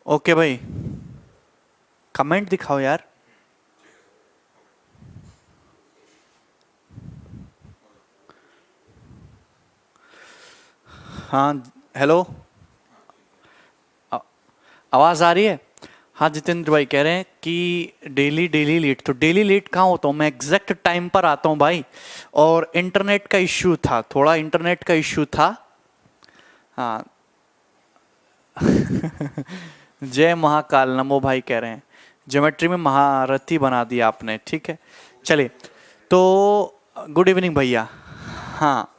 Okay भाई, comment दिखाओ यार। हाँ हेलो, आवाज़ आ रही है? हाँ जितेंद्र भाई कह रहे हैं कि डेली डेली लेट, तो डेली लेट कहाँ होता हूँ मैं, एग्जैक्ट टाइम पर आता हूँ भाई। और इंटरनेट का इश्यू था, थोड़ा इंटरनेट का इश्यू था। हाँ जय महाकाल, नमो भाई कह रहे हैं। ज्योमेट्री में महारथी बना दिया आपने, ठीक है। चलिए, तो गुड इवनिंग भैया। हाँ,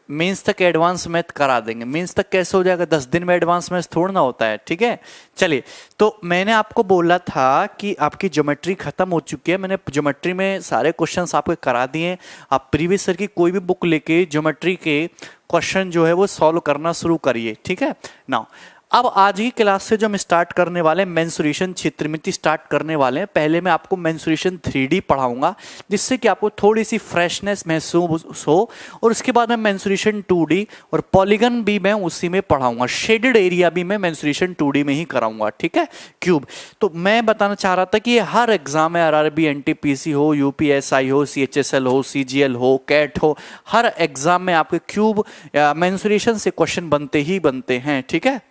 मेंस तक एडवांस मैथ करा देंगे। मेंस तक कैसे हो जाएगा, 10 दिन में एडवांस मैथ थोड़ा ना होता है, ठीक है। चलिए, तो मैंने आपको बोला था कि आपकी ज्योमेट्री खत्म हो चुकी है। मैंने ज्योमेट्री में सारे क्वेश्चंस आपको करा दिए। आप प्रीवियस ईयर की कोई भी बुक लेके ज्योमेट्री के क्वेश्चन जो है वो सॉल्व करना शुरू करिए, ठीक है ना। अब आज की क्लास से जो हम स्टार्ट करने वाले हैं, मेंसुरेशन क्षेत्रमिति स्टार्ट करने वाले हैं। पहले मैं आपको मेंसुरेशन 3D पढ़ाऊंगा, जिससे कि आपको थोड़ी सी फ्रेशनेस महसूस हो। और उसके बाद मैं मेंसुरेशन 2D और पॉलीगन भी मैं उसी में पढ़ाऊंगा। शेडेड एरिया भी मैं मेंसुरेशन 2D में ही कराऊंगा, ठीक है। क्यूब, तो मैं बताना चाह रहा था कि ये हर एग्जाम में, RRB, NTPC हो, UPSI हो, CHSL हो, CGL हो, कैट हो, हर एग्जाम में आपके क्यूब या मेंसुरेशन से क्वेश्चन बनते ही बनते हैं, ठीक है।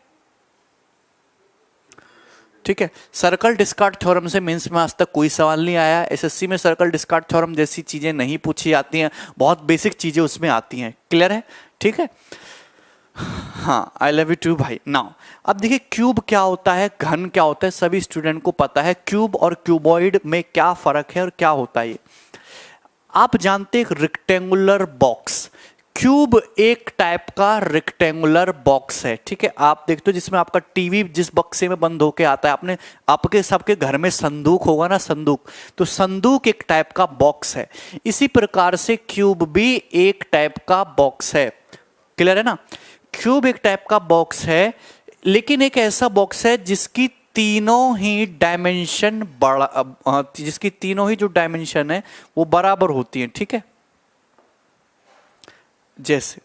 ठीक है, सर्कल डिस्कार्ड थ्योरम से मेंस में आज तक कोई सवाल नहीं आया। एसएससी में सर्कल डिस्कार्ड थ्योरम जैसी चीजें नहीं पूछी जाती हैं, बहुत बेसिक चीजें उसमें आती हैं। क्लियर है, ठीक है। हाँ, आई लव यू टू भाई। नाउ अब देखिए, क्यूब क्या होता है, घन क्या होता है, सभी स्टूडेंट को पता है। क्यूब और क्यूबॉइड में क्या फर्क है और क्या होता है ये आप जानते हैं। एक रेक्टेंगुलर बॉक्स, क्यूब एक टाइप का रेक्टेंगुलर बॉक्स है, ठीक है। आप देखते हो जिसमें आपका टीवी जिस बक्से में बंद होके आता है, आपने आपके सबके घर में संदूक होगा ना, संदूक, तो संदूक एक टाइप का बॉक्स है। इसी प्रकार से क्यूब भी एक टाइप का बॉक्स है। क्लियर है ना, क्यूब एक टाइप का बॉक्स है, लेकिन एक ऐसा बॉक्स है जिसकी तीनों ही डायमेंशन बड़ा, जिसकी तीनों ही जो डायमेंशन है वो बराबर होती है, ठीक है। जैसे,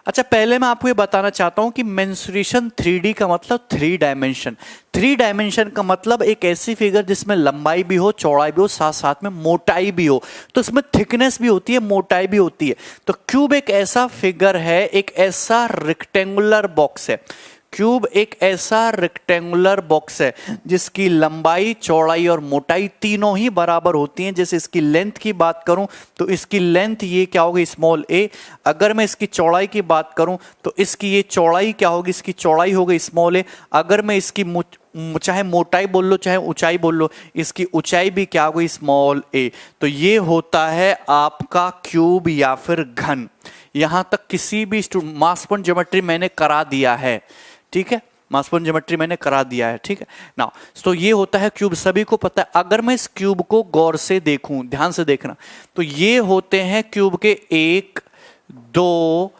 अच्छा पहले मैं आपको ये बताना चाहता हूं कि मेंसुरेशन 3D का मतलब 3 डायमेंशन। 3 डायमेंशन का मतलब एक ऐसी फिगर जिसमें लंबाई भी हो, चौड़ाई भी हो, साथ साथ में मोटाई भी हो। तो इसमें थिकनेस भी होती है, मोटाई भी होती है। तो क्यूब एक ऐसा फिगर है, एक ऐसा रेक्टेंगुलर बॉक्स है। क्यूब एक ऐसा रेक्टेंगुलर बॉक्स है जिसकी लंबाई, चौड़ाई और मोटाई तीनों ही बराबर होती हैं। जैसे इसकी लेंथ की बात करूं तो इसकी लेंथ ये क्या होगी, स्मॉल a। अगर मैं इसकी चौड़ाई की बात करूं तो इसकी ये चौड़ाई क्या होगी, इसकी चौड़ाई होगी स्मॉल a। अगर मैं इसकी चाहे मोटाई बोल लो चाहे ऊंचाई बोल लो, इसकी ऊंचाई भी क्या होगी, स्मॉल a। तो ये होता है आपका क्यूब या फिर घन। यहां तक किसी भी मास पॉइंट ज्योमेट्री मैंने करा दिया है, ठीक है। मास पॉइंट ज्योमेट्री मैंने करा दिया है, ठीक है ना। तो ये होता है क्यूब, सभी को पता है। अगर मैं इस क्यूब को गौर से देखूं, ध्यान से देखना, तो ये होते हैं क्यूब के 1 2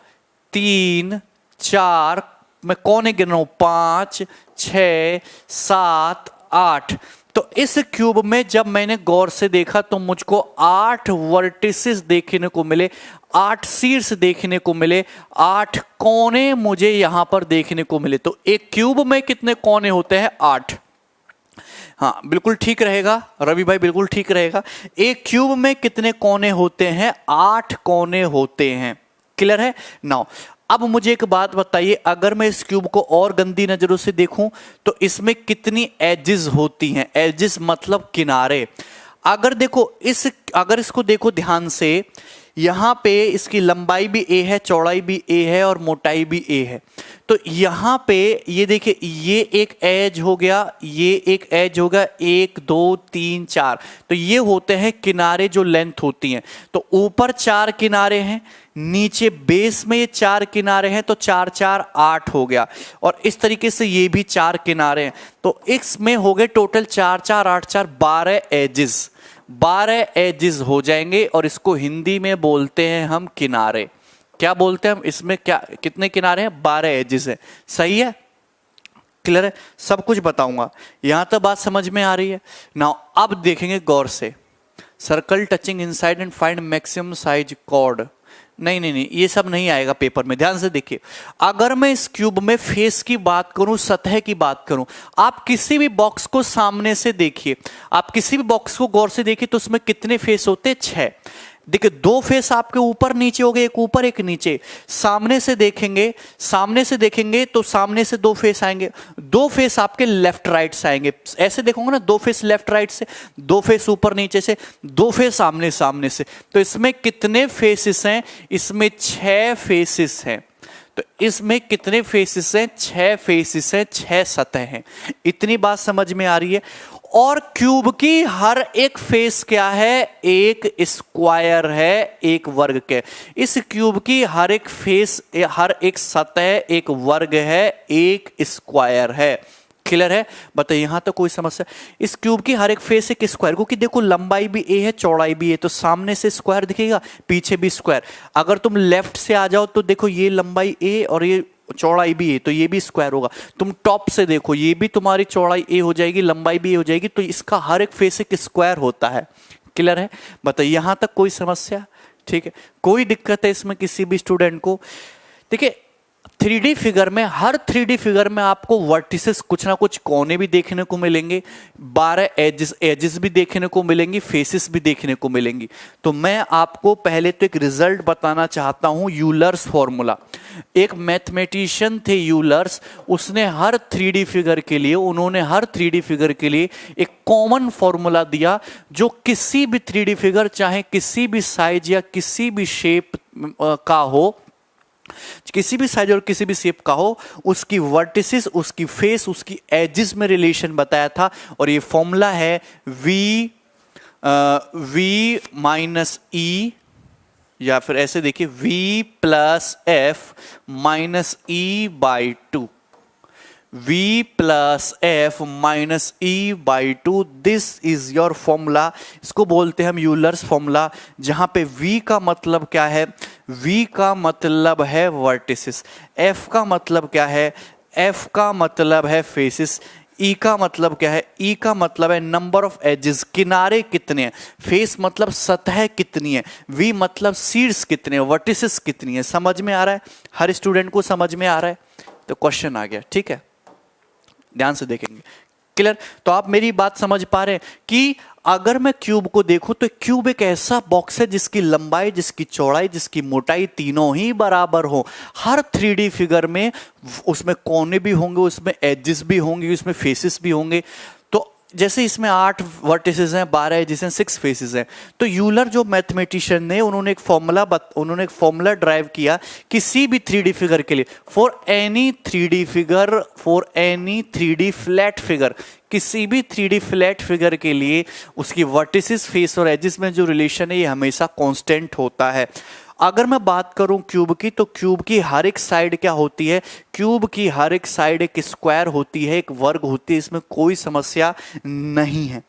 3 4, मैं कोने गिन रहा हूं, 5 6 7 8। तो इस क्यूब में जब मैंने गौर से देखा तो मुझको 8 वर्टिसेस देखने को मिले, 8 शीर्ष देखने को मिले, 8 कोने मुझे यहां पर देखने को मिले। तो एक क्यूब में कितने कोने होते हैं, 8। हाँ बिल्कुल ठीक रहेगा रवि भाई, बिल्कुल ठीक रहेगा। एक क्यूब में कितने कोने होते हैं, 8 कोने होते हैं। क्लियर है। नाउ अब मुझे एक बात बताइए, अगर मैं इस क्यूब को और गंदी नजरों से देखूं तो इसमें कितनी एजेस होती हैं। एजेस मतलब किनारे। अगर देखो अगर इसको देखो ध्यान से, यहां पे इसकी लंबाई भी a है, चौड़ाई भी a है और मोटाई भी a है। तो यहां पे ये देखिए, ये एक एज हो गया, ये एक एज हो गया, 1 2 3 4। तो ये होते हैं किनारे जो लेंथ होती हैं। तो ऊपर 4 किनारे हैं, नीचे बेस में ये 4 किनारे हैं, तो 4 4 8 हो गया। और इस तरीके से ये भी 4 किनारे हैं। तो इसमें हो गए टोटल 4 4 8 4 12 एजेस। 12 एजेस हो जाएंगे और इसको हिंदी में बोलते हैं हम किनारे। क्या बोलते हैं हम इसमें, क्या कितने किनारे हैं, 12 एजेस है। सही है, क्लियर है, सब कुछ बताऊंगा। यहां तक बात समझ में आ रही है। नाउ अब देखेंगे गौर से, circle touching inside and find maximum size chord. नहीं नहीं नहीं, ये सब नहीं आएगा पेपर में, ध्यान से देखिए। अगर मैं इस क्यूब में फेस की बात करूं, सतह की बात करूं, आप किसी भी बॉक्स को सामने से देखिए, आप किसी भी बॉक्स को गौर से देखिए तो उसमें कितने फेस होते हैं? 6। देखिए 2 फेस आपके ऊपर नीचे हो गए, एक ऊपर एक नीचे। सामने से देखेंगे, सामने से देखेंगे तो सामने से 2 फेस आएंगे, 2 फेस आपके लेफ्ट राइट से आएंगे। ऐसे देखोगे ना, 2 फेस लेफ्ट राइट से, 2 फेस ऊपर नीचे से, 2 फेस सामने सामने से। तो इसमें कितने फेसेस हैं? इसमें 6 फेसेस हैं। तो इसमें कितने फेसेस हैं? 6 फेसेस हैं, 6 सतह हैं। इतनी बात समझ में आ रही है। और क्यूब की हर एक फेस क्या है? एक स्क्वायर है, एक वर्ग के। इस क्यूब की हर एक फेस, हर एक सतह एक वर्ग है, एक स्क्वायर है। क्लियर है? बताइए यहां तक कोई समस्या? इस क्यूब की हर एक फेस एक स्क्वायर, क्योंकि देखो लंबाई भी ए है, चौड़ाई भी है, तो सामने से स्क्वायर दिखेगा, पीछे भी स्क्वायर। अगर तुम लेफ्ट से आ जाओ तो देखो ये लंबाई ए और ये चौड़ाई भी है, तो ये भी स्क्वायर होगा। तुम टॉप से देखो, ये भी तुम्हारी चौड़ाई ए हो जाएगी, लंबाई भी ए हो जाएगी, तो इसका हर एक फेस एक स्क्वायर होता है। क्लियर है? बताइए यहां तक कोई समस्या? ठीक है, कोई दिक्कत है इसमें किसी भी स्टूडेंट को? देखिए 3D फिगर में, हर 3D फिगर में आपको वर्टिसेस कुछ ना कुछ कोने भी देखने को मिलेंगे, 12 एजेस भी देखने को मिलेंगी, फेसेस भी देखने को मिलेंगी। तो मैं आपको पहले तो एक रिजल्ट बताना चाहता हूं, यूलर्स फॉर्मूला। एक मैथमेटिशियन थे यूलर्स, उसने हर 3D फिगर के लिए, उन्होंने हर 3D फिगर के लिए एक कॉमन फॉर्मूला दिया, जो किसी भी 3D फिगर चाहे किसी भी साइज या किसी भी शेप का हो, किसी भी साइज और किसी भी शेप का हो, उसकी वर्टिसेस, उसकी फेस, उसकी एजेस में रिलेशन बताया था। और ये फॉर्मूला है v माइनस ई, या फिर ऐसे देखिए v plus F minus E by 2, v plus F minus E by 2, this is your formula. इसको बोलते हैं हम यूलर्स फॉर्मूला, जहां पे v का मतलब क्या है? v का मतलब है वर्टिसेस, f का मतलब क्या है? f का मतलब है फेसेस, E का मतलब क्या है? E का मतलब है नंबर ऑफ एजेस, किनारे कितने हैं, फेस मतलब सतह कितनी है, V मतलब शीर्ष कितने हैं, वर्टिसेस कितनी है। समझ में आ रहा है? हर स्टूडेंट को समझ में आ रहा है? तो क्वेश्चन आ गया, ठीक है, ध्यान से देखेंगे। क्लियर? तो आप मेरी बात समझ पा रहे हैं कि अगर मैं क्यूब को देखूं तो क्यूब एक ऐसा बॉक्स है जिसकी लंबाई, जिसकी चौड़ाई, जिसकी मोटाई तीनों ही बराबर हो। हर 3D फिगर में उसमें कोने भी होंगे, उसमें एजेस भी होंगे, उसमें फेसेस भी होंगे। तो जैसे इसमें 8 वर्टिसेस हैं, 12 एजेस हैं, 6 फेसेस हैं। तो यूलर जो मैथमेटिशियन ने, उन्होंने एक फॉर्मूला ड्राइव किया किसी भी 3D फिगर के लिए, for any 3D figure, for any 3D flat figure, किसी भी 3D फ्लैट फिगर के लिए उसकी वर्टिसेस, फेस और एजेस में जो रिलेशन है ये हमेशा कांस्टेंट होता है। अगर मैं बात करूं क्यूब की, तो क्यूब की हर एक साइड क्या होती है? क्यूब की हर एक साइड एक स्क्वायर होती है, एक वर्ग होती है, इसमें कोई समस्या नहीं है।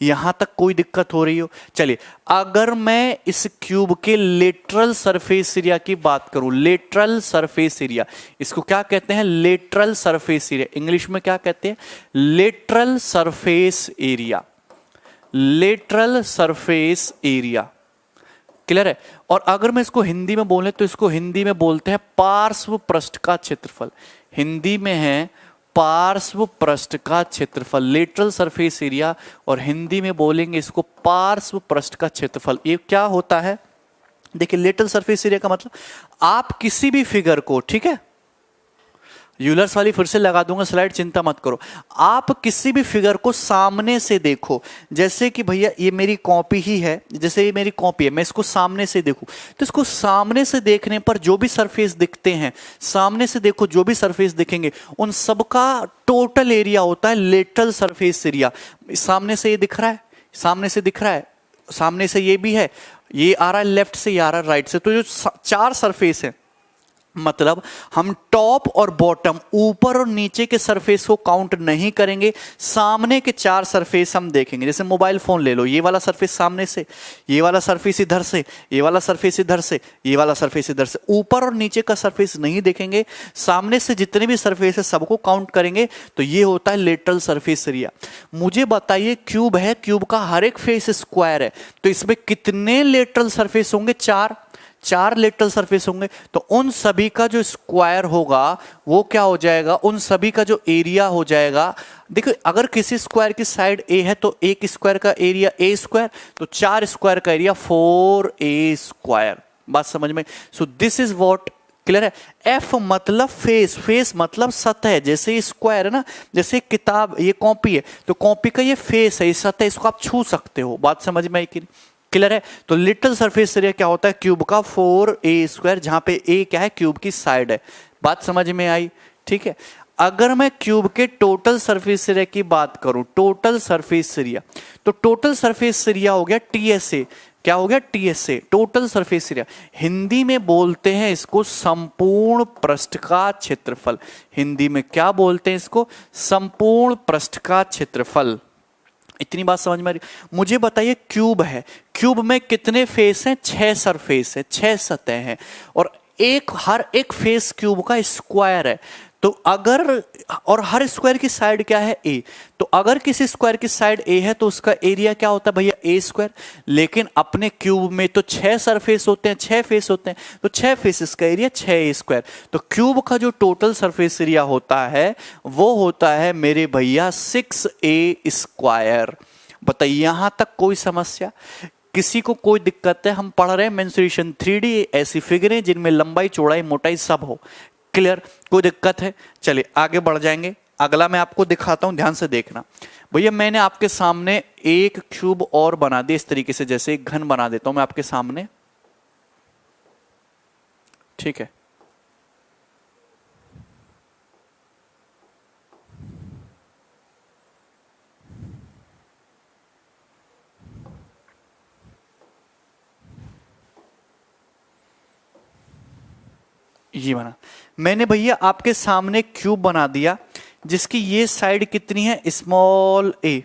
यहां तक कोई दिक्कत हो रही हो? चलिए, अगर मैं इस क्यूब के लेटरल सरफेस एरिया की बात करूं, लेटरल सरफेस एरिया, इसको क्या कहते हैं? Lateral surface area. इंग्लिश में क्या कहते हैं? Lateral surface area, lateral surface area. Clear है? और अगर मैं इसको हिंदी में बोले तो इसको हिंदी में बोलते हैं पार्श्व पृष्ठ का क्षेत्रफल। हिंदी में है पार्श्व पृष्ठ का क्षेत्रफल, लेटरल सरफेस एरिया, और हिंदी में बोलेंगे इसको पार्श्व पृष्ठ का क्षेत्रफल। ये क्या होता है? देखिए लेटरल सरफेस एरिया का मतलब, आप किसी भी फिगर को, ठीक है, यूलर्स वाली फिर से लगा दूंगा स्लाइड, चिंता मत करो। आप किसी भी फिगर को सामने से देखो, जैसे कि भैया ये मेरी कॉपी ही है, जैसे ये मेरी कॉपी है, मैं इसको सामने से देखूं, तो इसको सामने से देखने पर जो भी सरफेस दिखते हैं, सामने से देखो जो भी सरफेस दिखेंगे, उन सबका टोटल एरिया होता है लेटरल सरफेस एरिया। सामने से ये दिख रहा है, सामने से दिख रहा है, सामने से ये भी है, ये आ रहा है लेफ्ट से, ये आ रहा है राइट से, तो जो 4 सरफेस है, मतलब हम टॉप और बॉटम, ऊपर और नीचे के सरफेस को काउंट नहीं करेंगे, सामने के 4 सरफेस हम देखेंगे। जैसे मोबाइल फोन ले लो, ये वाला सरफेस सामने से, ये वाला सरफेस इधर से, ये वाला सरफेस इधर से, ये वाला सरफेस इधर से, ऊपर और नीचे का सरफेस नहीं देखेंगे, सामने से जितने भी सरफेस है सबको काउंट करेंगे। तो ये होता है लेटरल सरफेस एरिया। मुझे बताइए, क्यूब है, क्यूब का हर एक फेस स्क्वायर है, तो इसमें कितने लेटरल सरफेस होंगे? 4। 4 लिटरल सरफेस होंगे, तो उन सभी का जो स्क्वायर होगा वो क्या हो जाएगा, उन सभी का जो एरिया हो जाएगा। देखो अगर किसी स्क्वायर की साइड ए है तो एक स्क्वायर का एरिया ए स्क्वायर, तो 4 स्क्वायर का एरिया 4a स्क्वायर। बात समझ में? So this is what, clear है? एफ मतलब फेस, फेस मतलब सतह, जैसे स्क्वायर है ना, जैसे किताब ये कॉपी है तो कॉपी का ये फेस है, ये सतह, इसको आप छू सकते हो। बात समझ में आई कि क्लियर है? तो लिटिल सरफेस एरिया क्या होता है, क्यूब का 4a स्क्वायर, जहां पे a क्या है, क्यूब की साइड है। बात समझ में आई? ठीक है। अगर मैं क्यूब के टोटल सरफेस एरिया की बात करूं, टोटल सरफेस एरिया, तो टोटल सरफेस एरिया हो गया टीएसए। क्या हो गया? TSA, total surface area. Hindi में बोलते हैं इसको संपूर्ण पृष्ठ का क्षेत्रफल। हिंदी में क्या बोलते हैं इसको? संपूर्ण पृष्ठ का क्षेत्रफल। इतनी बात समझ में आ रही? मुझे बताइए, क्यूब है, क्यूब में कितने फेस हैं? 6 सरफेस है, 6 सतह हैं, और हर एक फेस क्यूब का स्क्वायर है। तो अगर, और हर स्क्वायर की साइड क्या है? ए। तो अगर किसी स्क्वायर की साइड ए है तो उसका एरिया क्या होता है भैया? ए स्क्वायर। लेकिन अपने क्यूब में तो 6 सरफेस होते हैं, 6 फेस होते हैं, तो 6 फेसेस का एरिया 6a स्क्वायर। तो क्यूब का जो टोटल सरफेस एरिया होता है वो होता है मेरे भैया 6a स्क्वायर। बताइए, यहां तक कोई समस्या? किसी को कोई दिक्कत है? हम पढ़ रहे हैं मेंसुरेशन 3D, ऐसी फिगरें जिनमें लंबाई चौड़ाई मोटाई सब हो। क्लियर? कोई दिक्कत है? चलिए आगे बढ़ जाएंगे। अगला मैं आपको दिखाता हूं, ध्यान से देखना भैया। मैंने आपके सामने एक क्यूब और बना दिया इस तरीके से, जैसे एक घन बना देता हूं मैं आपके सामने, ठीक है? ये बना मैंने भैया आपके सामने क्यूब बना दिया, जिसकी ये साइड कितनी है? स्मॉल ए।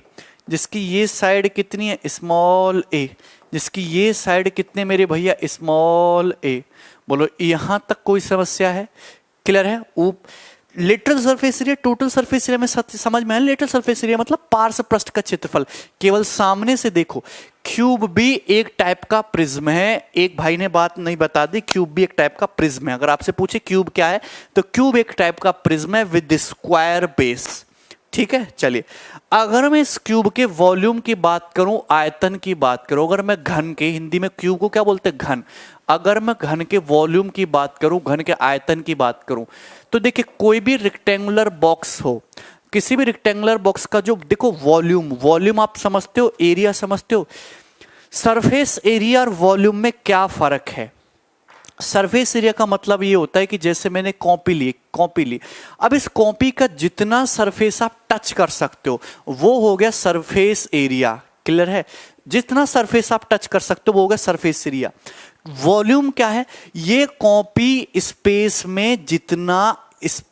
जिसकी ये साइड कितनी है? स्मॉल ए। जिसकी ये साइड कितने मेरे भैया? स्मॉल ए। बोलो यहां तक कोई समस्या है? क्लियर है? Literal surface area, total surface area में समझ में आया? लिटरल सरफेस एरिया मतलब पार्श्व पृष्ठ का क्षेत्रफल। केवल सामने से देखो, क्यूब भी एक टाइप का प्रिज्म है। एक भाई ने बात नहीं बता दी, क्यूब भी एक टाइप का प्रिज्म है। अगर आपसे पूछे क्यूब क्या है, तो क्यूब एक टाइप का प्रिज्म है विद स्क्वायर बेस। ठीक है, चलिए अगर मैं इस क्यूब के वॉल्यूम की बात करूं, आयतन की बात करूं, अगर मैं घन के, हिंदी में क्यूब को क्या बोलते हैं? घन। अगर मैं घन के वॉल्यूम की बात करूं, घन के आयतन की बात करूं, तो देखिए कोई भी रेक्टेंगुलर बॉक्स हो, किसी भी रेक्टेंगुलर बॉक्स का जो देखो वॉल्यूम, वॉल्यूम आप समझते हो, एरिया समझते हो। सरफेस एरिया और वॉल्यूम में क्या फर्क है? सरफेस एरिया का मतलब ये होता है कि जैसे मैंने कॉपी ली, अब इस कॉपी का जितना सरफेस आप टच कर सकते हो वो हो गया सरफेस एरिया। क्लियर है? जितना सरफेस आप टच कर सकते हो वो हो गया सरफेस एरिया। वॉल्यूम क्या है? ये कॉपी स्पेस में जितना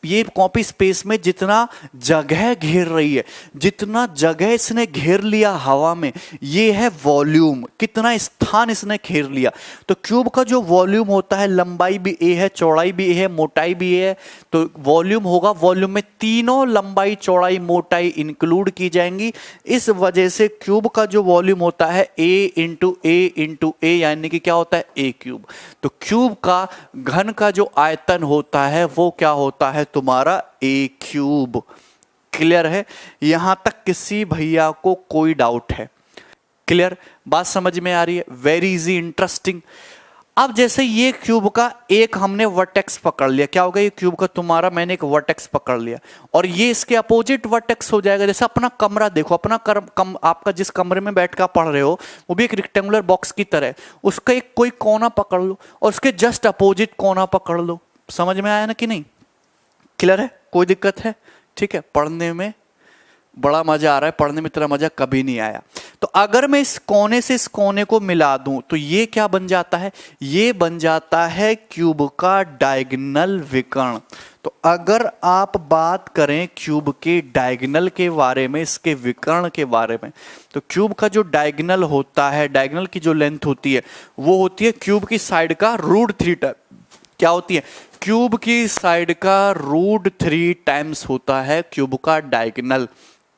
ये कॉपी स्पेस में जितना जगह घेर रही है, जितना जगह इसने घेर लिया हवा में, ये है वॉल्यूम। कितना स्थान इसने घेर लिया। तो क्यूब का जो वॉल्यूम होता है, लंबाई भी ए है, चौड़ाई भी ए है, मोटाई भी ए है, तो वॉल्यूम होगा, वॉल्यूम में तीनों लंबाई चौड़ाई मोटाई इंक्लूड की जाएंगी। इस वजह से क्यूब का जो वॉल्यूम होता है ए इंटू ए, यानी कि क्या होता है? ए क्यूब। तो क्यूब का घन का जो आयतन होता है वो क्या होता है? तुम्हारा ए क्यूब। क्लियर है? यहां तक किसी भैया को कोई डाउट है? क्लियर? बात समझ में आ रही है? Very easy, interesting. अब जैसे ये क्यूब का एक हमने वर्टेक्स पकड़ लिया, क्या होगा? ये क्यूब का तुम्हारा मैंने एक वर्टेक्स पकड़ लिया, और ये इसके अपोजिट वर्टेक्स हो जाएगा। जैसे अपना कमरा देखो, अपना आपका जिस कमरे में बैठ कर पढ़ रहे हो वो भी एक रेक्टेंगुलर बॉक्स की तरह है। उसका एक कोई कोना पकड़ लो और उसके जस्ट अपोजिट कोना पकड़ लो। समझ में आया ना कि नहीं? क्लियर है? कोई दिक्कत है? ठीक है, पढ़ने में बड़ा मजा आ रहा है, पढ़ने में इतना मजा कभी नहीं आया। तो अगर मैं इस कोने से इस कोने को मिला दूं तो ये क्या बन जाता है? ये बन जाता है क्यूब का डायगोनल विकर्ण। तो अगर आप बात करें क्यूब के डायगोनल के बारे में, इसके विकर्ण के बारे में, तो क्यूब का जो डायगोनल होता है, डायगोनल की जो लेंथ होती है वो होती है क्यूब की साइड का √3। क्या होती है? क्यूब की साइड का √3 टाइम्स होता है क्यूब का डायगोनल।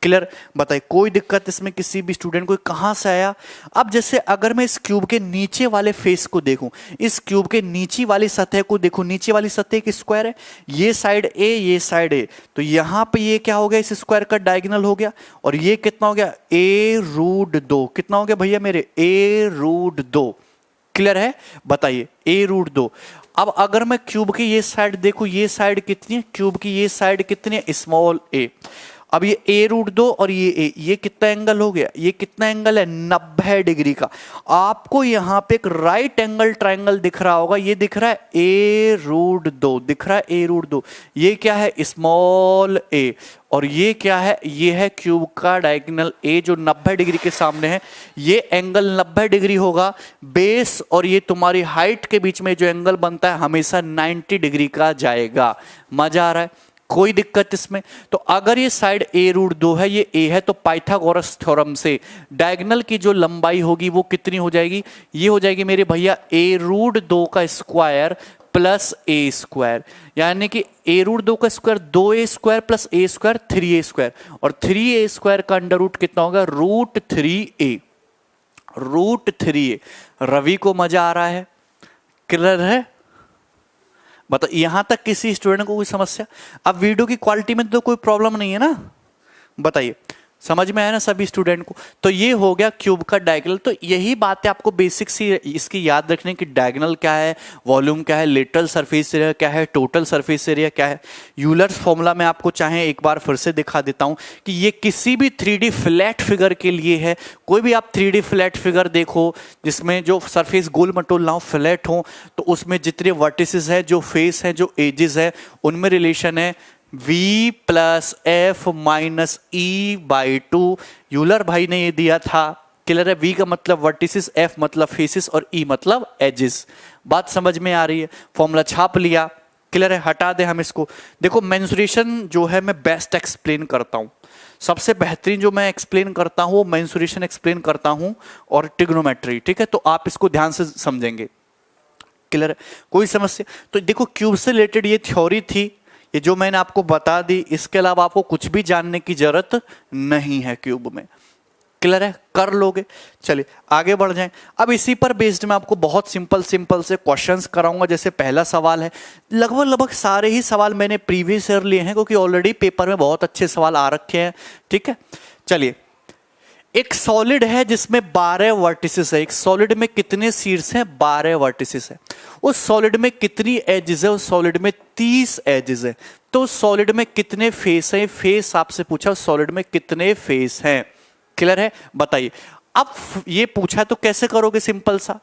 क्लियर? बताइए कोई दिक्कत इसमें किसी भी स्टूडेंट को? कहां से आया? अब जैसे अगर मैं इस क्यूब के नीचे वाले फेस को देखूं, इस क्यूब के नीचे वाली सतह को देखूं, नीचे वाली सतह एक स्क्वायर है, ये साइड ए, ये साइड ए, तो यहां पे ये क्या हो गया, इस स्क्वायर का डायगोनल हो गया, और ये कितना हो गया, a√2। कितना हो गया भैया मेरे, a√2। क्लियर है? बताइए a√2। अब अगर मैं क्यूब की ये साइड देखूं, ये साइड कितनी है, क्यूब की ये साइड कितनी है, स्मॉल a। अब ये a√2 और ये a, ये कितना एंगल हो गया, ये कितना एंगल है, 90 डिग्री का। आपको यहां पे एक राइट एंगल ट्रायंगल दिख रहा होगा, ये दिख रहा है a√2, दिख रहा है a√2। ये क्या है, स्मॉल a, और ये क्या है, ये है क्यूब का डायगोनल a जो 90 डिग्री के सामने है। ये एंगल 90 डिग्री होगा, बेस और ये तुम्हारी हाइट के बीच में जो एंगल बनता है हमेशा 90 डिग्री का जाएगा। मजा आ रहा है? कोई दिक्कत इसमें? तो अगर ये साइड a√2 है, ये a है, तो पाइथागोरस थ्योरम से डायगोनल की जो लंबाई होगी वो कितनी हो जाएगी, ये हो जाएगी मेरे भैया a√2 का स्क्वायर प्लस a स्क्वायर, यानी कि a√2 का square 2a square plus a square 3a square, और 3a स्क्वायर का अंडर रूट कितना होगा, √3a। √3a। रवि को मजा आ रहा है? क्लियर है? बताओ यहां तक किसी स्टूडेंट को कोई समस्या? अब वीडियो की क्वालिटी में तो कोई प्रॉब्लम नहीं है ना? बताइए समझ में आया ना सभी स्टूडेंट को? तो ये हो गया क्यूब का डायगोनल। तो यही बात है आपको बेसिक सी इसकी याद रखने की, डायगोनल क्या है, वॉल्यूम क्या है, लेटरल सरफेस एरिया क्या है, टोटल सरफेस एरिया क्या है। यूलर्स फॉर्मूला में आपको चाहे एक बार फिर से दिखा देता हूं कि ये किसी भी 3D फ्लैट फिगर के लिए है। कोई भी आप 3D फ्लैट फिगर देखो जिसमें जो सरफेस गोल मटोल ना हो, फ्लैट हो, तो उसमें जितने वर्टिसेस है, जो फेस है, जो एजेस है, उनमें रिलेशन है v plus F minus e/2। Euler भाई ने ये दिया था। क्लियर है? v का मतलब वर्टिसेस, f मतलब फेसिस और e मतलब एजेस। बात समझ में आ रही है? फॉर्मूला छाप लिया। क्लियर है? हटा दे हम इसको। देखो मेंसुरेशन जो है मैं बेस्ट एक्सप्लेन करता हूं, सबसे बेहतरीन जो मैं एक्सप्लेन करता हूं वो मेंसुरेशन एक्सप्लेन करता हूं और ट्रिग्नोमेट्री। ठीक है? तो आप इसको ध्यान से समझेंगे। क्लियर है? कोई समस्या? तो देखो क्यूब से रिलेटेड ये थ्योरी थी, ये जो मैंने आपको बता दी, इसके अलावा आपको कुछ भी जानने की जरूरत नहीं है क्यूब में। क्लियर है? कर लोगे। चलिए आगे बढ़ जाएं। अब इसी पर बेस्ड मैं आपको बहुत सिंपल से क्वेश्चंस कराऊंगा। जैसे पहला सवाल है, लगभग सारे ही सवाल मैंने प्रीवियस ईयर लिए हैं क्योंकि ऑलरेडी पेपर में बहुत अच्छे सवाल आ रखे हैं। ठीक है? चलिए, एक सॉलिड है जिसमें 12 वर्टिसेस है। एक सॉलिड में कितने शीर्ष हैं? 12 वर्टिसेस है। उस सॉलिड में कितनी एजेस है? उस सॉलिड में 30 एजेस है। तो उस सॉलिड में कितने फेस हैं? फेस आपसे पूछा, उस सॉलिड में कितने फेस हैं? क्लियर है? बताइए। अब ये पूछा तो कैसे करोगे? सिंपल सा,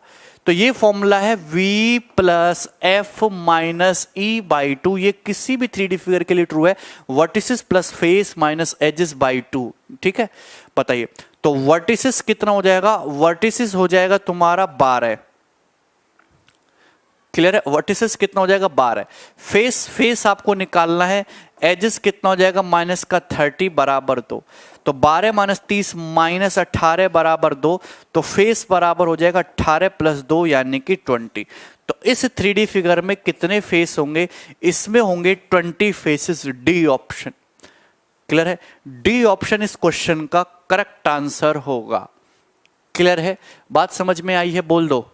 तो ये फॉर्मूला है v plus F minus e/2। ये किसी भी 3D फिगर के लिए ट्रू है। Vertices plus face minus edges by 2। ठीक है? बताइए। तो वर्टिसेस कितना हो जाएगा? वर्टिसेस हो जाएगा तुम्हारा 12। क्लियर है? वर्टिसेस कितना हो जाएगा? 12। फेस आपको निकालना है। एजेस कितना हो जाएगा? माइनस का 30 बराबर 2। तो 12 माइनस 30 माइनस 18 बराबर 2। तो फेस बराबर हो जाएगा 18 प्लस 2 यानी कि 20। तो इस 3D फिगर में कितने फेस होंगे? इसमें होंगे 20 फेसेस। D option. क्लियर है? डी ऑप्शन इस क्वेश्चन का करेक्ट आंसर होगा। क्लियर है? बात समझ में आई है? बोल दो।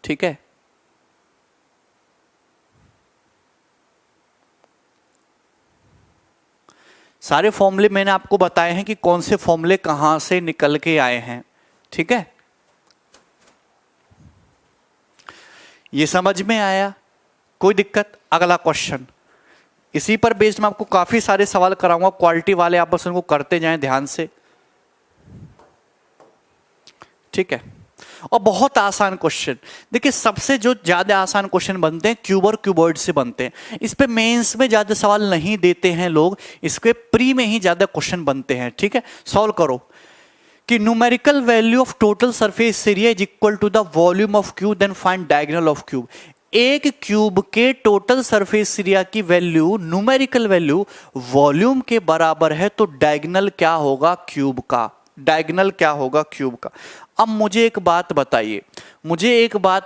ठीक है? सारे फॉर्मूले मैंने आपको बताए हैं कि कौन से फॉर्मूले कहां से निकल के आए हैं। ठीक है? ये समझ में आया? कोई दिक्कत? अगला क्वेश्चन। इसी पर बेस्ड मैं आपको काफी सारे सवाल कराऊंगा, क्वालिटी वाले, आप बस उनको करते जाएं ध्यान से। ठीक है? और बहुत आसान क्वेश्चन। देखिए सबसे जो ज्यादा आसान क्वेश्चन बनते हैं क्यूब और क्यूबॉइड से बनते हैं। इस पे मेंस में ज्यादा सवाल नहीं देते हैं लोग, इसके प्री में ही ज्यादा क्वेश्चन बनते हैं। ठीक है? सॉल्व करो कि numerical value of total surface area is equal to the volume of cube, then find diagonal of cube. एक क्यूब के टोटल सरफेस एरिया की वैल्यू, न्यूमेरिकल वैल्यू वॉल्यूम के बराबर है, तो डायगोनल क्या होगा क्यूब का? डायगोनल क्या होगा क्यूब का? अब मुझे एक बात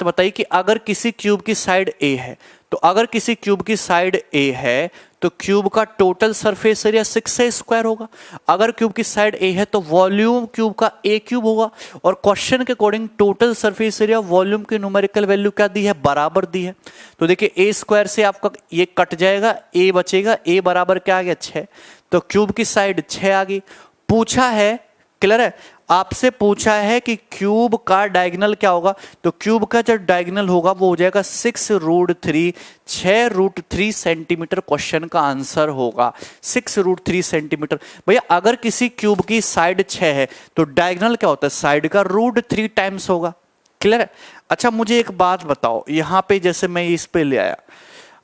बताइए कि अगर किसी क्यूब की साइड ए है, तो अगर किसी क्यूब की साइड ए है तो क्यूब का टोटल सरफेस एरिया 6a² होगा। अगर क्यूब की साइड ए है तो वॉल्यूम क्यूब का a³ होगा। और क्वेश्चन के according total surface area volume की न्यूमेरिकल वैल्यू क्या दी है, बराबर दी है। तो देखिए a² से आपका ये कट जाएगा, a बचेगा, a बराबर क्या आ गया 6। तो क्यूब की साइड 6 आ गई। पूछा है, क्लियर है, आपसे पूछा है कि क्यूब का डायगोनल क्या होगा, तो क्यूब का जो डायगोनल होगा वो हो जाएगा 6√3, 6√3 सेंटीमीटर क्वेश्चन का आंसर होगा 6√3 सेंटीमीटर। भैया अगर किसी क्यूब की साइड 6 है तो डायगोनल क्या होता है, साइड का √3 टाइम्स होगा। क्लियर है। अच्छा मुझे एक बात बताओ, यहां पे जैसे मैं इस पे ले आया,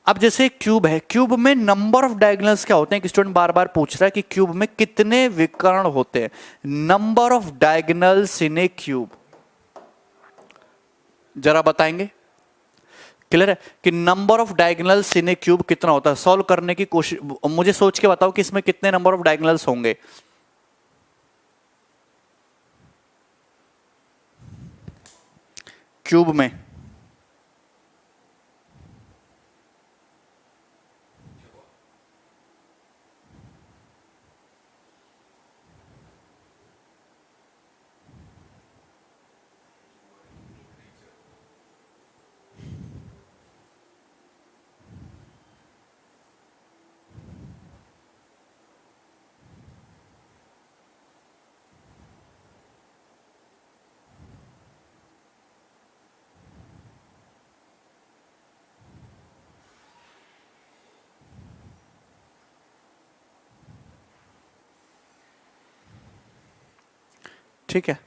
अब जैसे क्यूब है, क्यूब में नंबर ऑफ डायगोनल्स क्या होते हैं, स्टूडेंट बार बार पूछ रहा है कि क्यूब में कितने विकर्ण होते हैं। Number of diagonals in A cube जरा बताएंगे। क्लियर है कि number of diagonals in A cube कितना होता है, सॉल्व करने की कोशिश, मुझे सोच के बताओ कि इसमें कितने नंबर ऑफ डायगोनल्स होंगे। क्यूब में ठीक है,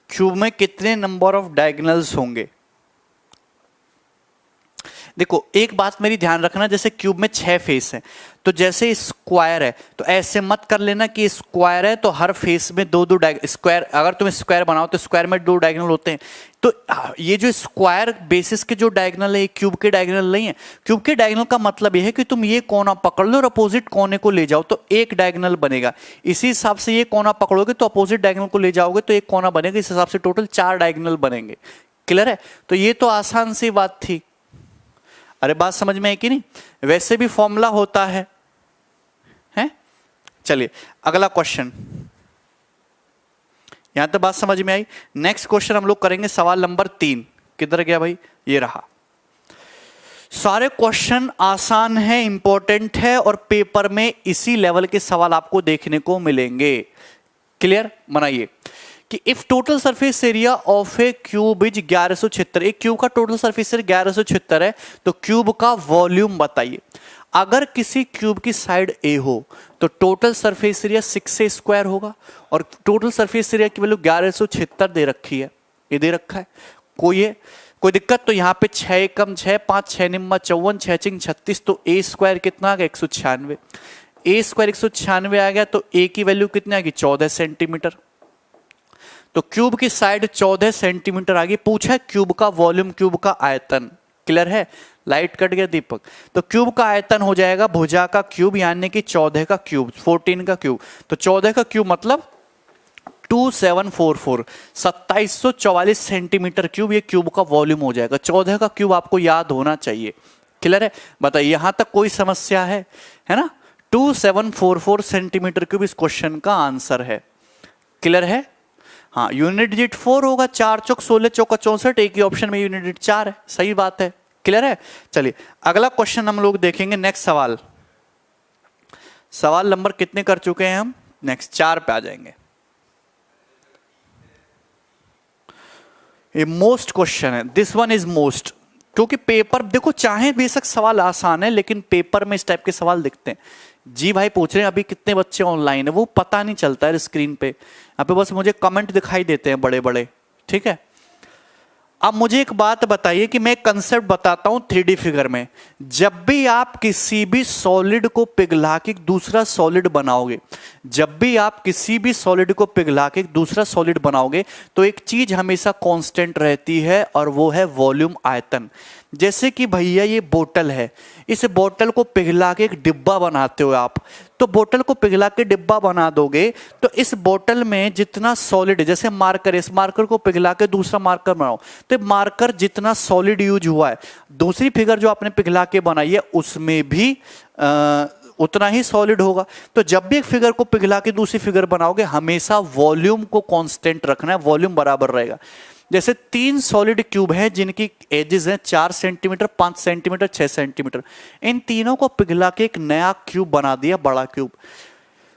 क्यूब में कितने नंबर ऑफ डायगोनल्स होंगे। देखो एक बात मेरी ध्यान रखना, जैसे क्यूब में 6 फेस हैं, तो जैसे स्क्वायर है तो ऐसे मत कर लेना कि स्क्वायर है तो हर फेस में दो दो स्क्वायर, अगर तुम स्क्वायर बनाओ तो स्क्वायर में 2 डायगोनल होते हैं। तो ये जो स्क्वायर बेसिस के जो डायगोनल है, क्यूब के डायगोनल नहीं है। क्यूब के डायगोनल का मतलब यह है कि तुम ये कोना पकड़ लो और अपोजिट कोने को ले जाओ तो एक डायगोनल बनेगा। इसी हिसाब से ये कोना पकड़ोगे तो अपोजिट डायगोनल को ले जाओगे तो एक कोना बनेगा। इस हिसाब से टोटल 4 डायगोनल बनेंगे। क्लियर है। तो ये तो आसान सी बात थी। अरे बात समझ में है कि नहीं। वैसे भी फॉर्मूला होता है, हैं? चलिए अगला क्वेश्चन, यहां तक बात समझ में आई। नेक्स्ट क्वेश्चन हम लोग करेंगे सवाल नंबर 3। किधर गया भाई, ये रहा। सारे क्वेश्चन आसान है, इंपॉर्टेंट है और पेपर में इसी लेवल के सवाल आपको देखने को मिलेंगे। क्लियर, बनाइए कि if total surface area of A cube is 1176, एक क्यूब का टोटल सरफेस एरिया 1176 है तो क्यूब का वॉल्यूम बताइए। अगर किसी क्यूब की साइड ए हो तो टोटल सरफेस एरिया 6a² होगा और टोटल सरफेस एरिया की वैल्यू 1176 दे रखी है, ये दे रखा है। कोई दिक्कत, तो यहां पे 6 एकम 6, 5 6 निम्मा 54, 6 चिंग 36, तो a² कितना आ गया 196। a² 196 आ गया तो a की वैल्यू कितनी आ गई 14 सेंटीमीटर। तो क्यूब की साइड 14 सेंटीमीटर आ गई। पूछा है क्यूब का वॉल्यूम, क्यूब का आयतन। क्लियर है, लाइट कट गया दीपक। तो क्यूब का आयतन हो जाएगा भुजा का क्यूब यानी कि 14 का क्यूब, 14 का क्यूब। तो 14 का क्यूब मतलब 2744, 2744 सेंटीमीटर क्यूब ये क्यूब का वॉल्यूम हो जाएगा। 14 का क्यूब आपको याद होना चाहिए। क्लियर है, बताइए यहां तक कोई समस्या है ना। 2744 सेंटीमीटर क्यूब इस क्वेश्चन का आंसर है। क्लियर है। हाँ, यूनिट डिजिट 4 होगा, 4 चौक 16 चौका 64, एक ही ऑप्शन में यूनिट डिजिट 4 है। सही बात है। क्लियर है। चलिए अगला क्वेश्चन हम लोग देखेंगे। नेक्स्ट सवाल नंबर कितने कर चुके हैं हम, नेक्स्ट 4 पे आ जाएंगे। ये मोस्ट क्वेश्चन है, दिस वन इज मोस्ट, क्योंकि पेपर देखो चाहे बेशक सवाल आसान है लेकिन पेपर में इस टाइप के सवाल दिखते हैं। जी भाई पूछ रहे हैं अभी कितने बच्चे ऑनलाइन है, वो पता नहीं चलता है स्क्रीन पे, यहाँ पे बस मुझे कमेंट दिखाई देते हैं बड़े बड़े। ठीक है, अब मुझे एक बात बताइए कि मैं कंसेप्ट बताता हूं 3D फिगर में। जब भी आप किसी भी सॉलिड को पिघला के दूसरा सॉलिड बनाओगे, जब भी आप किसी भी सॉलिड को पिघला के दूसरा सॉलिड बनाओगे तो एक चीज हमेशा कांस्टेंट रहती है और वो है वॉल्यूम, आयतन। जैसे कि भैया ये बोतल है, इस बोतल को पिघला के एक डिब्बा बनाते हो आप, तो बोतल को पिघला के डिब्बा बना दोगे तो इस बोतल में जितना सॉलिड, जैसे मार्कर, इस मार्कर को पिघला के दूसरा मार्कर बनाओ, तो मार्कर जितना सॉलिड यूज हुआ है, दूसरी फिगर जो आपने पिघला के बनाई है उसमें भी उतना ही सॉलिड होगा। तो जब भी एक फिगर को पिघला के दूसरी फिगर बनाओगे हमेशा वॉल्यूम को कांस्टेंट रखना है, वॉल्यूम बराबर रहेगा। जैसे 3 सॉलिड क्यूब हैं जिनकी एजेस हैं 4 सेंटीमीटर, 5 सेंटीमीटर, 6 सेंटीमीटर, इन तीनों को पिघला के एक नया क्यूब बना दिया, बड़ा क्यूब।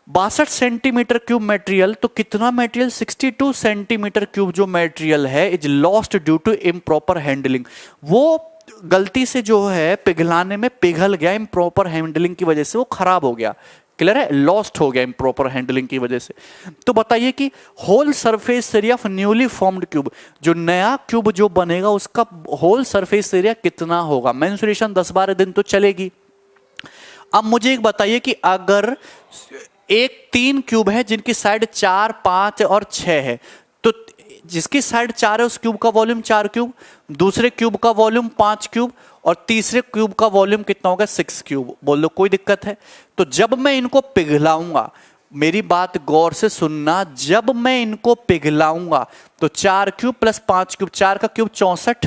62 सेंटीमीटर क्यूब मटेरियल, तो कितना मटेरियल, 62 सेंटीमीटर क्यूब जो मटेरियल है is lost due to improper handling. वो गलती से जो है पिघलाने में पिघल गया, इम्प्रॉपर हैंडलिंग की वजह से वो खराब हो गया। क्लियर है, लॉस्ट हो गया इम्प्रॉपर हैंडलिंग की वजह से। तो बताइए कि whole surface area of newly formed cube, जो नया क्यूब जो बनेगा उसका होल सरफेस एरिया कितना होगा। मेंसुरेशन 10-12 दिन तो चलेगी। अब मुझे एक बताइए कि अगर एक 3 क्यूब है जिनकी साइड 4, 5 और 6 है, तो जिसकी साइड 4 है उस क्यूब का वॉल्यूम 4 क्यूब, दूसरे क्यूब का वॉल्यूम 5 क्यूब और तीसरे क्यूब का वॉल्यूम कितना होगा, 6 क्यूब। बोल लो कोई दिक्कत है। तो जब मैं इनको पिघलाऊंगा, मेरी बात गौर से सुनना, जब मैं इनको पिघलाऊंगा तो 4 क्यूब प्लस 5 क्यूब, 4 का क्यूब 64,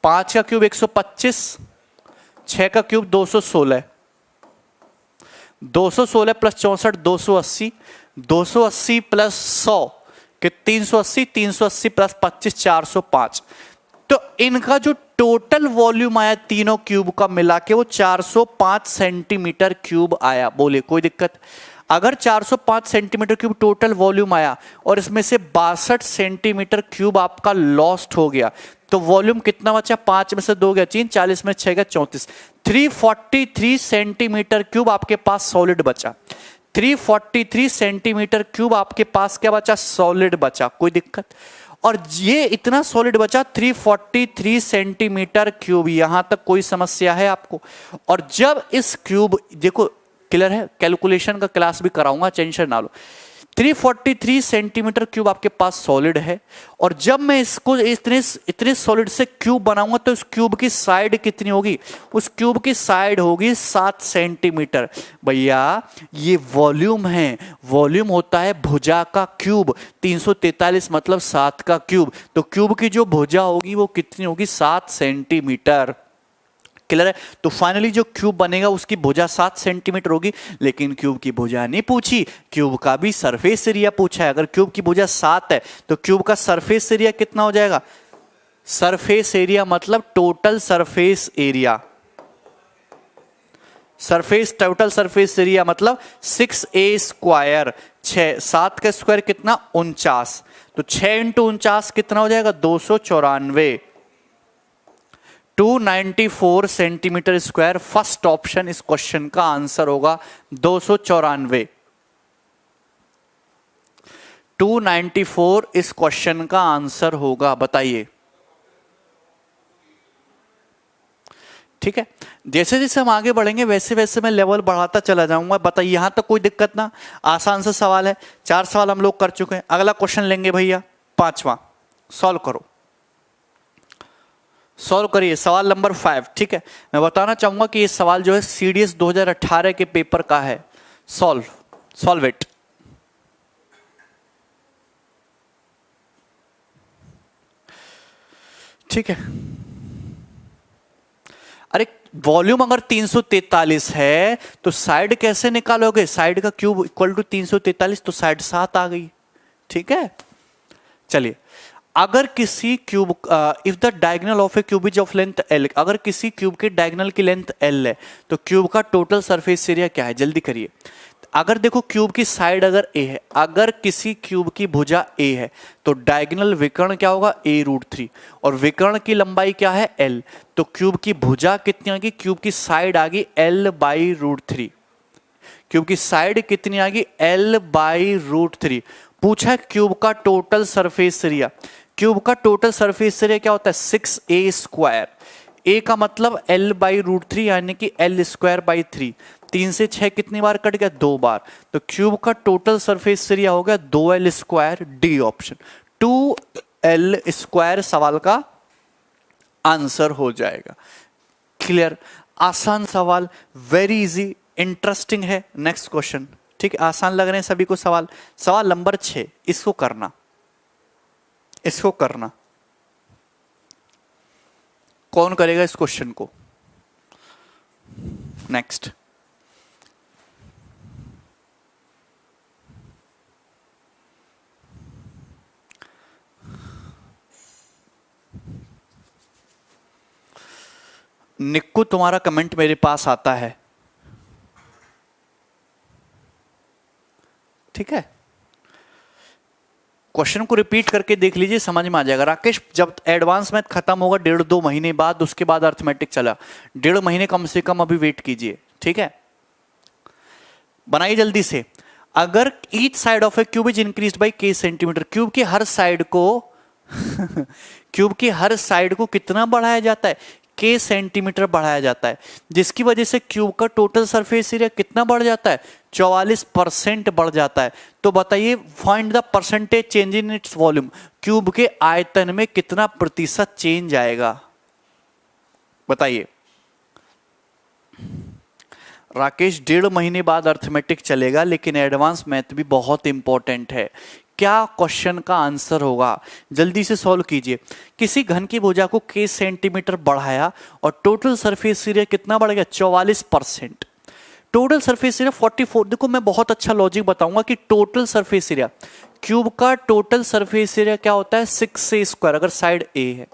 5 का क्यूब 125, 6 का क्यूब 216, 216 प्लस 64 280, 280 प्लस 100 कि 380, 380 प्लस 25 405। तो इनका जो टोटल वॉल्यूम आया तीनों क्यूब का मिला के वो 405 सेंटीमीटर क्यूब आया। बोले कोई दिक्कत। अगर 405 सेंटीमीटर क्यूब टोटल वॉल्यूम आया और इसमें से 62 सेंटीमीटर क्यूब आपका लॉस्ट हो गया, तो वॉल्यूम कितना बचा, 5 में से 2 गया 3, 40 में 6 गया 34, 343 सेंटीमीटर क्यूब आपके पास सॉलिड बचा। 343 सेंटीमीटर क्यूब आपके पास क्या बचा, सॉलिड बचा। कोई दिक्कत। और ये इतना सॉलिड बचा 343 सेंटीमीटर क्यूब, यहां तक कोई समस्या है आपको। और जब इस क्यूब, देखो क्लियर है, कैलकुलेशन का क्लास भी कराऊंगा, टेंशन ना लो। 343 सेंटीमीटर क्यूब आपके पास सॉलिड है और जब मैं इसको इतने सॉलिड से क्यूब बनाऊंगा तो उस क्यूब की साइड कितनी होगी, उस क्यूब की साइड होगी 7 सेंटीमीटर। भैया ये वॉल्यूम है, वॉल्यूम होता है भुजा का क्यूब, 343 मतलब 7 का क्यूब, तो क्यूब की जो भुजा होगी वो कितनी होगी, 7 सेंटीमीटर। क्लियर है। तो फाइनली जो क्यूब बनेगा उसकी भुजा 7 सेंटीमीटर होगी, लेकिन क्यूब की भुजा नहीं पूछी, क्यूब का भी सरफेस एरिया पूछा है। अगर क्यूब की भुजा 7 है तो क्यूब का सरफेस एरिया कितना हो जाएगा, सरफेस एरिया मतलब total surface area, surface total surface area मतलब 6a स्क्वायर, 7 का स्क्वायर कितना 49, तो 6 इंटू 49 कितना हो जाएगा 294, 294 सेंटीमीटर स्क्वायर। फर्स्ट ऑप्शन इस क्वेश्चन का आंसर होगा 294, 294 इस क्वेश्चन का आंसर होगा। बताइए ठीक है। जैसे जैसे हम आगे बढ़ेंगे वैसे वैसे मैं लेवल बढ़ाता चला जाऊंगा। बताइए यहां तक कोई दिक्कत ना, आसान सा सवाल है, 4 सवाल हम लोग कर चुके हैं। अगला क्वेश्चन लेंगे भैया 5वां, सॉल्व करो, सॉल्व करिए सवाल नंबर 5। ठीक है, मैं बताना चाहूंगा कि ये सवाल जो है सीडीएस 2018 के पेपर का है। Solve it. ठीक है, अरे वॉल्यूम अगर 343 है तो साइड कैसे निकालोगे, साइड का क्यूब इक्वल टू 343, तो साइड 7 आ गई। ठीक है, चलिए अगर किसी cube if the diagonal of A cube is of length L, अगर किसी क्यूब के डायगोनल की लेंथ एल है तो क्यूब का टोटल सरफेस एरिया क्या है, जल्दी करिए। अगर देखो क्यूब की साइड अगर ए है, अगर किसी क्यूब की भुजा ए है तो डायगोनल विकर्ण क्या होगा a√3 और विकर्ण की लंबाई क्या है l, तो क्यूब की भुजा कितनी आ गई, क्यूब की साइड आ गई l/√3, क्यूब की साइड कितनी आ गई l/√3। पूछा क्यूब का टोटल सरफेस एरिया, क्यूब का टोटल सरफेस एरिया क्या होता है 6a स्क्वायर, a का मतलब l/√3 यानी कि l²/3, 3 से 6 कितनी बार कट गया 2 बार, तो क्यूब का टोटल सरफेस एरिया हो गया 2l², डी ऑप्शन 2l² सवाल का आंसर हो जाएगा। क्लियर, आसान सवाल, वेरी इजी, इंटरेस्टिंग है। नेक्स्ट क्वेश्चन, ठीक है, आसान लग रहे हैं सभी को सवाल। सवाल नंबर 6, इसको करना, इसको करना। कौन करेगा इस क्वेश्चन को? नेक्स्ट, निक्कू तुम्हारा कमेंट मेरे पास आता है, ठीक है। क्वेश्चन को रिपीट करके देख लीजिए, समझ में आ जाएगा। राकेश, जब एडवांस मैथ खत्म होगा 1.5-2 महीने बाद, उसके बाद अर्थमेटिक चला, 1.5 महीने कम से कम अभी वेट कीजिए, ठीक है। बनाइए जल्दी से। अगर each side of A cube is increased by k centimetre, cube की हर साइड को क्यूब की हर साइड को कितना बढ़ाया जाता है? k सेंटीमीटर बढ़ाया जाता है, जिसकी वजह से क्यूब का टोटल सरफेस एरिया कितना बढ़ जाता है? 44% बढ़ जाता है। तो बताइए, find the percentage change in its volume, cube के आयतन में कितना प्रतिशत चेंज आएगा? बताइए। राकेश, 1.5 महीने बाद अर्थमेटिक चलेगा, लेकिन एडवांस मैथ भी बहुत इंपॉर्टेंट है। क्या क्वेश्चन का आंसर होगा? जल्दी से सॉल्व कीजिए। किसी घन की भुजा को k सेंटीमीटर बढ़ाया और टोटल सरफेस एरिया कितना बढ़ गया? 44%। Total surface area 44। देखो, मैं बहुत अच्छा लॉजिक बताऊंगा कि टोटल सरफेस एरिया, क्यूब का टोटल सरफेस एरिया क्या होता है? 6a स्क्वायर, अगर साइड a है।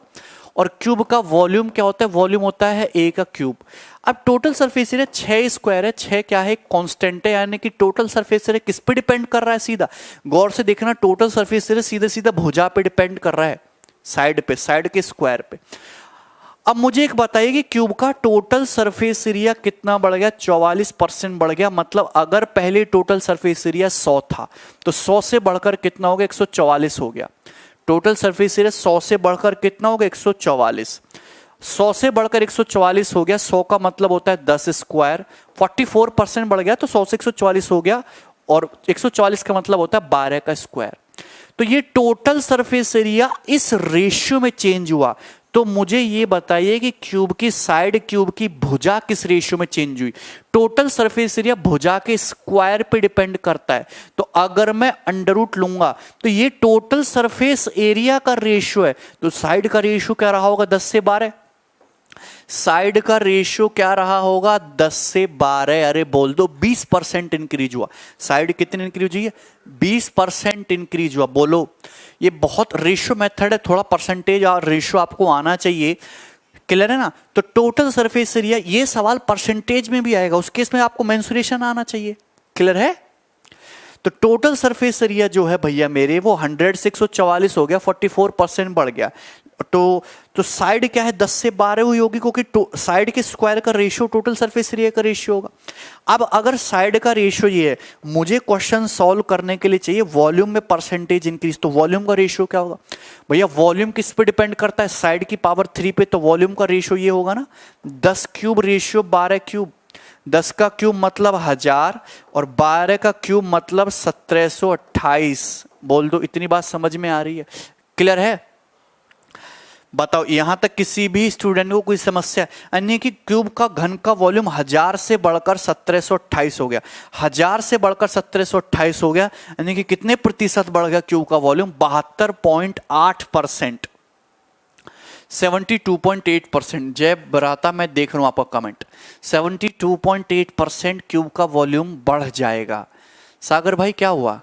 और क्यूब का वॉल्यूम क्या होता है? वॉल्यूम होता है a का क्यूब। अब टोटल सरफेस एरिया 6 स्क्वायर है, 6 क्या है? कांस्टेंट है, यानी कि टोटल सरफेस एरिया किस पे डिपेंड कर रहा है? सीधा गौर से देखना, टोटल सरफेस एरिया सीधा सीधा भुजा पे डिपेंड कर रहा है, साइड पे, साइड के स्क्वायर पे। अब मुझे एक बताइए कि क्यूब का टोटल सरफेस एरिया कितना बढ़ गया? 44% बढ़ गया। मतलब अगर पहले टोटल सरफेस एरिया 100 था, तो 100 से बढ़कर कितना हो गया? 144 हो गया। टोटल सरफेस एरिया 100 से बढ़कर कितना हो गया? 144। 100 से बढ़कर 144 हो गया। 100 का मतलब होता है 10 स्क्वायर। 44% बढ़ गया, तो 100 से 144 हो गया, और 144 का मतलब होता है 12 का स्क्वायर। तो ये टोटल सरफेस एरिया इस रेशियो में चेंज हुआ। तो मुझे ये बताइए कि क्यूब की साइड, क्यूब की भुजा किस रेशियो में चेंज हुई? टोटल सरफेस एरिया भुजा के स्क्वायर पे डिपेंड करता है। तो अगर मैं अंडर रूट लूंगा, तो ये टोटल सरफेस एरिया का रेशियो है, तो साइड का रेशियो क्या रहा होगा? 10 से 12। साइड का रेशियो क्या रहा होगा? 10 से 12। अरे बोल दो, 20% इंक्रीज हुआ। साइड कितनी इंक्रीज हुई है? 20% इंक्रीज हुआ। बोलो, ये बहुत रेशियो मेथड है, थोड़ा परसेंटेज और रेशियो आपको आना चाहिए। क्लियर है ना? तो टोटल सरफेस एरिया, ये सवाल परसेंटेज में भी आएगा, उस केस में आपको मेंसुरेशन आना चाहिए। क्लियर है? तो टोटल सरफेस एरिया जो है भैया मेरे, वो 100 से 144 हो गया, 44% बढ़ गया। तो साइड क्या है? 10 से 12 हुई होगी, क्योंकि साइड के स्क्वायर का रेशियो टोटल सरफेस एरिया का रेशियो होगा। अब अगर साइड का रेशियो ये है, मुझे क्वेश्चन सॉल्व करने के लिए चाहिए वॉल्यूम में परसेंटेज इंक्रीज, तो वॉल्यूम का रेशियो क्या होगा? भैया वॉल्यूम किस पे डिपेंड करता है? साइड की पावर 3 पे। तो वॉल्यूम का रेशियो ये होगा ना, 10 क्यूब रेशियो 12 क्यूब। 10 का क्यूब मतलब 1000, और 12 का क्यूब मतलब 1728। बोल दो, इतनी बात समझ में आ रही है? क्लियर है? बताओ, यहां तक किसी भी स्टूडेंट को कोई समस्या? यानी कि क्यूब का घन का वॉल्यूम 1000 से बढ़कर 1728 हो गया। 1000 से बढ़कर 1728 हो गया, यानी कि कितने प्रतिशत बढ़ गया क्यूब का वॉल्यूम? 72.8%, 72.8%। जय बराता, मैं देख रहा हूं आपका कमेंट। 72.8% क्यूब का वॉल्यूम बढ़ जाएगा। सागर भाई क्या हुआ?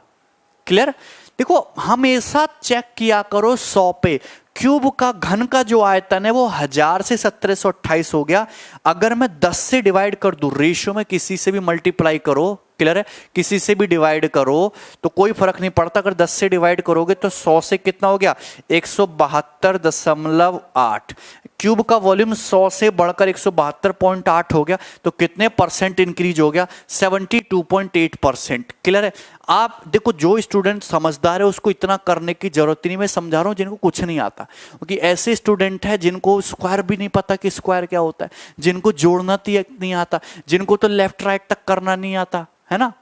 क्लियर? देखो, हमेशा चेक किया करो 100 पे। क्यूब का घन का जो आयतन है वो 1000 से 1728 हो गया। अगर मैं 10 से डिवाइड कर दूं, रेशियो में किसी से भी मल्टीप्लाई करो, क्लियर है, किसी से भी डिवाइड करो तो कोई फर्क नहीं पड़ता। अगर 10 से डिवाइड करोगे तो 100 से कितना हो गया? 172.8। क्यूब का वॉल्यूम 100 से बढ़कर 172.8 हो गया, तो कितने परसेंट इंक्रीज हो गया? 72.8%। क्लियर है? आप देखो, जो स्टूडेंट समझदार है उसको इतना करने की जरूरत नहीं। मैं समझा रहा हूं जिनको कुछ नहीं आता, क्योंकि ऐसे स्टूडेंट है जिनको स्क्वायर भी नहीं पता कि स्क्वायर क्या होता है, जिनको जोड़ना नहीं आता, जिनको तो लेफ्ट राइट तक करना नहीं आता, है ना?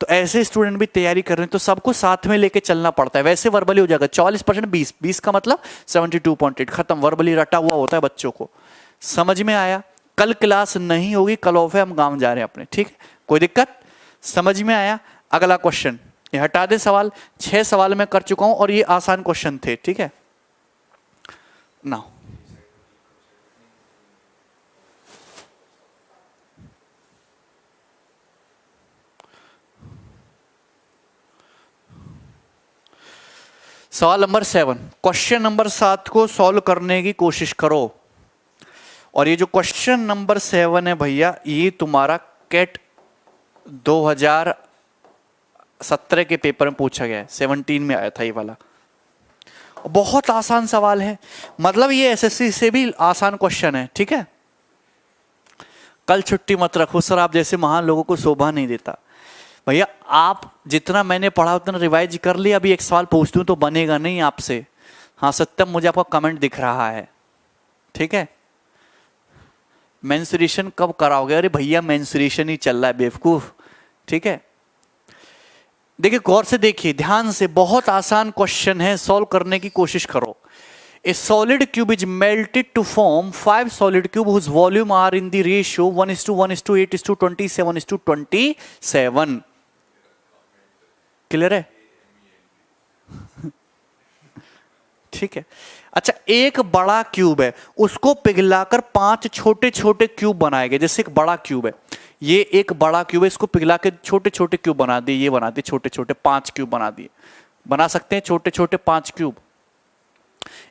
तो ऐसे स्टूडेंट भी तैयारी कर रहे हैं, तो सबको साथ में लेके चलना पड़ता है। वैसे वर्बली हो जाएगा 44%, 20 का मतलब 72.8, खत्म। वर्बली रटा हुआ होता है बच्चों को। समझ में आया? कल क्लास नहीं होगी, कल ऑफ है, हम गांव जा रहे हैं अपने, ठीक है, कोई दिक्कत? समझ में आया? अगला क्वेश्चन, ये हटा दे सवाल, 6 सवाल मैं कर चुका हूं और ये आसान क्वेश्चन थे, ठीक है ना। सवाल नंबर 7, क्वेश्चन नंबर 7 को सॉल्व करने की कोशिश करो। और ये जो क्वेश्चन नंबर 7 है भैया, ये तुम्हारा कैट 2017 के पेपर में पूछा गया है, 17 में आया था ये वाला। बहुत आसान सवाल है, मतलब ये एसएससी से भी आसान क्वेश्चन है, ठीक है। कल छुट्टी मत रखो सर, आप जैसे महान लोगों को शोभा नहीं देता। भैया आप जितना मैंने पढ़ा उतना रिवाइज कर लिया, अभी एक सवाल पूछ दूं तो बनेगा नहीं आपसे। हाँ सत्यम, मुझे आपका कमेंट दिख रहा है, ठीक है। मेंस्ट्रुएशन कब कराओगे? अरे भैया मेंस्ट्रुएशन ही चल रहा है बेवकूफ, ठीक है। देखिए गौर से देखिए, ध्यान से, बहुत आसान क्वेश्चन है, सॉल्व करने की कोशिश करो। A solid cube is melted to form 5 solid cube whose volume are in the ratio 1:1:8:27:27. Clear है? ठीक है। अच्छा, एक बड़ा क्यूब है, उसको पिघलाकर 5 छोटे छोटे क्यूब बनाए गए। जैसे एक बड़ा क्यूब है, ये एक बड़ा क्यूब है, इसको पिघला के छोटे छोटे क्यूब बना दिए, ये बना दिए छोटे छोटे 5 क्यूब बना दिए। बना सकते हैं छोटे छोटे 5 क्यूब।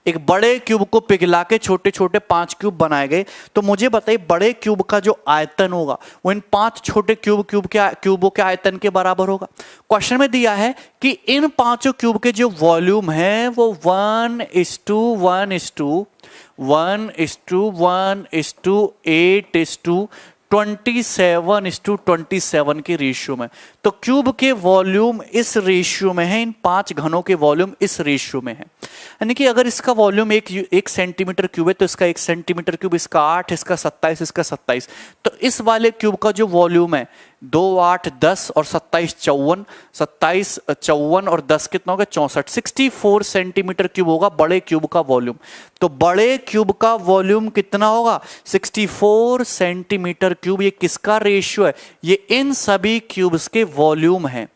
एक बड़े क्यूब को पिघला के छोटे छोटे 5 क्यूब बनाए गए। तो मुझे बताइए बड़े क्यूब का जो आयतन होगा वो इन 5 छोटे क्यूबों के आयतन के बराबर होगा। क्वेश्चन में दिया है कि इन 5 क्यूब के जो वॉल्यूम है वो 1:1:1:8:27 के रेशियो में। तो क्यूब के वॉल्यूम इस रेशियो में है, इन 5 घनों के वॉल्यूम इस रेशियो में है। यानी कि अगर इसका वॉल्यूम 1 सेंटीमीटर क्यूब है तो इसका 1 सेंटीमीटर क्यूब, इसका 8, इसका 27, इसका 27। तो इस वाले क्यूब का जो वॉल्यूम है 2, 8, 10 और 27 54, 27 54 और 10 कितना होगा 64, 64 सेंटीमीटर क्यूब होगा बड़े क्यूब का वॉल्यूम। तो बड़े क्यूब का वॉल्यूम कितना होगा 64 सेंटीमीटर क्यूब। ये किसका रेशियो है? ये इन सभी क्यूब्स के वॉल्यूम है।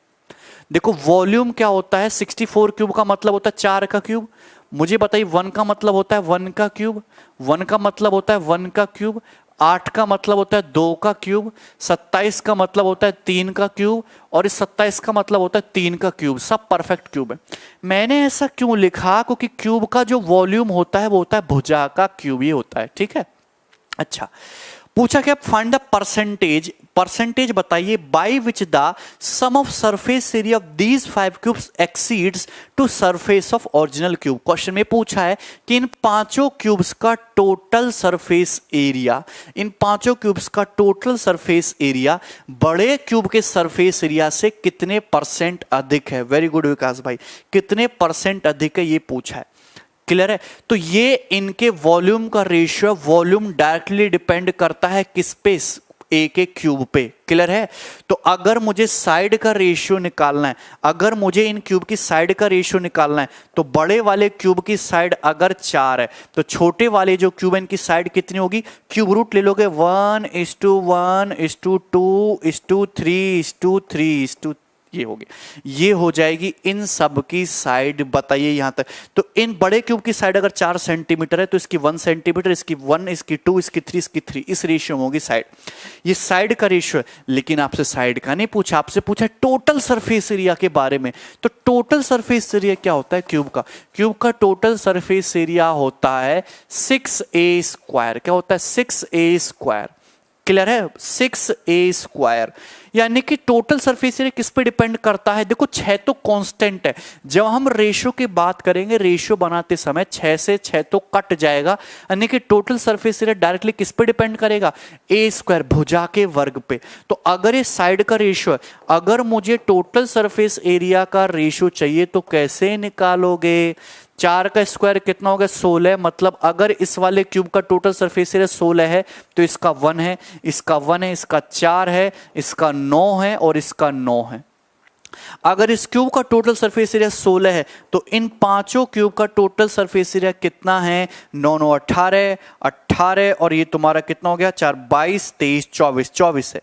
देखो वॉल्यूम क्या होता है, 64 क्यूब का मतलब होता है 4 का क्यूब। मुझे बताइए 1 का मतलब होता है 1 का क्यूब, 1 का मतलब होता है 1 का क्यूब, 8 का मतलब होता है 2 का क्यूब, 27 का मतलब होता है 3 का क्यूब और इस 27 का मतलब होता है 3 का क्यूब। सब परफेक्ट क्यूब है। मैंने ऐसा क्यों लिखा? क्योंकि क्यूब का जो वॉल्यूम होता है वो होता है भुजा का क्यूब ही होता है, ठीक है। अच्छा, पूछा क्या, फाइंड द परसेंटेज, परसेंटेज बताइए by which the sum of surface area of these 5 cubes exceeds to surface of original cube. Question में पूछा है कि इन 5 क्यूब्स का टोटल सरफेस एरिया, इन 5 क्यूब्स का टोटल सरफेस एरिया बड़े क्यूब के सरफेस एरिया से कितने परसेंट अधिक है। वेरी गुड विकास भाई, कितने परसेंट अधिक है ये पूछा है। क्लियर है? तो ये इनके वॉल्यूम का रेशियो, वॉल्यूम डायरेक्टली डिपेंड करता है किस पे, एक एक क्यूब पे। क्लियर है? तो अगर मुझे साइड का रेशियो निकालना है, अगर मुझे इन क्यूब की साइड का रेशियो निकालना है तो बड़े वाले क्यूब की साइड अगर 4 है तो छोटे वाले जो क्यूब है इनकी साइड कितनी होगी? क्यूब रूट ले लोगे 1:1:2:3:3 ये होगी, ये हो जाएगी इन सब की साइड। बताइए यहां तक। तो इन बड़े क्यूब की साइड अगर 4 सेंटीमीटर है तो इसकी 1 सेंटीमीटर, इसकी 1, इसकी 2, इसकी 3, इसकी 3, इस रेशियो में होगी साइड। ये साइड का रेशियो है। लेकिन आपसे साइड का नहीं पूछा, आपसे पूछा टोटल सरफेस एरिया के बारे में। तो टोटल सरफेस एरिया क्या होता है क्यूब का? क्यूब का टोटल सरफेस एरिया होता है 6a²। क्या होता है? 6a²। क्लियर है? 6a²। यानी कि टोटल सरफेस एरिया किस पे डिपेंड करता है? देखो 6 तो कांस्टेंट है। जब हम रेशियो की बात करेंगे, रेशियो बनाते समय 6 से 6 तो कट जाएगा, यानी कि टोटल सरफेस एरिया डायरेक्टली किस पे डिपेंड करेगा? a², भुजा के वर्ग पे। तो अगर ये साइड का रेशियो है, अगर मुझे टोटल सरफेस एरिया का रेशियो चाहिए तो कैसे निकालोगे? 4 का स्क्वायर कितना होगा? 16। मतलब अगर इस वाले क्यूब का टोटल सरफेस एरिया 16 है तो इसका 1 है, इसका 1 है, इसका 4 है, इसका 9 है और इसका 9 है। अगर इस क्यूब का टोटल सरफेस एरिया 16 है तो इन पांचों क्यूब का टोटल सरफेस एरिया कितना है? 9 9 18, 18 और ये तुम्हारा कितना हो गया? 4 22 23 24, 24 है।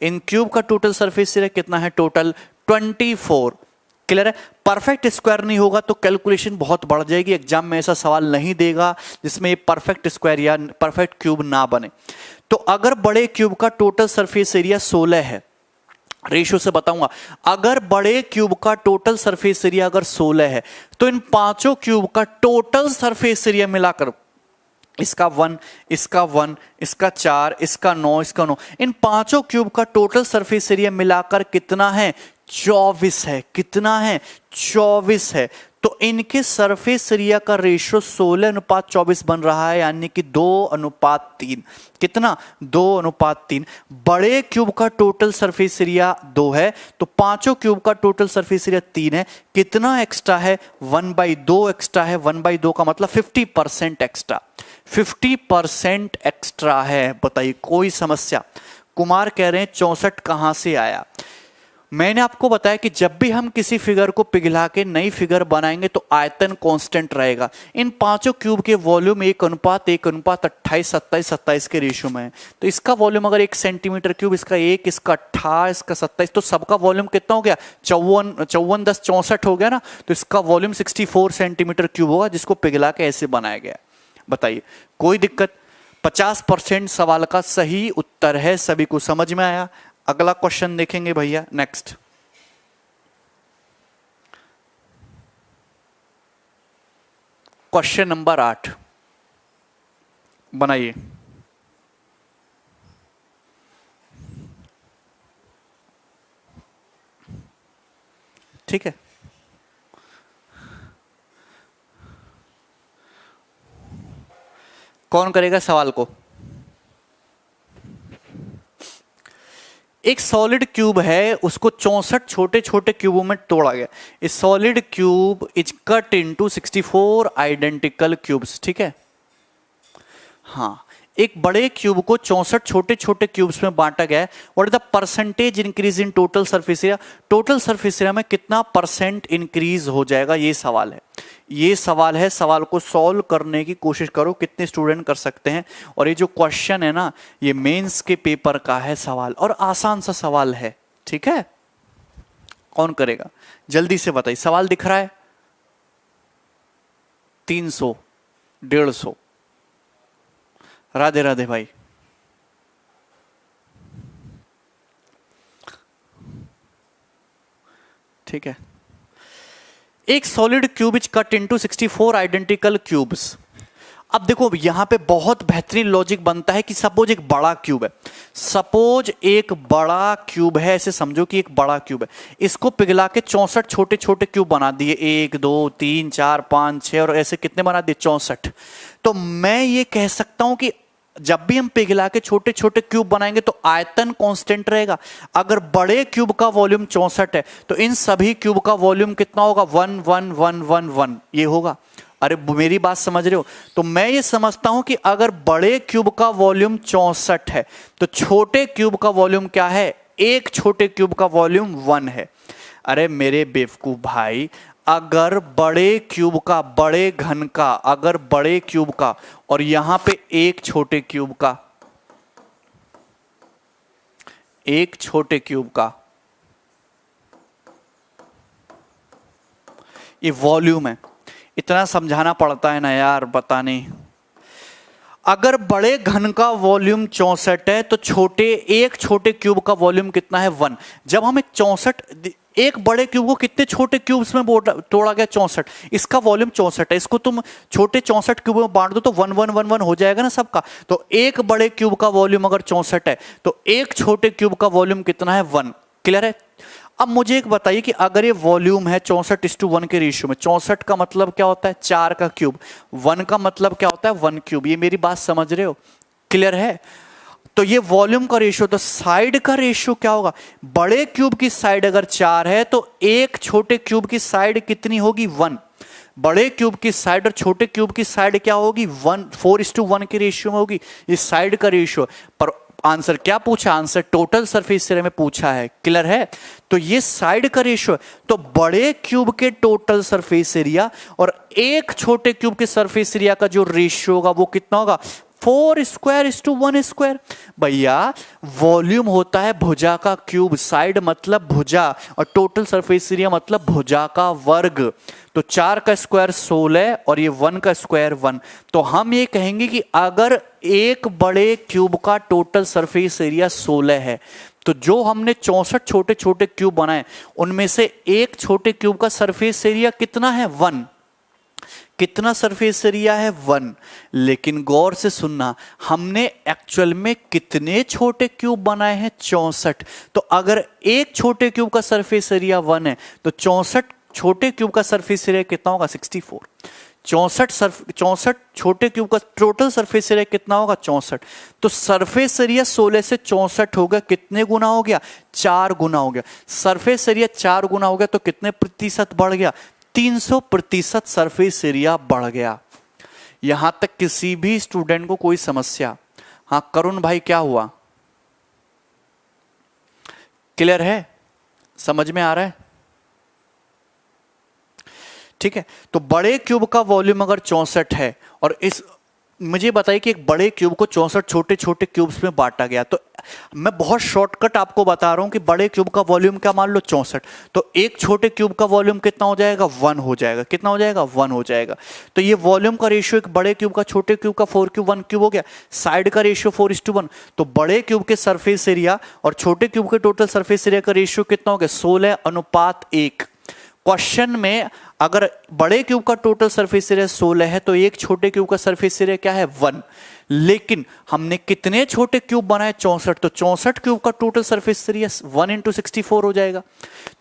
इन क्यूब का टोटल सरफेस एरिया कितना है? टोटल 24। क्लियर है? परफेक्ट स्क्वायर नहीं होगा तो कैलकुलेशन बहुत बढ़ जाएगी, एग्जाम में ऐसा सवाल नहीं देगा जिसमें ये परफेक्ट स्क्वायर या परफेक्ट क्यूब ना बने। तो अगर बड़े क्यूब का टोटल सरफेस एरिया 16 है, रेशियो से बताऊंगा, अगर बड़े क्यूब का टोटल सरफेस एरिया अगर 16 है तो इन पांचों क्यूब का टोटल सरफेस एरिया मिलाकर, इसका 1, इसका 1, इसका 4, इसका 9, इसका 9, इन पांचों क्यूब का टोटल सरफेस एरिया मिलाकर कितना है? 24 है। कितना है? 24 है। तो इनके सरफेस एरिया का रेशियो 16:24 बन रहा है, यानी कि 2:3। कितना? 2:3। बड़े क्यूब का टोटल सरफेस एरिया 2 है तो पांचों क्यूब का टोटल सरफेस एरिया 3 है। कितना एक्स्ट्रा है? 1/2 एक्स्ट्रा है। 1/2 का मतलब 50% एक्स्ट्रा। 50% एक्स्ट्रा है। बताइए कोई समस्या? कुमार कह रहे हैं 64 कहां से आया? मैंने आपको बताया कि जब भी हम किसी फिगर को पिघला के नई फिगर बनाएंगे तो आयतन कांस्टेंट रहेगा। इन पांचों क्यूब के वॉल्यूम 1:1:28, 27, 27 के रेशियो में है। तो इसका वॉल्यूम अगर 1 सेंटीमीटर क्यूब, इसका 1, इसका 28, इसका 27, तो सबका वॉल्यूम कितना हो गया? 54, 10, 64 हो गया ना। तो इसका वॉल्यूम 64 सेंटीमीटर क्यूब होगा, जिसको पिघला के ऐसे बनाया गया। बताइए कोई दिक्कत? 50% सवाल का सही उत्तर है। सभी को समझ में आया? अगला क्वेश्चन देखेंगे भैया। नेक्स्ट क्वेश्चन नंबर 8 बनाइए। ठीक है, कौन करेगा सवाल को? एक सॉलिड क्यूब है, उसको 64 छोटे छोटे क्यूबों में तोड़ा गया। इस solid cube is cut into 64 identical cubes. ठीक है, हाँ, एक बड़े क्यूब को 64 छोटे छोटे क्यूब्स में बांटा गया है। What is the percentage increase in total surface area? Total surface area में कितना परसेंट इंक्रीज हो जाएगा? ये सवाल है। ये सवाल है। सवाल को सॉल्व करने की कोशिश करो, कितने स्टूडेंट कर सकते हैं। और ये जो क्वेश्चन है ना, ये मेंस के पेपर का है सवाल, और आसान सा सवाल है। ठीक है, कौन करेगा? जल्दी से बताइए। सवाल दिख रहा है? 300, 150। राधे राधे भाई। ठीक है, एक solid cube is cut into 64 identical cubes. अब देखो यहां पे बहुत बेहतरीन लॉजिक बनता है कि सपोज एक बड़ा क्यूब है। सपोज एक बड़ा क्यूब है, ऐसे समझो कि एक बड़ा क्यूब है, इसको पिघला के 64 छोटे छोटे क्यूब बना दिए। 1 2 3 4 5 6 और ऐसे कितने बना दिए? 64। तो मैं ये कह सकता हूं कि जब भी हम पिघला के छोटे छोटे क्यूब बनाएंगे तो आयतन कांस्टेंट रहेगा। अगर बड़े क्यूब का वॉल्यूम 64 है तो इन सभी क्यूब का वॉल्यूम कितना होगा? 1 1 1 1 1 ये होगा। अरे मेरी बात समझ रहे हो? तो मैं ये समझता हूं कि अगर बड़े क्यूब का वॉल्यूम 64 है तो छोटे क्यूब का वॉल्यूम क्या है? एक छोटे क्यूब का वॉल्यूम 1 है। अरे मेरे बेवकूफ भाई, अगर बड़े क्यूब का, बड़े घन का, अगर बड़े क्यूब का और यहां पे एक छोटे क्यूब का, एक छोटे क्यूब का ये वॉल्यूम है। इतना समझाना पड़ता है ना यार, पता नहीं। अगर बड़े घन का वॉल्यूम 64 है तो एक छोटे क्यूब का वॉल्यूम कितना है? 1। जब हम एक बड़े क्यूब को कितने छोटे क्यूब्स में तोड़ा गया? 64। इसका वॉल्यूम 64 है, इसको तुम छोटे 64 क्यूब में बांट दो तो 1 1 1 1 हो जाएगा ना सबका। तो एक बड़े क्यूब का वॉल्यूम अगर 64 है तो एक छोटे क्यूब का वॉल्यूम कितना है? 1। क्लियर है? अब मुझे एक बताइए कि अगर ये वॉल्यूम है 64:1 के रेशियो में, 64 का मतलब क्या होता है? 4 का क्यूब। 1 का मतलब क्या होता है? 1 क्यूब। ये मेरी बात समझ रहे हो? क्लियर है? तो ये वॉल्यूम का रेशियो, तो साइड का रेशियो क्या होगा? बड़े क्यूब की साइड अगर 4 है तो एक छोटे क्यूब की साइड कितनी होगी? 1। बड़े क्यूब की साइड और छोटे क्यूब की साइड क्या होगी? 4:1 के रेशियो में होगी। ये साइड का रेशियो। पर आंसर क्या पूछा, आंसर टोटल सरफेस एरिया में पूछा है, क्लियर है। तो ये साइड का रेशियो है, तो बड़े क्यूब के टोटल सरफेस एरिया और एक छोटे क्यूब के सरफेस एरिया का जो रेशियो होगा वो कितना होगा, 4 स्क्वायर इज टू 1 स्क्वायर। भैया वॉल्यूम होता है भुजा का क्यूब, साइड मतलब भुजा और टोटल सरफेस एरिया मतलब भुजा का वर्ग। तो 4 का स्क्वायर 16 और ये 1 का स्क्वायर 1। तो हम ये कहेंगे कि अगर एक बड़े क्यूब का टोटल सरफेस एरिया 16 है तो जो हमने 64 छोटे छोटे क्यूब बनाए उनमें से एक छोटे क्यूब का सरफेस एरिया कितना है, 1। कितना सरफेस एरिया है, 1। लेकिन गौर से सुनना, हमने एक्चुअल में कितने छोटे क्यूब बनाए हैं, 64। तो अगर एक छोटे क्यूब का सरफेस एरिया 1 है तो 64 छोटे क्यूब का सरफेस एरिया कितना होगा, 64। 64 छोटे क्यूब का टोटल सरफेस एरिया कितना होगा, 64। तो सरफेस एरिया 16 से 64 हो गया, कितने गुना हो गया, 4 गुना हो गया। सरफेस एरिया 4 गुना हो गया तो कितने प्रतिशत बढ़ गया, 300% सरफेस एरिया बढ़ गया। यहां तक किसी भी स्टूडेंट को कोई समस्या? हाँ करुण भाई क्या हुआ, क्लियर है, समझ में आ रहा है? ठीक है। तो बड़े क्यूब का वॉल्यूम अगर 64 है और इस मुझे बताइए कि एक बड़े क्यूब को 64 छोटे छोटे क्यूब्स में बांटा गया, तो मैं बहुत शॉर्टकट आपको बता रहा हूं कि बड़े क्यूब का वॉल्यूम क्या मान लो 64, तो एक छोटे क्यूब का वॉल्यूम कितना हो जाएगा, 1 हो जाएगा। कितना हो जाएगा, 1 हो जाएगा। तो ये वॉल्यूम का रेशियो एक बड़े क्यूब का छोटे क्यूब का 4 क्यूब 1 क्यूब हो गया, साइड का रेशियो 4:1। तो बड़े क्यूब के सरफेस एरिया और छोटे क्यूब के टोटल सरफेस एरिया का रेशियो कितना हो गया, 16:1। क्वेश्चन में अगर बड़े क्यूब का टोटल सरफेस एरिया 16 है तो एक छोटे क्यूब का सरफेस एरिया क्या है, 1। लेकिन हमने कितने छोटे क्यूब बनाए, 64। तो 64 क्यूब का टोटल सरफेस एरिया 1 × 64 हो जाएगा।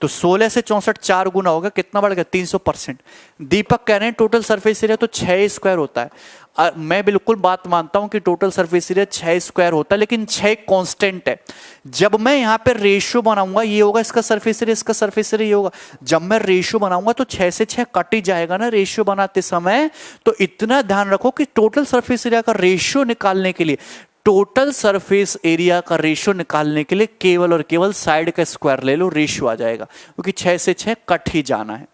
तो 16 से 64 4 गुना होगा, कितना बढ़ गया, 300%। दीपक कह रहे हैं टोटल सरफेस एरिया तो 6 स्क्वायर होता है। मैं बिल्कुल बात मानता हूं कि टोटल सरफेस एरिया 6 स्क्वायर होता है, लेकिन 6 कांस्टेंट है। जब मैं यहां पे रेशियो बनाऊंगा, ये होगा इसका सरफेस एरिया, इसका सरफेस एरिया ये होगा। जब मैं रेशियो बनाऊंगा तो 6 से 6 कट ही जाएगा ना रेशियो बनाते समय। तो इतना ध्यान रखो कि टोटल सरफेस एरिया का रेशियो निकालने के लिए, टोटल सरफेस एरिया का रेशियो निकालने के लिए केवल और केवल साइड का स्क्वायर ले लो, रेशियो आ जाएगा, क्योंकि 6 से 6 कट ही जाना है।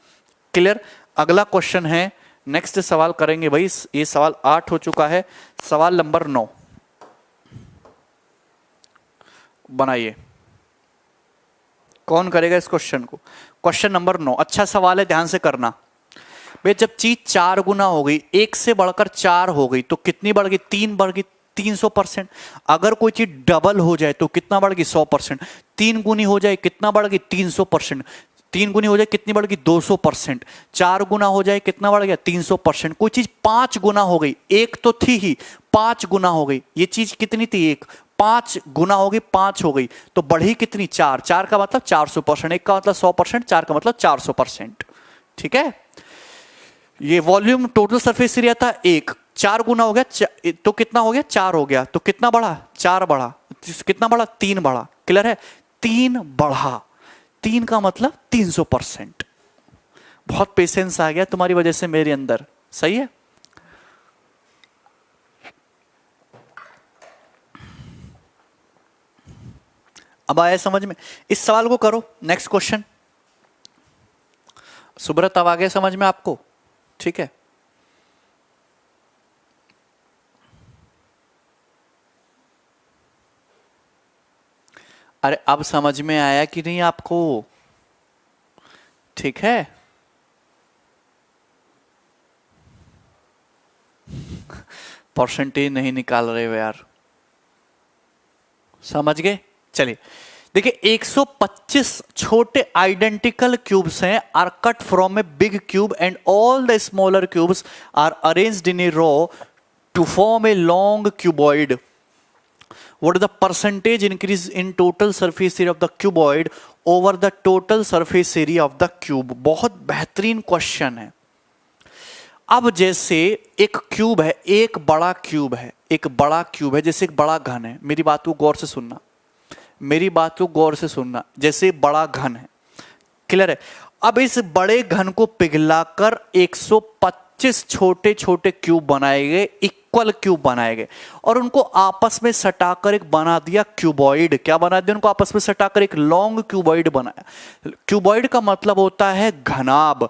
क्लियर? अगला क्वेश्चन है, नेक्स्ट सवाल करेंगे भाई। ये सवाल 8 हो चुका है, सवाल नंबर 9 बनाइए। कौन करेगा इस क्वेश्चन को? क्वेश्चन नंबर 9 अच्छा सवाल है, ध्यान से करना। भाई जब चीज 4 गुना हो गई, 1 से बढ़कर 4 हो गई, तो कितनी बढ़ गई, 3 बढ़ गई, 300%। अगर कोई चीज डबल हो जाए तो कितना बढ़ गई, 100%। 3 गुनी हो जाए कितना बढ़ गई, 300%। 3 गुनी हो जाए कितनी बढ़ गई, 200%। 4 गुना हो जाए कितना बढ़ गया, 300%। कोई चीज 5 गुना हो गई, एक तो थी ही, 5 गुना हो गई। ये चीज कितनी थी, 1, 5 गुना हो गई, 5 हो गई, तो बढ़ी कितनी, 4। 4 का मतलब 400%, 1 का मतलब 100%, 4 का मतलब 400%। ठीक है। ये वॉल्यूम टोटल सरफेस एरिया था 1, 4 गुना हो गया तो कितना हो गया, 4 हो गया। तो कितना बढ़ा, 4 बढ़ा। कितना बढ़ा, 3 बढ़ा। क्लियर है? 3 बढ़ा, 3 का मतलब 300%। बहुत पेशेंस आ गया तुम्हारी वजह से मेरे अंदर, सही है। अब आया समझ में? इस सवाल को करो। Next question. सुब्रत अब आ गया समझ में आपको? ठीक है। अरे अब समझ में आया कि नहीं आपको? ठीक है। परसेंटेज नहीं निकाल रहे हो यार, समझ गए? चलिए देखिए, 125 छोटे आइडेंटिकल क्यूब्स हैं, are cut from a big cube and all the smaller cubes are arranged in a row to form a long cuboid. What is the percentage increase in total surface area of the cuboid over the total surface area of the cube? बहुत बेहतरीन question है। अब जैसे एक cube है, एक बड़ा cube है, एक बड़ा क्यूब है, जैसे एक बड़ा घन है। मेरी बात को गौर से सुनना, मेरी बात को गौर से सुनना। जैसे बड़ा घन है, क्लियर है? अब इस बड़े घन को पिघलाकर 125 छोटे छोटे क्यूब बनाए गए इक्वल क्यूब बनाए गए और उनको आपस में सटाकर एक बना दिया क्यूबॉइड। क्या बना दिया? उनको आपस में सटाकर एक लॉन्ग क्यूबॉइड बनाया। क्यूबॉइड का मतलब होता है घनाभ।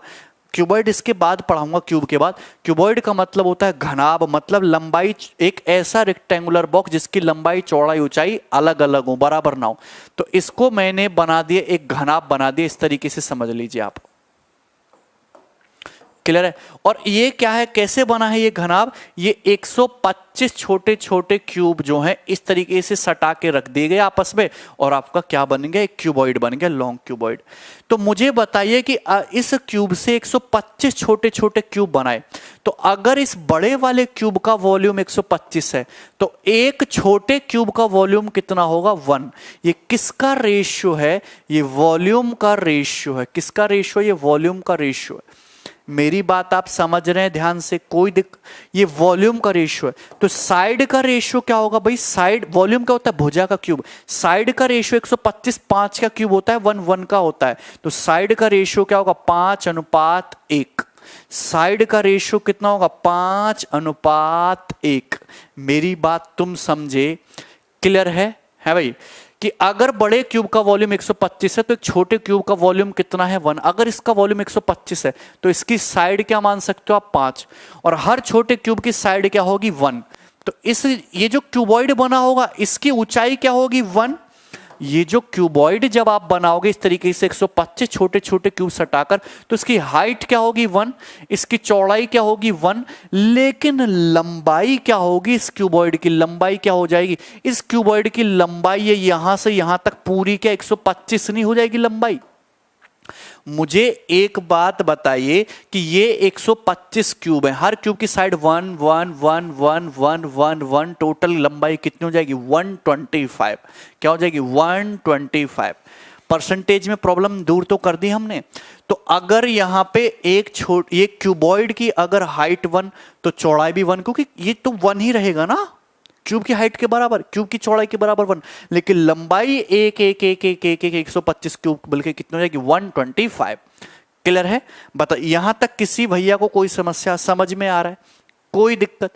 क्यूबॉइड इसके बाद पढ़ाऊंगा, क्यूब के बाद। क्यूबॉइड का मतलब होता है घनाभ, मतलब लंबाई, एक ऐसा रेक्टेंगुलर बॉक्स जिसकी लंबाई चौड़ाई ऊंचाई अलग अलग हो, बराबर ना हो। तो इसको मैंने बना दिया, एक घनाभ बना दिया। इस तरीके से समझ लीजिए आप। क्लियर है? और ये क्या है, कैसे बना है ये घनाभ? ये 125 छोटे छोटे क्यूब जो हैं इस तरीके से सटा के रख दिए गए आपस में और आपका क्या बन गया? एक क्यूबॉइड बन गया, लॉन्ग क्यूबॉइड। तो मुझे बताइए कि इस क्यूब से 125 छोटे छोटे क्यूब बनाए, तो अगर इस बड़े वाले क्यूब का वॉल्यूम 125 है तो एक छोटे क्यूब का वॉल्यूम कितना होगा? 1। ये किसका रेशियो है? ये वॉल्यूम का रेशियो है। किसका रेशियो? ये वॉल्यूम का रेशियो है। मेरी बात आप समझ रहे हैं ध्यान से? ये वॉल्यूम का रेशियो है। तो साइड का रेशियो क्या होगा भाई? साइड, वॉल्यूम क्या होता है? भुजा का क्यूब। साइड का रेशियो 125 5 का क्यूब होता है, 1 1 का होता है। तो साइड का रेशियो क्या होगा? 5:1। साइड का रेशियो कितना होगा? 5:1। मेरी बात तुम समझे? क्लियर है भाई? कि अगर बड़े क्यूब का वॉल्यूम 125 है तो एक छोटे क्यूब का वॉल्यूम कितना है? 1। अगर इसका वॉल्यूम 125 है तो इसकी साइड क्या मान सकते हो आप? 5। और हर छोटे क्यूब की साइड क्या होगी? 1। तो ये जो क्यूबॉइड बना होगा इसकी ऊंचाई क्या होगी? 1। ये जो क्यूबॉइड जब आप बनाओगे इस तरीके से 125 छोटे छोटे क्यूब सटाकर, तो इसकी हाइट क्या होगी? 1। इसकी चौड़ाई क्या होगी? 1। लेकिन लंबाई क्या होगी? इस क्यूबॉइड की लंबाई क्या हो जाएगी? इस क्यूबॉइड की लंबाई ये यहां से यहां तक पूरी क्या 125 नहीं हो जाएगी लंबाई? मुझे एक बात बताइए कि ये 125 क्यूब है, हर क्यूब की साइड 1 1 1 1 1 1 1, टोटल लंबाई कितनी हो जाएगी? 125। क्या हो जाएगी? 125। परसेंटेज में प्रॉब्लम दूर तो कर दी हमने। तो अगर यहां पे ये क्यूबॉइड की अगर हाइट 1 तो चौड़ाई भी 1, क्योंकि ये तो 1 ही रहेगा ना, क्यूब की हाइट के बराबर, क्यूब की चौड़ाई के बराबर 1, लेकिन लंबाई 125 क्यूब बल्कि कितनी हो जाएगी? 125। क्लियर है? बता, यहां तक किसी भैया को कोई समस्या समझ में आ रहा है? कोई दिक्कत?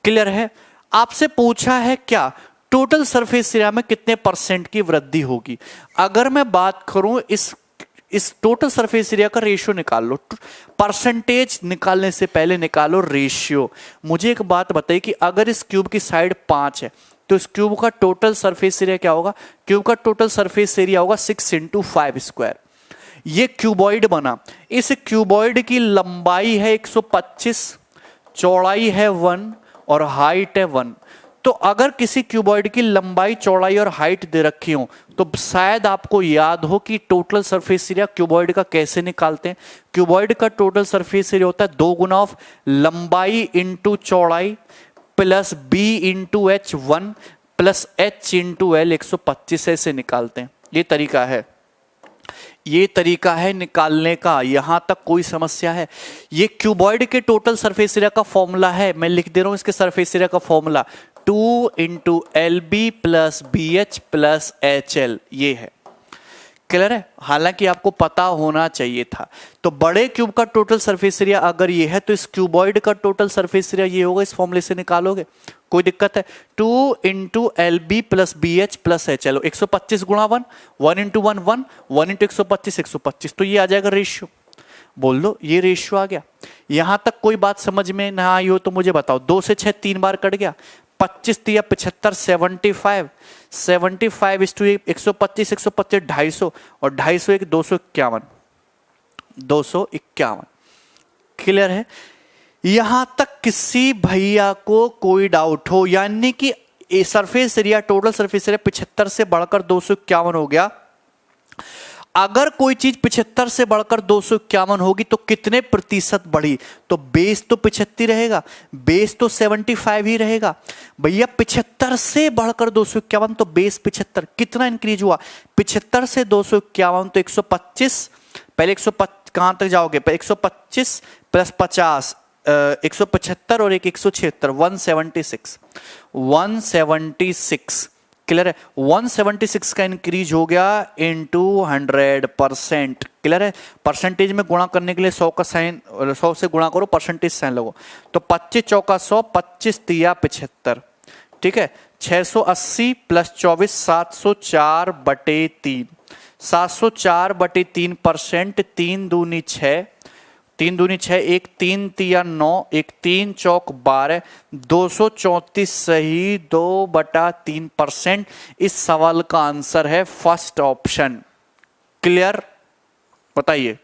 क्लियर है? आपसे पूछा है क्या टोटल सरफेस एरिया में कितने % की वृद्धि होगी। अगर मैं बात करूं इस टोटल सरफेस एरिया का रेशियो निकाल लो। परसेंटेज निकालने से पहले निकालो रेशियो। मुझे एक बात बताइए कि अगर इस क्यूब की साइड 5 है तो इस क्यूब का टोटल सरफेस एरिया क्या होगा? क्यूब का टोटल सरफेस एरिया होगा 6 × 5 स्क्वायर। ये क्यूबॉइड बना, इस क्यूबॉइड की लंबाई है 125, चौड़ाई है 1 और हाइट है 1। तो अगर किसी क्यूबॉइड की लंबाई चौड़ाई और हाइट दे रखी हो तो शायद आपको याद हो कि टोटल सरफेस एरिया क्यूबॉइड का कैसे निकालते हैं। क्यूबॉइड का टोटल सरफेस एरिया होता है 2 गुना ऑफ लंबाई इंटू चौड़ाई plus b into h 1 plus h into l 125 ऐसे निकालते हैं। ये तरीका है, ये तरीका है निकालने का। यहां तक कोई समस्या है? ये क्यूबॉइड के टोटल सरफेस एरिया का फॉर्मूला है, मैं लिख दे रहा हूं इसके सरफेस एरिया का formula 2 × LB plus BH plus HL, ये है। क्लियर है? हालांकि आपको पता होना चाहिए था। तो बड़े क्यूब का टोटल सरफेस एरिया अगर ये है तो इस क्यूबॉइड का टोटल सरफेस एरिया ये होगा, इस फॉर्मूले से निकालोगे। कोई दिक्कत है? 2 × LB plus BH plus HL, 125 गुणा 1, 1 × 1 1, 1 × 125 125, तो ये आ जाएगा रेशियो। बोल दो ये रेशियो आ गया। यहां तक कोई बात समझ में ना आई हो तो मुझे बताओ। 2 से 6 3 बार कट गया, 25 × 75 75 75 इस टू 125 125 250 और 250 1 251 251। क्लियर है? यहां तक किसी भैया को कोई डाउट हो? यानी कि surface area, total surface area 75 से बढ़कर 251 हो गया। अगर कोई चीज 75 से बढ़कर 251 होगी तो कितने प्रतिशत बढ़ी? तो बेस तो 75 रहेगा, बेस तो 75 ही रहेगा भैया। 75 से बढ़कर 251 तो बेस 75, कितना इंक्रीज हुआ? 75 से 251 तो 125, पहले 125 कहां तक जाओगे? 125 प्लस 50 175 और एक 176 176 176। क्लियर है। 176 का इंक्रीज हो गया इनटू 100%। क्लियर है। परसेंटेज में गुणा करने के लिए 100 का साइन, 100 से गुणा करो, परसेंटेज साइन लगो। तो 25 चौका 100, 25 तिया 75। ठीक है। 680 प्लस 24 704/3। 704/3%। 3 दूनी 6, 3 दूनी 6, 1 3 तिया 9, 1 3 चौक 12, 234 सही 2/3%। इस सवाल का आंसर है फर्स्ट ऑप्शन। क्लियर? बताइए।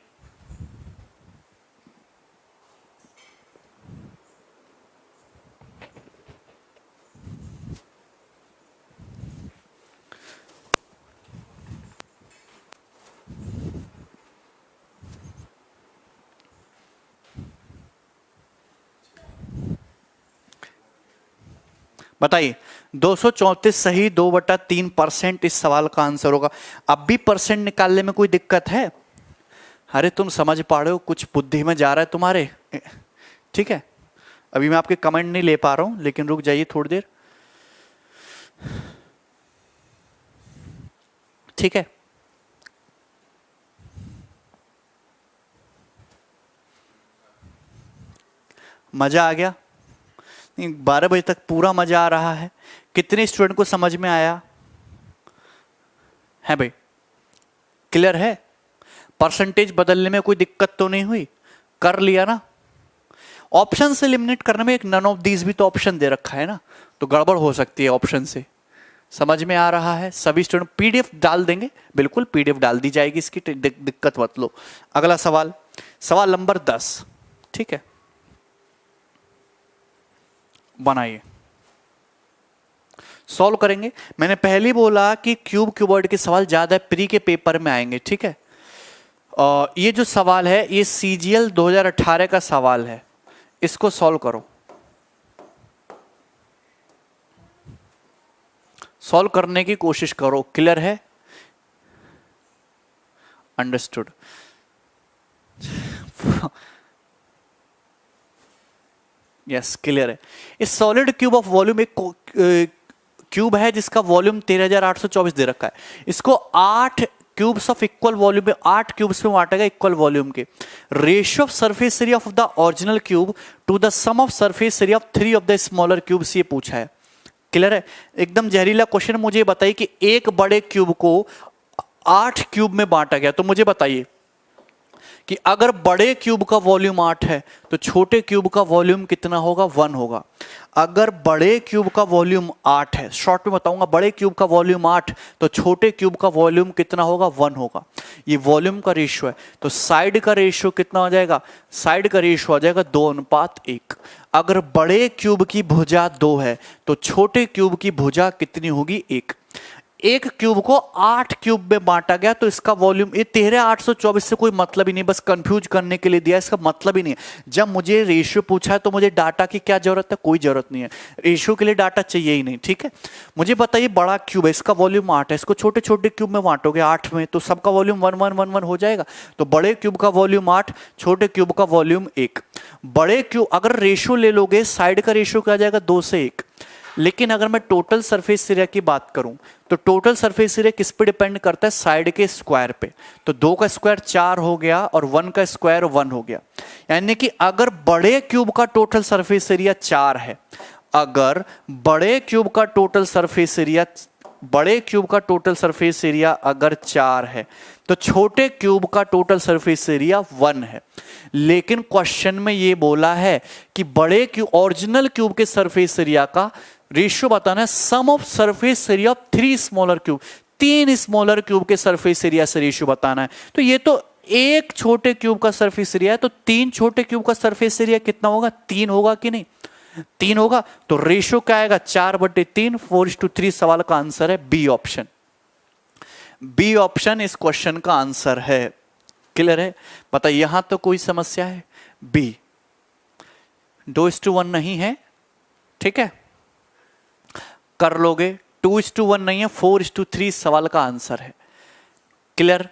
बताइए। 234 सही 2/3% इस सवाल का आंसर होगा। अब भी परसेंट निकालने में कोई दिक्कत है? अरे तुम समझ पा रहे हो, कुछ बुद्धि में जा रहा है तुम्हारे। ठीक है। अभी मैं आपके कमेंट नहीं ले पा रहा हूं, लेकिन रुक जाइए थोड़ी देर। ठीक है। मजा आ गया? 12 बजे तक पूरा मजा आ रहा है। कितने स्टूडेंट को समझ में आया है भाई? क्लियर है? परसेंटेज बदलने में कोई दिक्कत तो नहीं हुई? कर लिया ना? ऑप्शन से एलिमिनेट करने में एक नन ऑफ दीज भी तो ऑप्शन दे रखा है ना, तो गड़बड़ हो सकती है ऑप्शन से। समझ में आ रहा है? सभी स्टूडेंट पीडीएफ डाल देंगे, बिल्कुल पीडीएफ डाल दी जाएगी, इसकी दिक्कत मत लो। अगला सवाल, सवाल नंबर 10। ठीक है, बनाइए, सॉल्व करेंगे। मैंने पहले ही बोला कि क्यूब क्यूबॉइड के सवाल ज्यादा प्री के पेपर में आएंगे। ठीक है। ये जो सवाल है ये सीजीएल 2018 का सवाल है, इसको सॉल्व करो। सॉल्व करने की कोशिश करो। क्लियर है? अंडरस्टूड। यस, क्लियर है। इस सॉलिड क्यूब ऑफ वॉल्यूम, एक क्यूब है जिसका वॉल्यूम 13,824 दे रखा है। इसको 8 क्यूब्स ऑफ इक्वल वॉल्यूम में, 8 क्यूब्स में बांटा गया इक्वल वॉल्यूम के। Ratio of surface area of the original cube to the sum of surface area of 3 of the smaller cubes, ये पूछा है। क्लियर है? एकदम जहरीला क्वेश्चन। मुझे बताइए कि एक बड़े क्यूब को 8 क्यूब में बांटा गया, तो मुझे बताइए कि अगर बड़े क्यूब का वॉल्यूम 8 है तो छोटे क्यूब का वॉल्यूम कितना होगा? 1 होगा। अगर बड़े क्यूब का वॉल्यूम 8 है, शॉर्ट में बताऊंगा, बड़े क्यूब का वॉल्यूम 8 तो छोटे क्यूब का वॉल्यूम कितना होगा? 1 होगा। ये वॉल्यूम का रेशियो है, तो साइड का रेशियो कितना हो जाएगा? साइड का रेशियो हो जाएगा 2:1। अगर बड़े क्यूब की भुजा 2 है तो छोटे क्यूब की भुजा कितनी होगी? 1। एक क्यूब को 8 क्यूब में बांटा गया, तो इसका वॉल्यूम, ये 13,824 से कोई मतलब ही नहीं, बस कंफ्यूज करने के लिए दिया, इसका मतलब ही नहीं है। जब मुझे रेशियो पूछा है तो मुझे डाटा की क्या जरूरत है? कोई जरूरत नहीं है, रेशियो के लिए डाटा चाहिए ही नहीं। ठीक है। मुझे बताइए, बड़ा क्यूब है, इसका वॉल्यूम 8 है, इसको छोटे छोटे क्यूब में बांटोगे 8 में, तो सबका वॉल्यूम 1 1 1 1 हो जाएगा। तो बड़े क्यूब का वॉल्यूम 8, छोटे क्यूब का वॉल्यूम 1। बड़े क्यूब, अगर रेशियो ले लोगे, साइड का रेशियो क्या जाएगा? 2 से 1। लेकिन अगर मैं टोटल सरफेस एरिया की बात करूं तो टोटल सरफेस एरिया किस पे डिपेंड करता है? साइड के स्क्वायर पे। तो 2 का स्क्वायर 4 हो गया और 1 का स्क्वायर 1 हो गया। यानी कि अगर बड़े क्यूब का टोटल सरफेस एरिया 4 है, अगर बड़े क्यूब का टोटल सरफेस एरिया, बड़े क्यूब का टोटल सरफेस एरिया अगर 4 है तो छोटे क्यूब का टोटल सरफेस एरिया 1 है। लेकिन क्वेश्चन में ये बोला है कि बड़े क्यूब, ओरिजिनल क्यूब के सरफेस एरिया का रेशियो बताना है sum of surface area of 3 smaller cube. 3 smaller cube के सरफेस एरिया से रेशियो बताना है। तो ये तो एक छोटे क्यूब का सरफेस एरिया है, तो 3 छोटे क्यूब का सरफेस एरिया कितना होगा? 3 होगा कि नहीं? 3 होगा। तो रेशियो क्या आएगा? 4/3, 4:3। सवाल का आंसर है बी ऑप्शन। बी ऑप्शन इस क्वेश्चन का आंसर है। क्लियर है? बताइए, यहां तो कोई समस्या है? बी 2:1 नहीं है। ठीक है, कर लोगे। 2:1 नहीं है, 4:3 सवाल का आंसर है। क्लियर?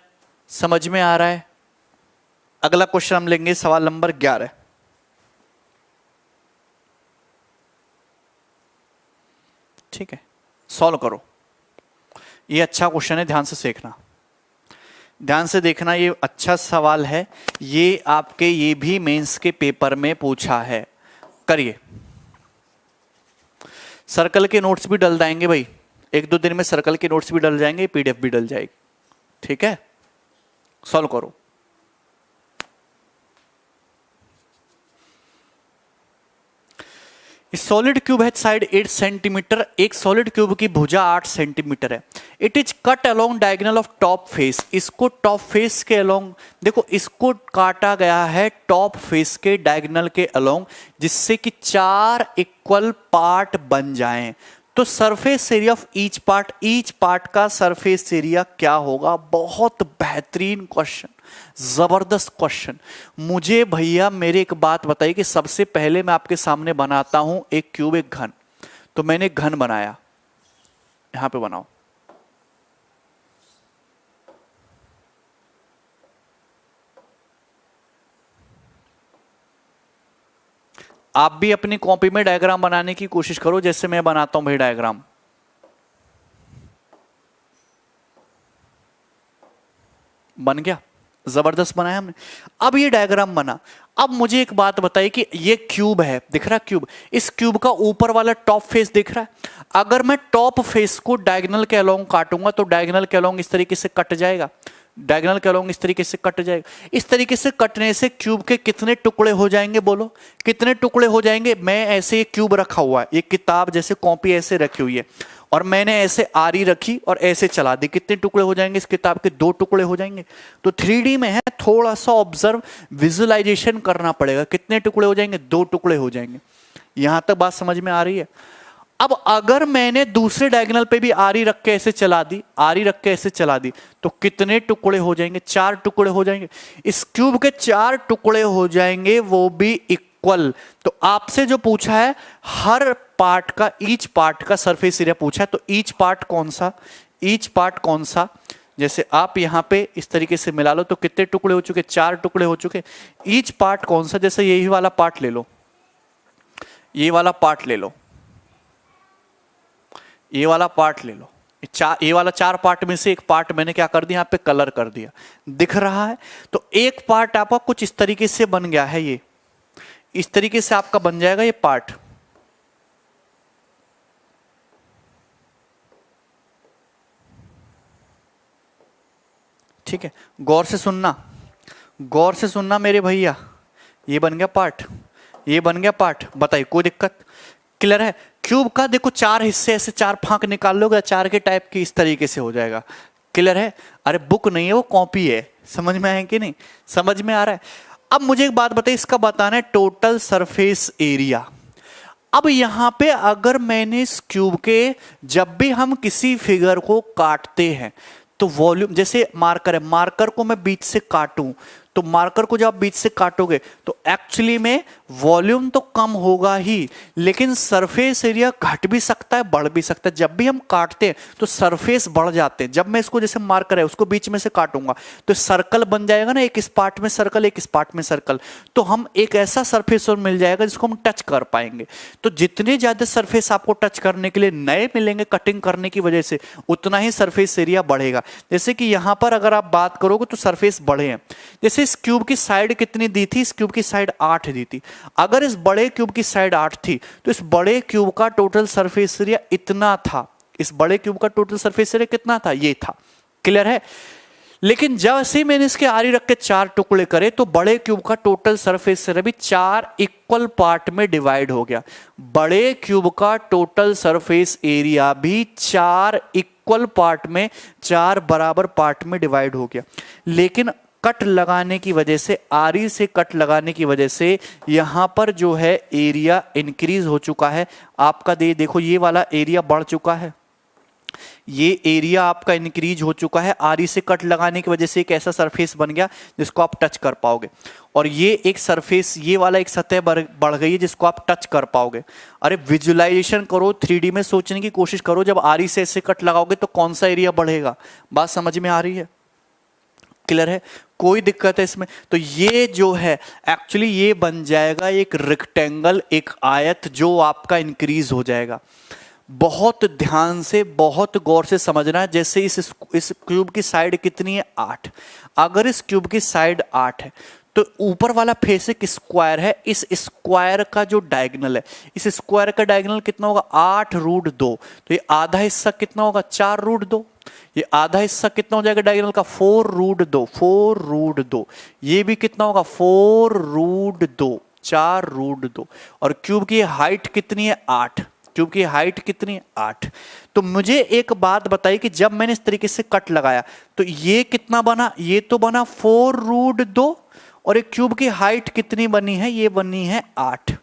समझ में आ रहा है? अगला क्वेश्चन हम लेंगे, सवाल नंबर 11। ठीक है, सॉल्व करो। ये अच्छा क्वेश्चन है, ध्यान से सीखना, ध्यान से देखना, ये अच्छा सवाल है, ये आपके ये भी मेंस के पेपर में पूछा है। करिए, सर्कल के नोट्स भी डल जाएंगे भाई, एक दो दिन में सर्कल के नोट्स भी डल जाएंगे, पीडीएफ भी डल जाएगी, ठीक है। सॉल्व करो। सॉलिड क्यूब है साइड 8 सेंटीमीटर, एक सॉलिड क्यूब की भुजा 8 सेंटीमीटर है। It is cut along diagonal of top face, इसको टॉप फेस के अलोंग, देखो इसको काटा गया है टॉप फेस के डायगोनल के अलोंग, जिससे कि 4 इक्वल पार्ट बन जाएं। तो surface area of each part का सरफेस एरिया क्या होगा? बहुत बेहतरीन क्वेश्चन, जबरदस्त क्वेश्चन। मुझे भैया मेरे एक बात बताइए कि सबसे पहले मैं आपके सामने बनाता हूं एक क्यूब, एक घन। तो मैंने एक घन बनाया, यहां पे बनाओ, आप भी अपनी कॉपी में डायग्राम बनाने की कोशिश करो जैसे मैं बनाता हूं भाई डायग्राम। बन गया, जबरदस्त बनाया हमने। अब ये डायग्राम बना। अब मुझे एक बात बताइए कि ये क्यूब है, दिख रहा है क्यूब, इस क्यूब का ऊपर वाला टॉप फेस दिख रहा है। अगर मैं टॉप फेस को डायगोनल के अलोंग काटूंगा तो डायगोनल के अलोंग इस तरीके से कट जाएगा, डायगोनल के अलोंग इस तरीके से कट जाएगा। इस तरीके से कटने से क्यूब के कितने टुकड़े हो जाएंगे? बोलो कितने टुकड़े हो जाएंगे? मैं ऐसे ये क्यूब रखा हुआ है, ये किताब जैसे कॉपी ऐसे रखी हुई है, और मैंने ऐसे आरी रखी और ऐसे चला दी, कितने टुकड़े हो जाएंगे? इस किताब के 2 टुकड़े हो जाएंगे। तो 3D में है, थोड़ा सा ऑब्जर्व विजुअलाइजेशन करना पड़ेगा। कितने टुकड़े हो जाएंगे? 2 टुकड़े हो जाएंगे। यहां तक बात समझ में आ रही है? अब अगर मैंने दूसरे डायगोनल पे भी आरी रख के ऐसे चला दी, आरी रख के ऐसे चला दी, तो कितने टुकड़े हो जाएंगे? 4 टुकड़े हो जाएंगे। इस क्यूब के 4 टुकड़े हो जाएंगे, वो भी इक्वल। तो आपसे जो पूछा है हर पार्ट का, ईच पार्ट का सरफेस एरिया पूछा है, तो ईच पार्ट कौन सा, ईच पार्ट कौन सा? जैसे आप यहां पे इस तरीके से मिला लो तो कितने टुकड़े हो चुके? 4 टुकड़े हो चुके। ईच पार्ट कौन सा? जैसे यही वाला पार्ट ले लो, ये वाला पार्ट ले लो, ये वाला पार्ट ले लो, ये वाला 4 पार्ट में से एक पार्ट मैंने क्या कर दिया? यहाँ पे कलर कर दिया, दिख रहा है। तो एक पार्ट आपका कुछ इस तरीके से बन गया है, ये इस तरीके से आपका बन जाएगा ये पार्ट। ठीक है, गौर से सुनना, गौर से सुनना मेरे भैया। ये बन गया पार्ट, ये बन गया पार्ट। बताइए कोई दिक्कत? क्लियर है? क्यूब का देखो 4 हिस्से, ऐसे 4 फांक निकाल लोगे, 4 के टाइप की इस तरीके से हो जाएगा। क्लियर है? अरे बुक नहीं है, वो कॉपी है। समझ में आए कि नहीं? समझ में आ रहा है? अब मुझे एक बात बताइए, इसका बताना है टोटल सरफेस एरिया। अब यहां पे अगर मैंने इस क्यूब के, जब भी हम किसी फिगर को काटते हैं तो वॉल्यूम, जैसे मार्कर है, मार्कर को मैं बीच से काटूं, तो मार्कर को जब आप बीच से काटोगे तो एक्चुअली में वॉल्यूम तो कम होगा ही, लेकिन सरफेस एरिया घट भी सकता है, बढ़ भी सकता है। जब भी हम काटते हैं तो सरफेस बढ़ जाते हैं। जब मैं इसको, जैसे मार्कर है, उसको बीच में से काटूंगा तो सर्कल बन जाएगा ना, एक इस पार्ट में सर्कल, एक इस पार्ट में सर्कल, तो हम एक ऐसा सरफेस और मिल जाएगा जिसको हम टच कर पाएंगे। तो जितने ज्यादा सरफेस आपको टच करने के लिए नए मिलेंगे कटिंग करने की वजह से, उतना ही सरफेस एरिया बढ़ेगा। जैसे कि यहां पर अगर आप बात करोगे तो सरफेस बढ़े हैं। जैसे इस क्यूब की साइड कितनी दी थी? इस क्यूब की साइड 8 दी थी। अगर इस बड़े क्यूब की साइड 8 थी तो इस बड़े क्यूब का टोटल सरफेस एरिया इतना था। इस बड़े क्यूब का टोटल सरफेस एरिया कितना था? ये था। क्लियर है? लेकिन जैसे ही मैंने इसके आरी रख के 4 टुकड़े करे तो बड़े क्यूब का टोटल सरफेस एरिया भी 4 इक्वल पार्ट में डिवाइड हो गया। बड़े क्यूब का टोटल सरफेस एरिया भी 4 इक्वल पार्ट में, 4 बराबर पार्ट में डिवाइड हो गया। लेकिन कट लगाने की वजह से, आरी से कट लगाने की वजह से यहां पर जो है एरिया इंक्रीज हो चुका है आपका। देखो ये वाला एरिया बढ़ चुका है, ये एरिया आपका इंक्रीज हो चुका है। आरी से कट लगाने की वजह से एक ऐसा सरफेस बन गया जिसको आप टच कर पाओगे, और ये एक सरफेस, ये वाला एक सतह बढ़ गई है जिसको आप टच कर पाओगे। अरे विजुअलाइजेशन करो, 3D में सोचने की कोशिश करो। जब आरी से ऐसे कट लगाओगे तो कौन सा एरिया बढ़ेगा? बात समझ में आ रही है? क्लियर है? कोई दिक्कत है इसमें? तो ये जो है एक्चुअली ये बन जाएगा एक रेक्टेंगल, एक आयत जो आपका इंक्रीज हो जाएगा। बहुत ध्यान से बहुत गौर से समझना है। जैसे इस क्यूब की साइड कितनी है 8, अगर इस क्यूब की साइड 8 है तो ऊपर वाला फेस एक स्क्वायर है, इस स्क्वायर का जो डायगोनल है, इस स्क्वायर का डायगोनल कितना होगा 8√2, तो ये आधा हिस्सा कितना होगा 4√2, ये आधा हिस्सा कितना हो जाएगा डायगोनल का 4√2, 4√2, ये भी कितना होगा 4√2, 4√2, और क्यूब की हाइट कितनी है 8, क्यूब की हाइट कितनी है 8। तो मुझे एक बात बताइए कि जब मैंने इस तरीके से कट लगाया तो ये कितना बना, ये तो बना 4√2, और एक क्यूब की हाइट कितनी बनी है, ये बनी है 8।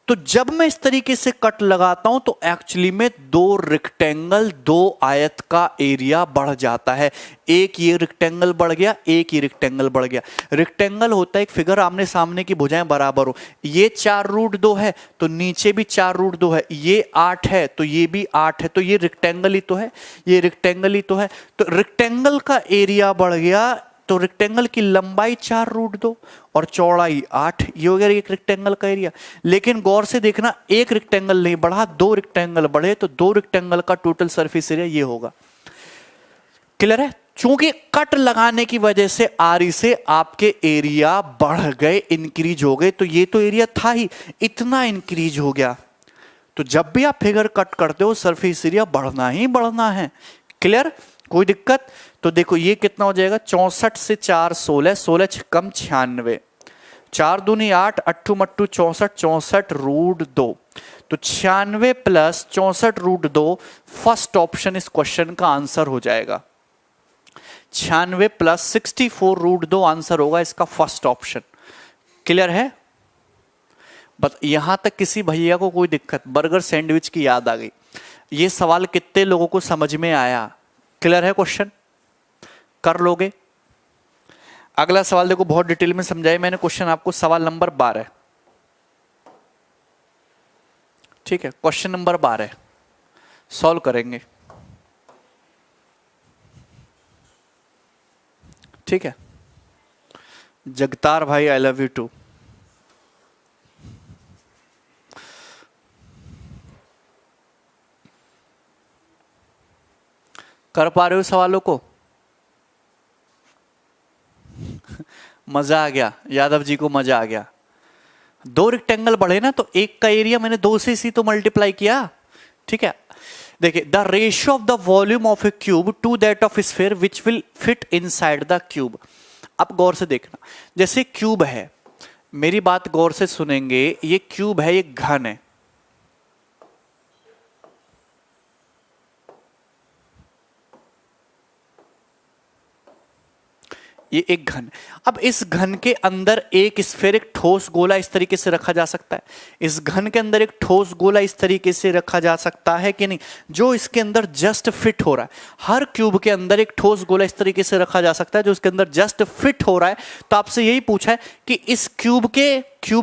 तो जब मैं इस तरीके से कट लगाता हूं तो एक्चुअली में दो रेक्टेंगल, दो आयत का एरिया बढ़ जाता है। एक ये रेक्टेंगल बढ़ गया, एक ये रेक्टेंगल बढ़ गया। रेक्टेंगल होता है एक फिगर आमने सामने की भुजाएं बराबर हो, ये 4√2 है तो नीचे भी 4√2 है, ये 8 है तो ये भी 8 है, तो ये रेक्टेंगल ही तो है, ये रेक्टेंगल ही तो है। तो रेक्टेंगल का एरिया बढ़ गया, तो रेक्टेंगल की लंबाई 4√2 और चौड़ाई 8, ये हो गया एक रेक्टेंगल का एरिया। लेकिन गौर से देखना, एक रेक्टेंगल नहीं बढ़ा, दो रेक्टेंगल बढ़े, तो दो रेक्टेंगल का टोटल सरफेस एरिया ये होगा। क्लियर है? चूंकि कट लगाने की वजह से आरी से आपके एरिया बढ़ गए, इंक्रीज हो गए, तो ये तो एरिया था ही, इतना इंक्रीज हो गया। तो जब भी आप फिगर कट करते हो सरफेस एरिया बढ़ना ही बढ़ना है। क्लियर? कोई दिक्कत? तो देखो ये कितना हो जाएगा 64 से 4 16, 16 छक्कम 96, 4 दूनी 8, 8 मट्टू 64, 64√2, तो 96 प्लस 64√2 फर्स्ट ऑप्शन इस क्वेश्चन का आंसर हो जाएगा। 96 प्लस 64√2 आंसर होगा इसका फर्स्ट ऑप्शन। क्लियर है? बस यहां तक किसी भैया को कोई दिक्कत? बर्गर सैंडविच की याद आ गई। ये सवाल कितने लोगों को समझ में आया? क्लियर है? क्वेश्चन कर लोगे? अगला सवाल देखो, बहुत डिटेल में समझाया मैंने क्वेश्चन आपको, सवाल नंबर 12। ठीक है, क्वेश्चन नंबर 12 सॉल्व करेंगे। ठीक है, जगतार भाई आई लव यू टू। कर पा रहे हो सवालों को? मजा आ गया? यादव जी को मजा आ गया। दो रेक्टेंगल बढ़े ना, तो एक का एरिया मैंने 2 से इसी तो मल्टीप्लाई किया। ठीक है, देखिए the ratio of the volume of A cube two that of sphere which will fit inside the cube. अब गौर से देखना, जैसे क्यूब है, मेरी बात गौर से सुनेंगे, ये क्यूब है, ये घन है, ये एक घन। अब इस घन के अंदर एक स्फेरिक ठोस गोला इस तरीके से रखा जा सकता है, इस घन के अंदर एक ठोस गोला इस तरीके से रखा जा सकता है कि नहीं, जो इसके अंदर जस्ट फिट हो रहा है। हर क्यूब के अंदर एक ठोस गोला इस तरीके से रखा जा सकता है जो इसके अंदर जस्ट फिट हो रहा है। तो आपसे यही पूछा है कि इस क्यूब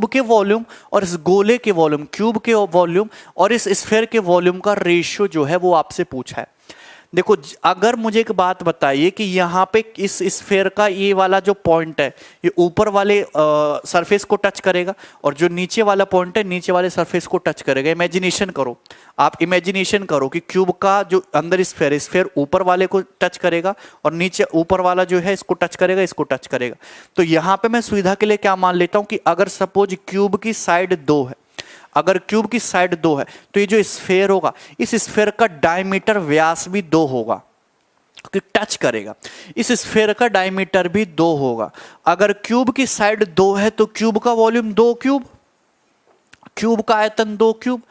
के वॉल्यूम और इस गोले के वॉल्यूम, क्यूब के वॉल्यूम और इस स्फेयर के वॉल्यूम का रेशियो जो है वो आपसे पूछा है। देखो, अगर मुझे एक बात बताइए कि यहाँ पे इस स्फेयर का ये वाला जो पॉइंट है, ये ऊपर वाले सरफेस को टच करेगा, और जो नीचे वाला पॉइंट है नीचे वाले सरफेस को टच करेगा। इमेजिनेशन करो, आप इमेजिनेशन करो कि क्यूब का जो अंदर स्फेयर ऊपर वाले को टच करेगा और नीचे ऊपर वाला जो है इसको टच करेगा, इसको टच करेगा। तो यहाँ पे मैं सुविधा के लिए क्या मान लेता हूँ कि अगर सपोज क्यूब की साइड 2 है, अगर क्यूब की साइड 2 है तो ये जो स्फेयर होगा, इस स्फेयर का डायमीटर व्यास भी 2 होगा, कि टच करेगा। इस स्फेयर का डायमीटर भी 2 होगा। अगर क्यूब की साइड 2 है तो क्यूब का वॉल्यूम 2 क्यूब, क्यूब का आयतन 2 क्यूब।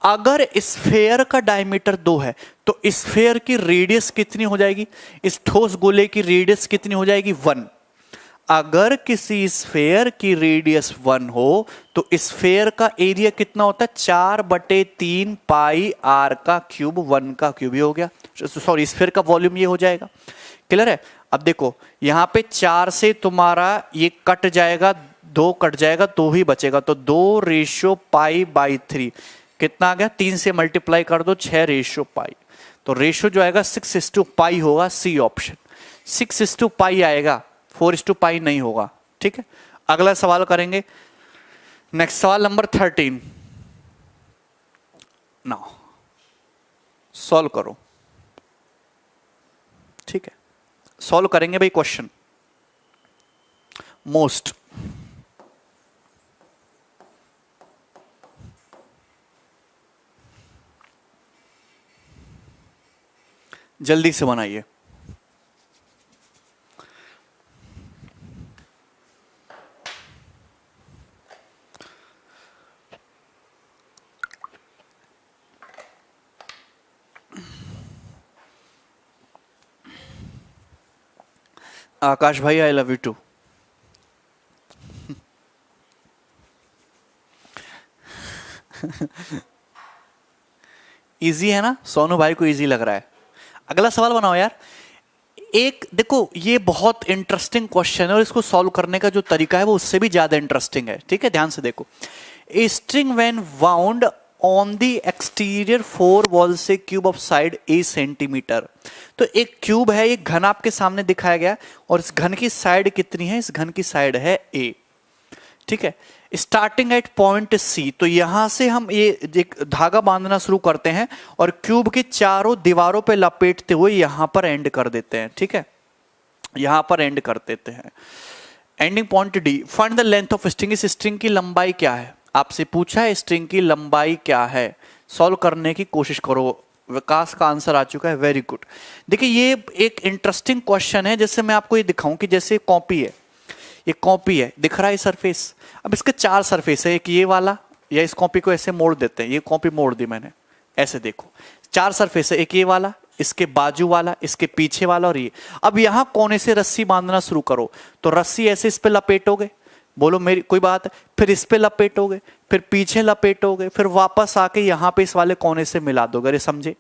अगर स्फेयर का डायमीटर 2 है तो स्फेयर की रेडियस कितनी हो जाएगी, इस ठोस गोले की रेडियस कितनी हो जाएगी 1। अगर किसी स्फेयर की रेडियस 1 हो तो स्फेयर का एरिया कितना होता है 4/3 पाई आर का क्यूब, 1 का क्यूब। ये हो गया, सॉरी स्फेयर का वॉल्यूम ये हो जाएगा। क्लियर है? अब देखो यहां पे 4 से तुम्हारा ये कट जाएगा, 2 कट जाएगा, 2 ही बचेगा, तो 2/π/3 कितना आ गया, 3 से मल्टीप्लाई कर दो 6/π, तो रेशियो जो आएगा 6:π होगा। सी ऑप्शन 6:π आएगा, 4:π नहीं होगा। ठीक है, अगला सवाल करेंगे। नेक्स्ट सवाल नंबर 13। नाउ सॉल्व करो। ठीक है, सॉल्व करेंगे भाई क्वेश्चन। मोस्ट जल्दी से बनाइए। आकाश भाई I love you too. Easy है ना, सोनू भाई को इजी लग रहा है। अगला सवाल बनाओ यार। एक देखो, ये बहुत इंटरेस्टिंग क्वेश्चन है और इसको सॉल्व करने का जो तरीका है वो उससे भी ज्यादा इंटरेस्टिंग है। ठीक है, ध्यान से देखो। A string when wound on the exterior 4 wall से cube of side A centimetre. तो एक क्यूब है, एक घन आपके सामने दिखाया गया और इस घन की साइड कितनी है? इस घन की साइड है ए। ठीक है, स्टार्टिंग एट पॉइंट सी। तो यहां से हम ये एक धागा बांधना शुरू करते हैं और क्यूब के चारों दीवारों पे लपेटते हुए यहां पर एंड कर देते हैं। ठीक है, यहां पर एंड कर देते हैं। Ending point D. Find the length of string. इस स्ट्रिंग की लंबाई क्या है? आपसे पूछा है स्ट्रिंग की लंबाई क्या है। सॉल्व करने की कोशिश करो। विकास का आंसर आ चुका है, वेरी गुड। देखिए, ये एक इंटरेस्टिंग क्वेश्चन है। जैसे मैं आपको ये दिखाऊं कि जैसे कॉपी है, ये कॉपी है, दिख रहा है सरफेस। अब इसके 4 सरफेस है, एक ये वाला, या इस कॉपी को ऐसे मोड़ देते हैं, ये कॉपी मोड़ दी मैंने, ऐसे देखो 4 सरफेस है, एक ये वाला, इसके बाजू वाला, इसके पीछे वाला और ये। अब यहां कोने से रस्सी बांधना शुरू करो, तो रस्सी ऐसे इस पे लपेटोगे, बोलो मेरी कोई बात है, फिर इस पे लपेटोगे, फिर पीछे लपेटोगे, फिर वापस आके यहां पे इस वाले कोने से मिला दोगे। अरे समझे?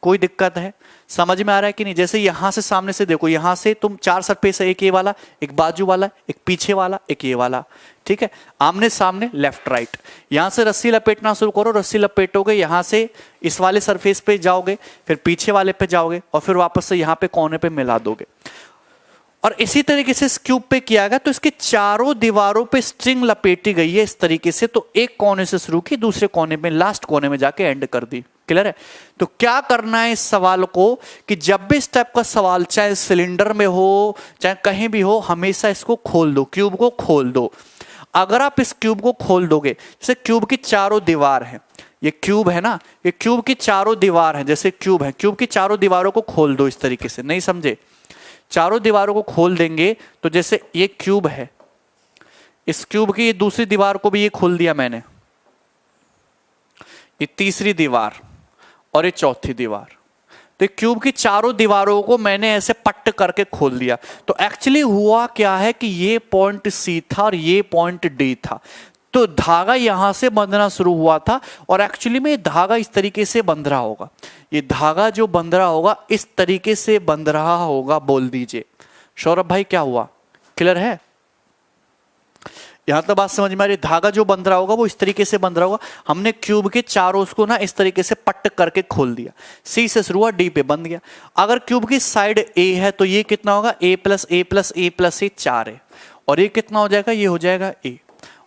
कोई दिक्कत है? समझ में आ रहा है कि नहीं? जैसे यहां से सामने से देखो, यहां से तुम 4 सरफेस है, एक ये वाला, एक बाजू वाला, एक पीछे वाला, एक ये वाला। ठीक है, आमने सामने, लेफ्ट राइट। यहां से रस्सी लपेटना शुरू करो, रस्सी लपेटोगे, यहां से इस वाले सरफेस पे जाओगे, फिर पीछे वाले पे जाओगे और फिर वापस से यहां पे कोने पे मिला दोगे। और इसी तरीके से इस क्यूब पे किया गया। तो इसके चारों दीवारों पे स्ट्रिंग लपेटी गई है इस तरीके से। तो एक कोने से शुरू की, दूसरे कोने में, लास्ट कोने में जाके एंड कर दी। क्लियर है? तो क्या करना है इस सवाल को कि जब भी इस टाइप का सवाल, चाहे सिलेंडर में हो चाहे कहीं भी हो, हमेशा इसको खोल दो, क्यूब को खोल दो। अगर आप इस क्यूब को खोल दोगे, जैसे क्यूब की चारों दीवार है, ये क्यूब है ना, ये क्यूब की चारों दीवार है, जैसे क्यूब है, क्यूब की चारों दीवारों को खोल दो इस तरीके से। नहीं समझे? चारों दीवारों को खोल देंगे तो जैसे ये क्यूब है, इस क्यूब की ये दूसरी दीवार को भी ये खोल दिया मैंने, ये तीसरी दीवार और ये चौथी दीवार। तो क्यूब की चारों दीवारों को मैंने ऐसे पट्ट करके खोल दिया। तो एक्चुअली हुआ क्या है कि ये पॉइंट सी था और ये पॉइंट डी था। तो धागा यहां से बंधना शुरू हुआ था और एक्चुअली में धागा इस तरीके से बंध रहा होगा। ये धागा जो बंध रहा होगा इस तरीके से बंध रहा होगा। बोल दीजिए सौरभ भाई, क्या हुआ? क्लियर है? यहां तो बात समझ में आ रही? धागा जो बंध रहा होगा वो इस तरीके से बंध रहा होगा। हमने क्यूब के चारों उसको ना इस तरीके से पट्ट करके खोल दिया। सी से शुरू हुआ, डी पे बंध गया। अगर क्यूब की साइड ए है तो ये कितना होगा? ए प्लस ए प्लस ए प्लस ए 4 है। और ये कितना हो जाएगा? ये हो जाएगा ए।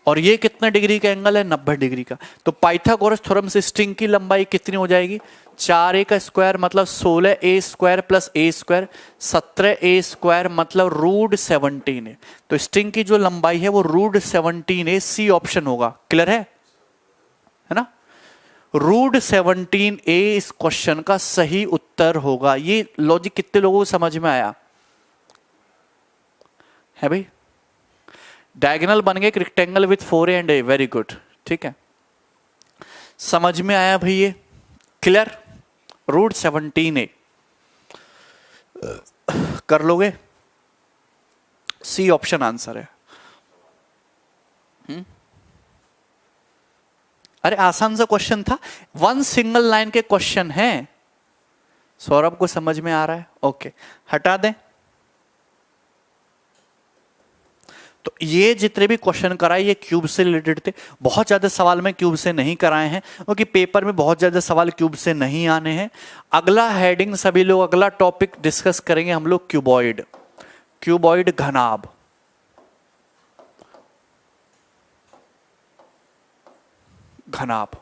और ये कितना डिग्री का एंगल है? 90 डिग्री का। तो पाइथागोरस थ्योरम से स्ट्रिंग की लंबाई कितनी हो जाएगी? 4a का स्क्वायर मतलब 16a square plus a square, 17a square मतलब √17 है। तो स्ट्रिंग की जो लंबाई है वो √17 सी ऑप्शन होगा। क्लियर है ना? √17 इस क्वेश्चन का सही उत्तर होगा। ये लॉजिक कितने लोगों को समझ में आया है भाई? डायगोनल बन गए rectangle with 4a and a। Very good, ठीक है, समझ में आया भाई? ये क्लियर? √17 कर लोगे? सी ऑप्शन आंसर है। अरे आसान सा क्वेश्चन था, 1 सिंगल लाइन के क्वेश्चन है। सौरभ को समझ में आ रहा है? ओके, हटा दें। तो ये जितने भी क्वेश्चन कराए ये क्यूब से रिलेटेड थे। बहुत ज्यादा सवाल में क्यूब से नहीं कराए हैं क्योंकि पेपर में बहुत ज्यादा सवाल क्यूब से नहीं आने हैं। अगला हेडिंग सभी लोग, अगला टॉपिक डिस्कस करेंगे हम लोग क्यूबॉइड। क्यूबॉइड घनाभ। घनाभ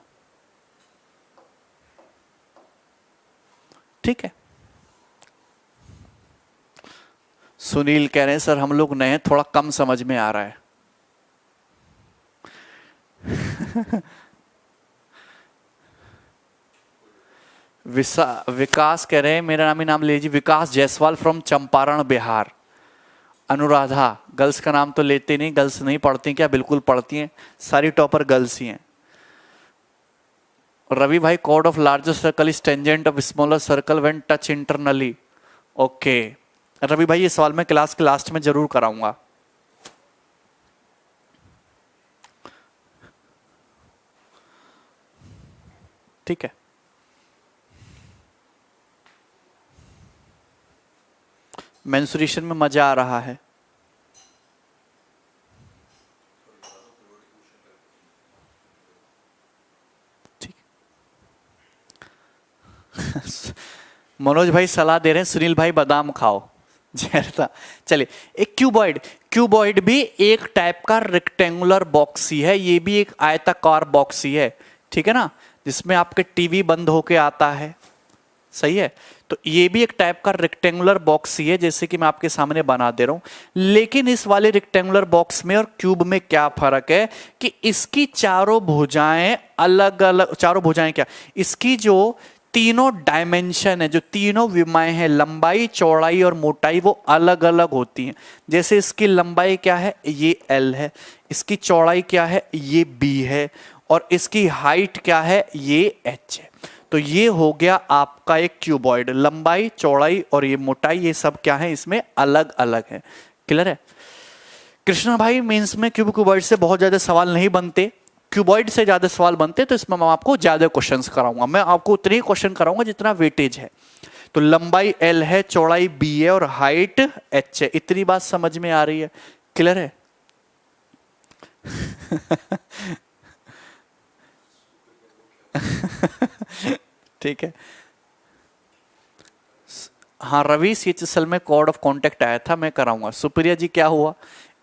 ठीक है। सुनील कह रहे हैं सर हम लोग नए हैं, थोड़ा कम समझ में आ रहा है। विकास कह रहे हैं मेरा नाम ही नाम लीजिए, विकास जायसवाल फ्रॉम चंपारण बिहार। अनुराधा, गर्ल्स का नाम तो लेते नहीं, गर्ल्स नहीं पढ़ती क्या? बिल्कुल पढ़ती हैं, सारी टॉपर गर्ल्स ही हैं। रवि भाई, chord of larger circle is tangent of smaller circle when touch internally. Okay Ravi भाई, ये सवाल मैं क्लास के लास्ट में जरूर कराऊंगा। ठीक है, मेंस्ट्रुएशन में मजा आ रहा है। ठीक मनोज भाई सलाह दे रहे हैं सुनील भाई बादाम खाओ। जैसा चलिए, एक क्यूबॉइड, क्यूबॉइड भी एक टाइप का रेक्टेंगुलर बॉक्स ही है, ये भी एक आयताकार बॉक्स ही है, ठीक है ना, जिसमें आपके टीवी बंद होके आता है, सही है। तो ये भी एक टाइप का रेक्टेंगुलर बॉक्स ही है, जैसे कि मैं आपके सामने बना दे रहा हूं। लेकिन इस वाले रेक्टेंगुलर बॉक्स में और क्यूब में क्या फर्क है कि इसकी चारों भुजाएं अलग अलग, चारों भुजाएं क्या, इसकी जो तीनों डायमेंशन है, जो तीनों विमाएं हैं, लंबाई चौड़ाई और मोटाई, वो अलग अलग होती हैं। जैसे इसकी लंबाई क्या है, ये L है, इसकी चौड़ाई क्या है, ये B है, और इसकी हाइट क्या है, ये H है। तो ये हो गया आपका एक क्यूबॉइड, लंबाई चौड़ाई और ये मोटाई, ये सब क्या है, इसमें अलग अलग है। क्लियर है? कृष्णा भाई, मीन्स में क्यूबॉइड से बहुत ज्यादा सवाल नहीं बनते, क्यूबॉइड से ज्यादा सवाल बनते, तो इसमें मैं आपको ज्यादा क्वेश्चंस कराऊंगा। मैं आपको उतने ही क्वेश्चन कराऊंगा जितना वेटेज है। तो लंबाई L है, चौड़ाई B है और हाइट H है। इतनी बात समझ में आ रही है? क्लियर है? ठीक है। हाँ रवि, CHSL में कोड ऑफ कॉन्टेक्ट आया था, मैं कराऊंगा। सुप्रिया जी क्या हुआ,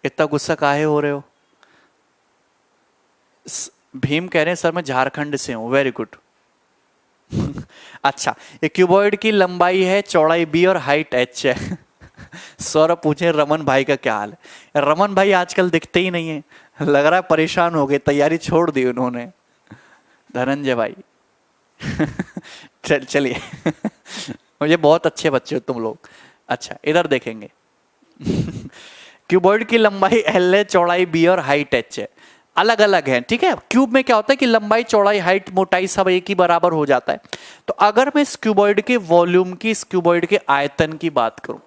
इतना गुस्सा काहे हो रहे हो? भीम कह रहे हैं सर मैं झारखंड से हूं, वेरी गुड। अच्छा, ये क्यूबॉइड की लंबाई है, चौड़ाई B और हाइट H है। सौरभ पूछे रमन भाई का क्या हाल है? रमन भाई आजकल दिखते ही नहीं है, लग रहा है परेशान हो गए, तैयारी छोड़ दी उन्होंने। धनंजय भाई चलिए मुझे बहुत अच्छे बच्चे हो तुम लोग। अच्छा इधर देखेंगे। क्यूबॉइड की लंबाई L है, चौड़ाई B और हाइट H है, अलग अलग है, ठीक है। क्यूब में क्या होता है कि लंबाई चौड़ाई हाइट मोटाई सब एक ही बराबर हो जाता है। तो अगर मैं इस क्यूबॉइड के वॉल्यूम की, इस क्यूबॉइड के आयतन की बात करूं,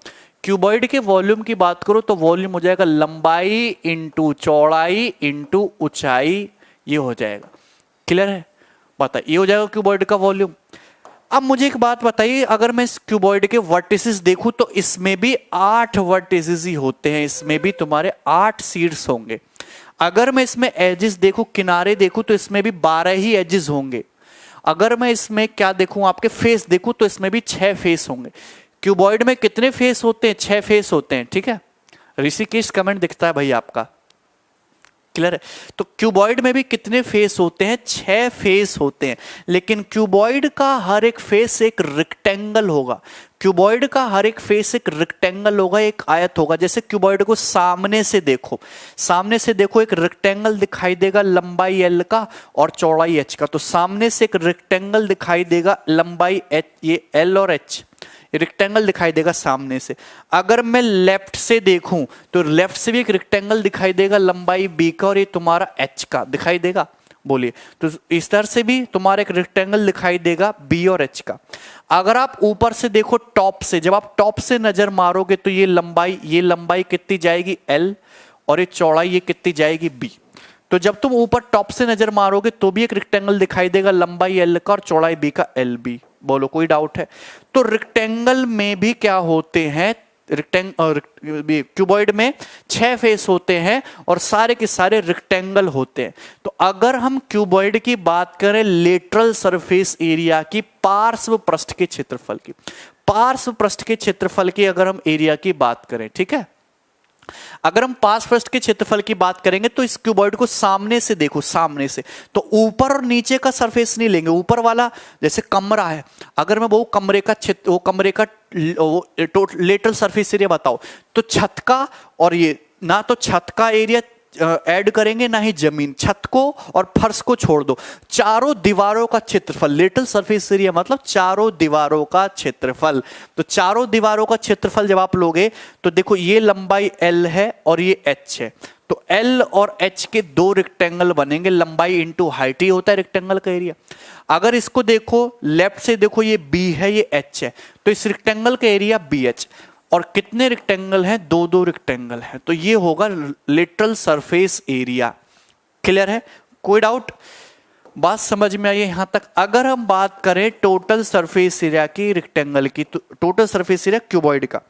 क्यूबॉइड के वॉल्यूम की बात करूं, तो वॉल्यूम हो जाएगा लंबाई इंटू चौड़ाई इंटू ऊंचाई, ये हो जाएगा। क्लियर है? पता ये हो जाएगा क्यूबॉइड का वॉल्यूम। अब मुझे एक बात बताइए, अगर मैं इस क्यूबॉइड के वर्टिसेस देखूं तो इसमें भी 8 वर्टिसेस ही होते हैं, इसमें भी तुम्हारे 8 सीड्स होंगे। अगर मैं इसमें एजेस देखूं, किनारे देखूं, तो इसमें भी 12 ही एजेस होंगे। अगर मैं इसमें क्या देखूं, आपके फेस देखूं, तो इसमें भी 6 फेस होंगे। क्यूबॉइड में कितने फेस होते हैं? 6 फेस होते हैं, ठीक है। ऋषिकेश कमेंट दिखता है भाई आपका, क्लियर है। तो क्यूबॉइड में भी कितने फेस होते हैं? 6 फेस होते हैं। लेकिन क्यूबॉइड का हर एक फेस एक रेक्टेंगल होगा, क्यूबॉइड का हर एक फेस एक रेक्टेंगल होगा, एक आयत होगा। जैसे क्यूबॉइड को सामने से देखो, सामने से देखो, एक रेक्टेंगल दिखाई देगा लंबाई L का और चौड़ाई H का। तो सामने से एक रेक्टेंगल दिखाई देगा, लंबाई H, ये L और H, रेक्टेंगल दिखाई देगा सामने से। अगर मैं लेफ्ट से देखूं तो लेफ्ट से भी एक रेक्टेंगल दिखाई देगा, लंबाई B का और ये तुम्हारा H का दिखाई देगा। बोलिए, तो इस तरह से भी तुम्हारा एक रेक्टेंगल दिखाई देगा B और H का। अगर आप ऊपर से देखो, टॉप से, जब आप टॉप से नजर मारोगे तो ये लंबाई कितनी जाएगी L और ये चौड़ाई ये कितनी जाएगी B। तो जब तुम ऊपर टॉप से नजर मारोगे तो भी एक रेक्टेंगल दिखाई देगा, लंबाई L का और चौड़ाई B का LB। बोलो कोई डाउट है? तो रेक्टेंगल में भी क्या होते हैं, क्यूबॉइड में 6 फेस होते हैं और सारे के सारे रेक्टेंगल होते हैं। तो अगर हम क्यूबॉइड की बात करें लेटरल सरफेस एरिया की, पार्श्व पृष्ठ के क्षेत्रफल की, पार्श्व पृष्ठ के क्षेत्रफल की अगर हम एरिया की बात करें, ठीक है, अगर हम पास पृष्ठ के क्षेत्रफल की बात करेंगे तो इस क्यूबॉइड को सामने से देखो, सामने से, तो ऊपर और नीचे का सरफेस नहीं लेंगे। ऊपर वाला जैसे कमरा है, अगर मैं वो कमरे का क्षेत्र, वो कमरे का लेटरल सरफेस एरिया बताओ, तो छत का, और ये ना तो छत का एरिया ऐड करेंगे ना ही जमीन, छत को और फर्श को छोड़ दो, चारों दीवारों का क्षेत्रफल, लेटरल सरफेस एरिया मतलब चारों दीवारों का क्षेत्रफल। तो चारों दीवारों का क्षेत्रफल जब आप लोगे तो देखो ये लंबाई L है और ये H है, तो L और H के दो रेक्टेंगल बनेंगे, लंबाई इंटू हाइट ही होता है रेक्टेंगल का एरिया। अगर इसको देखो लेफ्ट से देखो, ये B है ये H है, तो इस रेक्टेंगल का एरिया BH, और कितने रेक्टेंगल हैं, दो दो रेक्टेंगल हैं, तो ये होगा लेटरल सरफेस एरिया। क्लियर है, कोई डाउट, बात समझ में आई है यहां तक। अगर हम बात करें टोटल सरफेस एरिया की रेक्टेंगल की, तो टोटल सरफेस एरिया क्यूबॉइड का,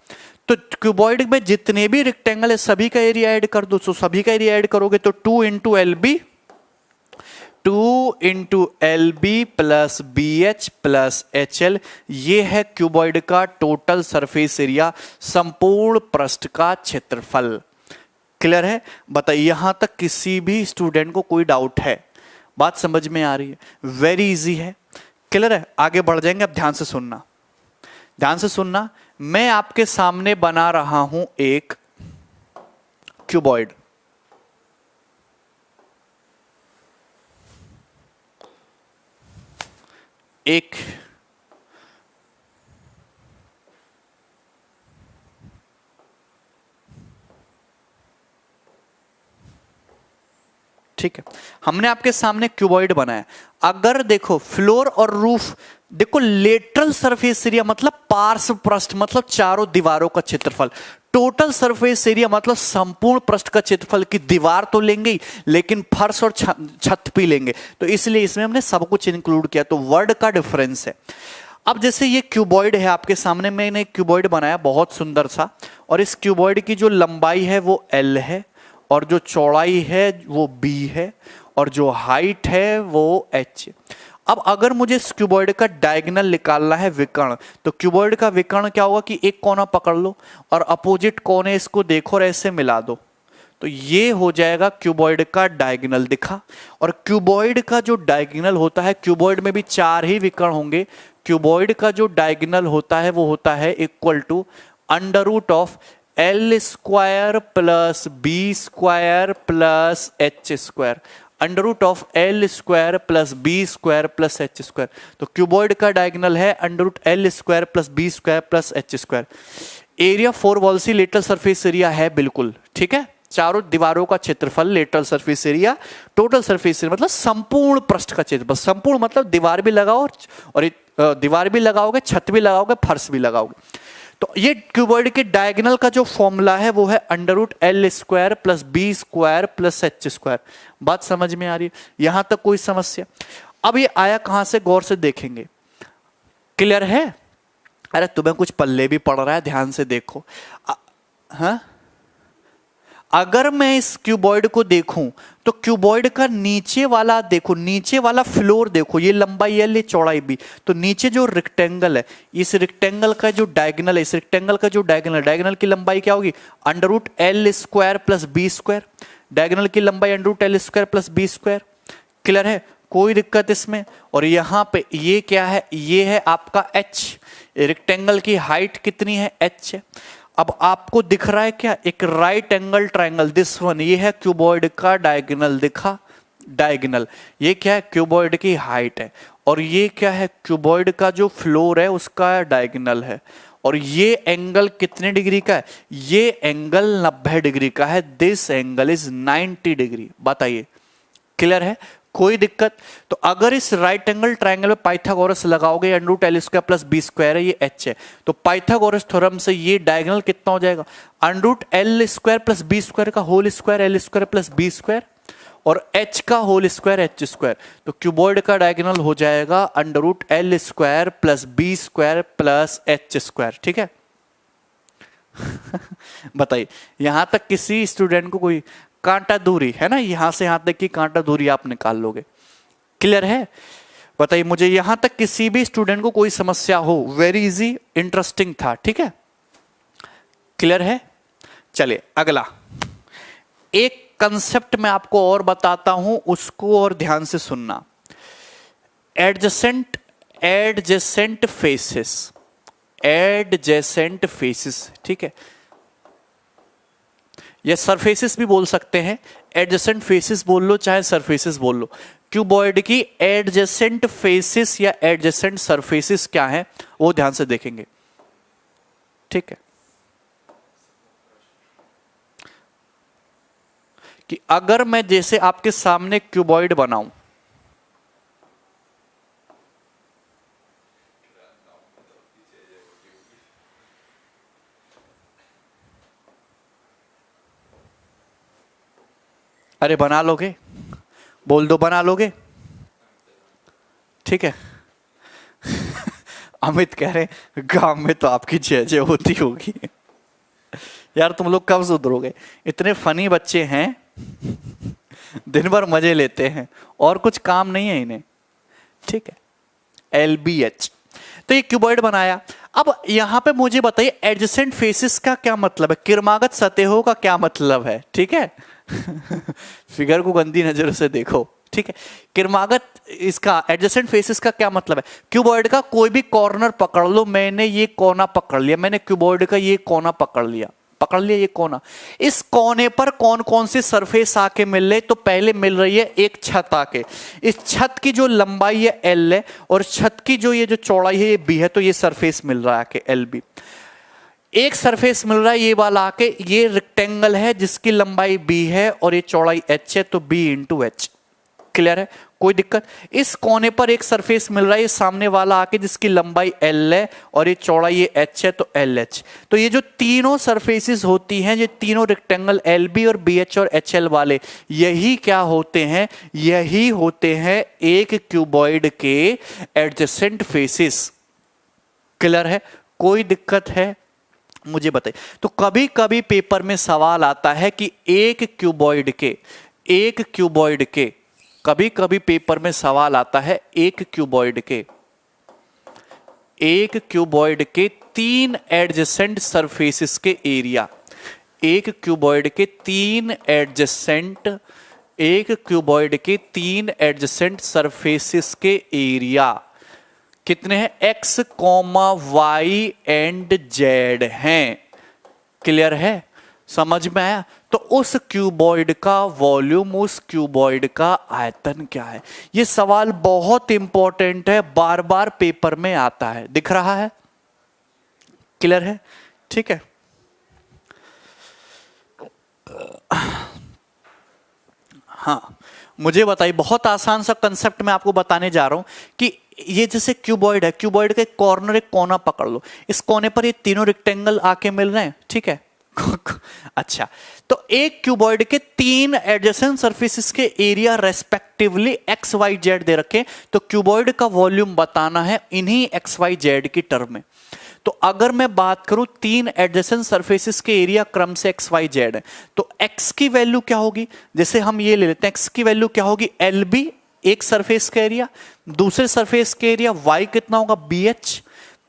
तो क्यूबॉइड में जितने भी रेक्टेंगल है सभी का एरिया ऐड कर दो। तो सभी का एरिया ऐड करोगे तो 2 into LB, 2 into LB plus BH plus HL, ये है क्यूबॉइड का टोटल सरफेस एरिया, संपूर्ण पृष्ठ का क्षेत्रफल। क्लियर है, बताइए यहां तक किसी भी स्टूडेंट को कोई डाउट है? बात समझ में आ रही है? वेरी इजी है, क्लियर है। आगे बढ़ जाएंगे, अब ध्यान से सुनना, ध्यान से सुनना। मैं आपके सामने बना रहा हूं एक क्यूबॉइड, एक ठीक है, हमने आपके सामने क्यूबॉइड बनाया। अगर देखो फ्लोर और रूफ, देखो लेटरल सरफेस एरिया मतलब पार्श्व पृष्ठ मतलब चारों दीवारों का क्षेत्रफल, टोटल सरफेस एरिया मतलब संपूर्ण पृष्ठ का क्षेत्रफल की दीवार तो लेंगे ही, लेकिन फर्श और छत भी लेंगे, तो इसलिए इसमें हमने सब कुछ इंक्लूड किया, तो वर्ड का डिफरेंस है। अब जैसे ये क्यूबॉइड है आपके सामने, मैंने एक क्यूबॉइड बनाया बहुत सुंदर सा, और इस क्यूबॉइड की जो लंबाई है वो L है, और जो चौड़ाई है वो B है, और जो हाइट है वो H। अब अगर मुझे इस क्यूबॉइड का डायगोनल निकालना है, विकर्ण, तो क्यूबॉइड का विकर्ण क्या होगा कि एक कोना पकड़ लो और अपोजिट कोने इसको देखो और ऐसे मिला दो, तो ये हो जाएगा क्यूबॉइड का डायगोनल दिखा। और क्यूबॉइड का जो डायगोनल होता है, क्यूबॉइड में भी 4 ही विकर्ण होंगे, क्यूबॉइड का जो डायगोनल होता है वो होता है equal to under root of L square plus B square plus H square, under root of L square plus B square plus H square. तो क्यूबॉइड का डायगोनल है under root L square plus B square plus H square. Area 4 wall सी lateral surface area है बिल्कुल, ठीक है, चारों दीवारों का क्षेत्रफल lateral surface area, total surface area मतलब संपूर्ण पृष्ठ का क्षेत्रफल, संपूर्ण मतलब दीवार भी लगाओ और दीवार भी लगाओगे, छत भी लगाओगे, फर्श भी लगाओगे। तो ये क्यूबॉइड के डायगोनल का जो फॉर्मूला है वो है under root L square plus B square plus H square. बात समझ में आ रही है? यहां तक कोई समस्या? अब ये आया कहां से, गौर से देखेंगे, क्लियर है? अरे तुम्हें कुछ पल्ले भी पड़ रहा है, ध्यान से देखो। हाँ, अगर मैं इस क्यूबॉइड को देखूं तो क्यूबॉइड का नीचे वाला देखो, नीचे वाला फ्लोर देखो, ये लंबाई L, ये चौड़ाई B, तो नीचे जो रेक्टेंगल है, इस रेक्टेंगल का जो डायगोनल है, इस रेक्टेंगल का जो डायगोनल, डायगोनल की लंबाई क्या होगी, under root L square plus B square, diagonal की लंबाई under root L square plus B square. Clear है, कोई दिक्कत इसमें? और यहां पे ये क्या है, ये है आपका H, रेक्टेंगल की हाइट कितनी है, H है। अब आपको दिख रहा है क्या, एक right angle triangle, this one, ये है क्यूबॉइड का डायगोनल, दिखा डायगोनल, ये क्या है, क्यूबॉइड की हाइट है, और ये क्या है, क्यूबॉइड का जो फ्लोर है उसका डायगोनल है। और ये एंगल कितने डिग्री का है, ये एंगल 90 डिग्री का है, दिस एंगल इज 90 डिग्री। बताइए, क्लियर है, कोई दिक्कत? तो अगर इस राइट एंगल ट्रायंगल में पाइथागोरस लगाओगे, under root L square plus B square है, ये H है, तो पाइथागोरस थ्योरम से ये डायगोनल कितना हो जाएगा, under root L square plus B square का whole square, L square plus B square, और H का होल स्क्वायर, H स्क्वायर। तो क्यूबॉइड का डायगोनल हो जाएगा under root L square plus B square plus H square. ठीक है बताइए, यहां तक किसी स्टूडेंट को कोई कांटा दूरी है ना, यहां से यहां तक की कांटा दूरी आप निकाल लोगे। क्लियर है? बताइए मुझे, यहां तक किसी भी स्टूडेंट को कोई समस्या हो? वेरी इजी, इंटरेस्टिंग था, ठीक है, क्लियर है? चलिए अगला एक कंसेप्ट मैं आपको और बताता हूं, उसको और ध्यान से सुनना। Adjacent adjacent faces, adjacent faces, ठीक है, या सरफेसेस भी बोल सकते हैं, एडजेसेंट फेसेस बोल लो चाहे सरफेसेस बोल लो। क्यूबॉइड की एडजेसेंट फेसेस या एडजेसेंट सरफेसेस क्या है वो ध्यान से देखेंगे, ठीक है। कि अगर मैं जैसे आपके सामने क्यूबॉइड बनाऊं, अरे बना लोगे, बोल दो बना लोगे, ठीक है। अमित कह रहे गांव में तो आपकी जय जय होती होगी। यार तुम लोग कब सुधरोगे, इतने फनी बच्चे हैं, दिन भर मजे लेते हैं और कुछ काम नहीं है इन्हें, ठीक है। LBH, तो ये क्यूबॉइड बनाया। अब यहां पे मुझे बताइए एडजेसेंट फेसेस का क्या मतलब है, किरमागत सतहों का क्या मतलब है, ठीक है। फिगर को गंदी नजर से देखो, ठीक है। किरमागत इसका एडजेसेंट फेसेस का क्या मतलब है, क्यूबॉइड का कोई भी कॉर्नर पकड़ लो, मैंने ये कोना पकड़ लिया, मैंने क्यूबॉइड का ये कोना पकड़ लिया ये कोना, इस कोने पर कौन कौन से सरफेस आके मिल रहे, तो पहले मिल रही है एक छत आके, इस छत की जो लंबाई है L है और छत की जो ये जो चौड़ाई है ये B है, तो ये सरफेस मिल रहा है आके LB। एक सरफेस मिल रहा है ये वाला आके, ये रेक्टेंगल है जिसकी लंबाई B है और ये चौड़ाई H है, तो B इंटू H, क्लियर है, कोई दिक्कत। इस कोने पर एक सरफेस मिल रहा है ये सामने वाला आके जिसकी लंबाई L है और ये चौड़ाई ये H है, तो LH। तो ये जो तीनों सरफेसेस होती हैं, ये तीनों रेक्टेंगल LB और BH और HL वाले, यही क्या होते हैं, यही होते हैं एक क्यूबॉइड के एडजेसेंट फेसेस, क्लियर है, कोई दिक्कत है मुझे बताइए। तो कभी कभी पेपर में सवाल आता है कि एक क्यूबॉइड के कभी कभी पेपर में सवाल आता है एक क्यूबॉइड के 3 एडजेसेंट सरफेसेस के एरिया, एक क्यूबॉइड के 3 एडजेसेंट सरफेसेस के एरिया कितने हैं, X, Y एंड Z हैं, क्लियर है, समझ में आया। तो उस क्यूबॉइड का वॉल्यूम, उस क्यूबॉइड का आयतन क्या है, ये सवाल बहुत इंपॉर्टेंट है, बार बार पेपर में आता है, दिख रहा है, क्लियर है, ठीक है। हाँ मुझे बताइए, बहुत आसान सा कंसेप्ट मैं आपको बताने जा रहा हूं कि ये जैसे क्यूबॉइड है, क्यूबॉइड के कॉर्नर एक कोना पकड़ लो, इस कोने पर ये तीनों रेक्टेंगल आके मिल रहे हैं, ठीक है। अच्छा, तो एक क्यूबॉइड के 3 एडजेसेंट सरफेसेस के area respectively X Y Z दे रखे, तो क्यूबॉइड का वॉल्यूम बताना है इन्हीं एक्स वाई जेड की टर्म में। तो अगर मैं बात करूं 3 एडजेसेंट सरफेसेस के एरिया क्रम से एक्स वाई जेड है, तो एक्स की वैल्यू क्या होगी, जैसे हम ये ले लेते हैं, एक्स की वैल्यू क्या होगी, एल बी एक सरफेस का एरिया, दूसरे सरफेस के एरिया वाई कितना होगा, बी एच,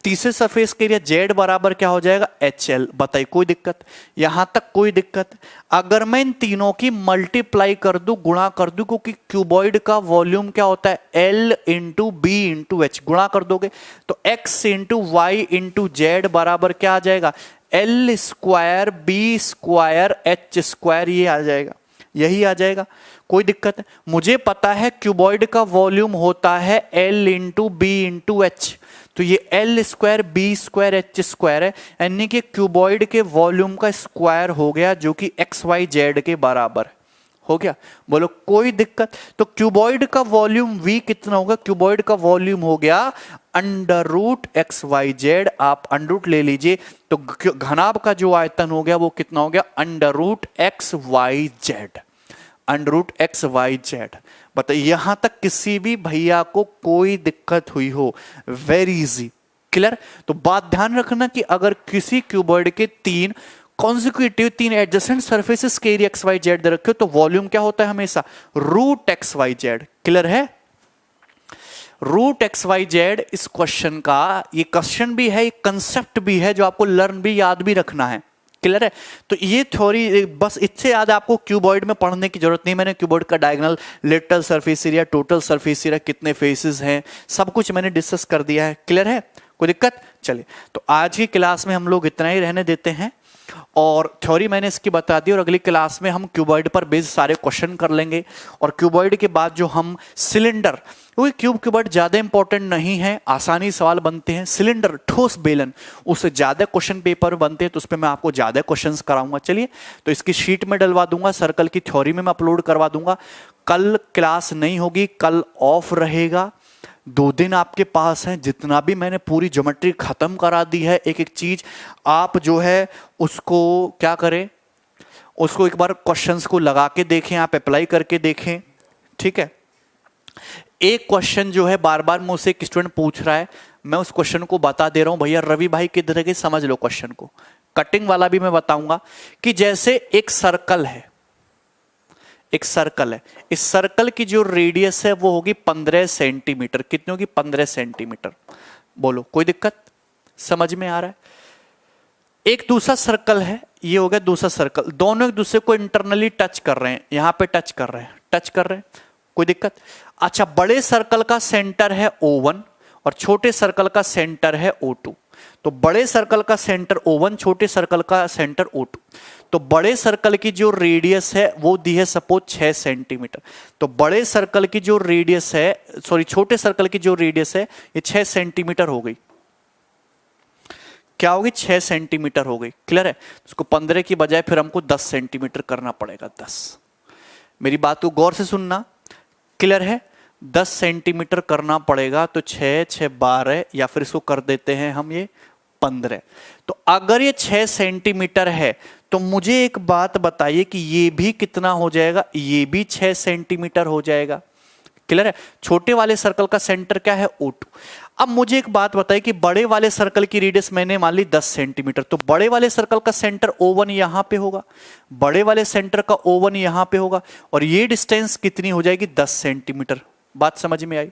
तीसरे सरफेस के एरिया जेड बराबर क्या हो जाएगा, एच एल। बताइए कोई दिक्कत, यहां तक कोई दिक्कत। अगर मैं इन तीनों की मल्टीप्लाई कर दूं, गुणा कर दूं, क्योंकि क्यूबॉइड का वॉल्यूम क्या होता है, L into B into H, गुणा कर दोगे तो X into Y into Z बराबर क्या आ जाएगा, L square B square H square, ये आ जाएगा, यही आ जाएगा, कोई दिक्कत है। मुझे पता है क्यूबॉइड का वॉल्यूम होता है L into B into H, तो ये L square B square H square है, यानी कि क्यूबॉइड के वॉल्यूम का स्क्वायर हो गया, जो कि एक्स वाई जेड के बराबर हो गया। बोलो कोई दिक्कत। तो क्यूबॉइड का वॉल्यूम v कितना होगा, क्यूबॉइड का वॉल्यूम हो गया under root X Y Z, आप अंडर रूट ले लीजिए, तो घनाभ का जो आयतन हो गया वो कितना हो गया, under root X Y Z, under root X Y Z. बताइए यहां तक किसी भी भैया को कोई दिक्कत हुई हो, वेरी इजी, क्लियर। तो बात ध्यान रखना कि अगर किसी क्यूबॉइड के 3 कॉन्जिक्यूटिव 3 एडजेसेंट सरफेसेस के एरिया एक्स वाई जेड दे रखे हो, तो वॉल्यूम क्या होता है हमेशा, root X Y Z, clear है। रूट एक्स वाई जेड इस क्वेश्चन का, ये क्वेश्चन भी है, एक कंसेप्ट भी है जो आपको लर्न भी याद भी रखना है, क्लियर है। तो ये थ्योरी बस इससे याद आपको क्यूबॉइड में पढ़ने की जरूरत नहीं। मैंने क्यूबॉइड का diagonal, lateral surface area, total surface area, कितने फेसेस हैं, सब कुछ मैंने डिस्कस कर दिया है। क्लियर है, कोई दिक्कत? चलिए, तो आज की क्लास में हम लोग इतना ही रहने देते हैं और थ्योरी मैंने इसकी बता दी और अगली क्लास में हम क्यूबॉइड पर बेस्ड सारे क्वेश्चन कर लेंगे। और क्यूबॉइड के बाद जो हम सिलेंडर, क्योंकि क्यूबॉइड ज्यादा इंपॉर्टेंट नहीं है, आसानी सवाल बनते हैं। सिलेंडर, ठोस बेलन, उससे ज्यादा क्वेश्चन पेपर बनते हैं, तो उस पर मैं आपको ज्यादा क्वेश्चंस कराऊंगा। चलिए, तो इसकी शीट में डलवा दूंगा, सर्कल की थ्योरी में मैं अपलोड करवा दूंगा। कल क्लास नहीं होगी, कल ऑफ रहेगा। 2 दिन आपके पास हैं, जितना भी मैंने पूरी ज्योमेट्री खत्म करा दी है, एक एक चीज आप जो है उसको क्या करें, उसको एक बार क्वेश्चंस को लगा के देखें, आप अप्लाई करके देखें। ठीक है, एक क्वेश्चन जो है बार बार मुझसे एक स्टूडेंट पूछ रहा है, मैं उस क्वेश्चन को बता दे रहा हूं, भैया रवि भाई किधर है, समझ लो क्वेश्चन को। कटिंग वाला भी मैं बताऊंगा कि जैसे एक सर्कल है, एक सर्कल है, इस सर्कल की जो रेडियस है वो होगी 15 सेंटीमीटर। कितनी होगी? 15 सेंटीमीटर। बोलो, कोई दिक्कत? समझ में आ रहा है? एक दूसरा सर्कल है, ये हो गया दूसरा सर्कल, दोनों एक दूसरे को इंटरनली टच कर रहे हैं, यहां पे टच कर रहे हैं, टच कर रहे हैं, कोई दिक्कत? अच्छा, बड़े सर्कल का सेंटर है O1 और छोटे सर्कल का सेंटर है O2। तो बड़े सर्कल का सेंटर O1, छोटे सर्कल का सेंटर O2। तो बड़े सर्कल की जो रेडियस है वो दी है सपोज 6 सेंटीमीटर। तो बड़े सर्कल की जो रेडियस है, सॉरी छोटे सर्कल की जो रेडियस है ये 6 सेंटीमीटर हो गई। क्या होगी? 6 सेंटीमीटर हो गई। क्लियर है? उसको 15 की बजाय फिर हमको 10 सेंटीमीटर करना पड़ेगा। 10, मेरी बात को गौर से सुनना। क्लियर है? 10 सेंटीमीटर करना पड़ेगा। तो 6 6 12, या फिर इसको कर देते हैं हम ये 15। तो अगर ये 6 सेंटीमीटर है तो मुझे एक बात बताइए कि ये भी कितना हो जाएगा? ये भी 6 सेंटीमीटर हो जाएगा। क्लियर है? छोटे वाले सर्कल का सेंटर क्या है? O2। अब मुझे एक बात बताइए कि बड़े वाले सर्कल की रेडियस मैंने मान ली 10 सेंटीमीटर, तो बड़े वाले सर्कल का सेंटर O1 यहां पे होगा, बड़े वाले सेंटर का O1 यहां पे होगा, और ये डिस्टेंस कितनी हो जाएगी? 10 सेंटीमीटर। बात समझ में आई?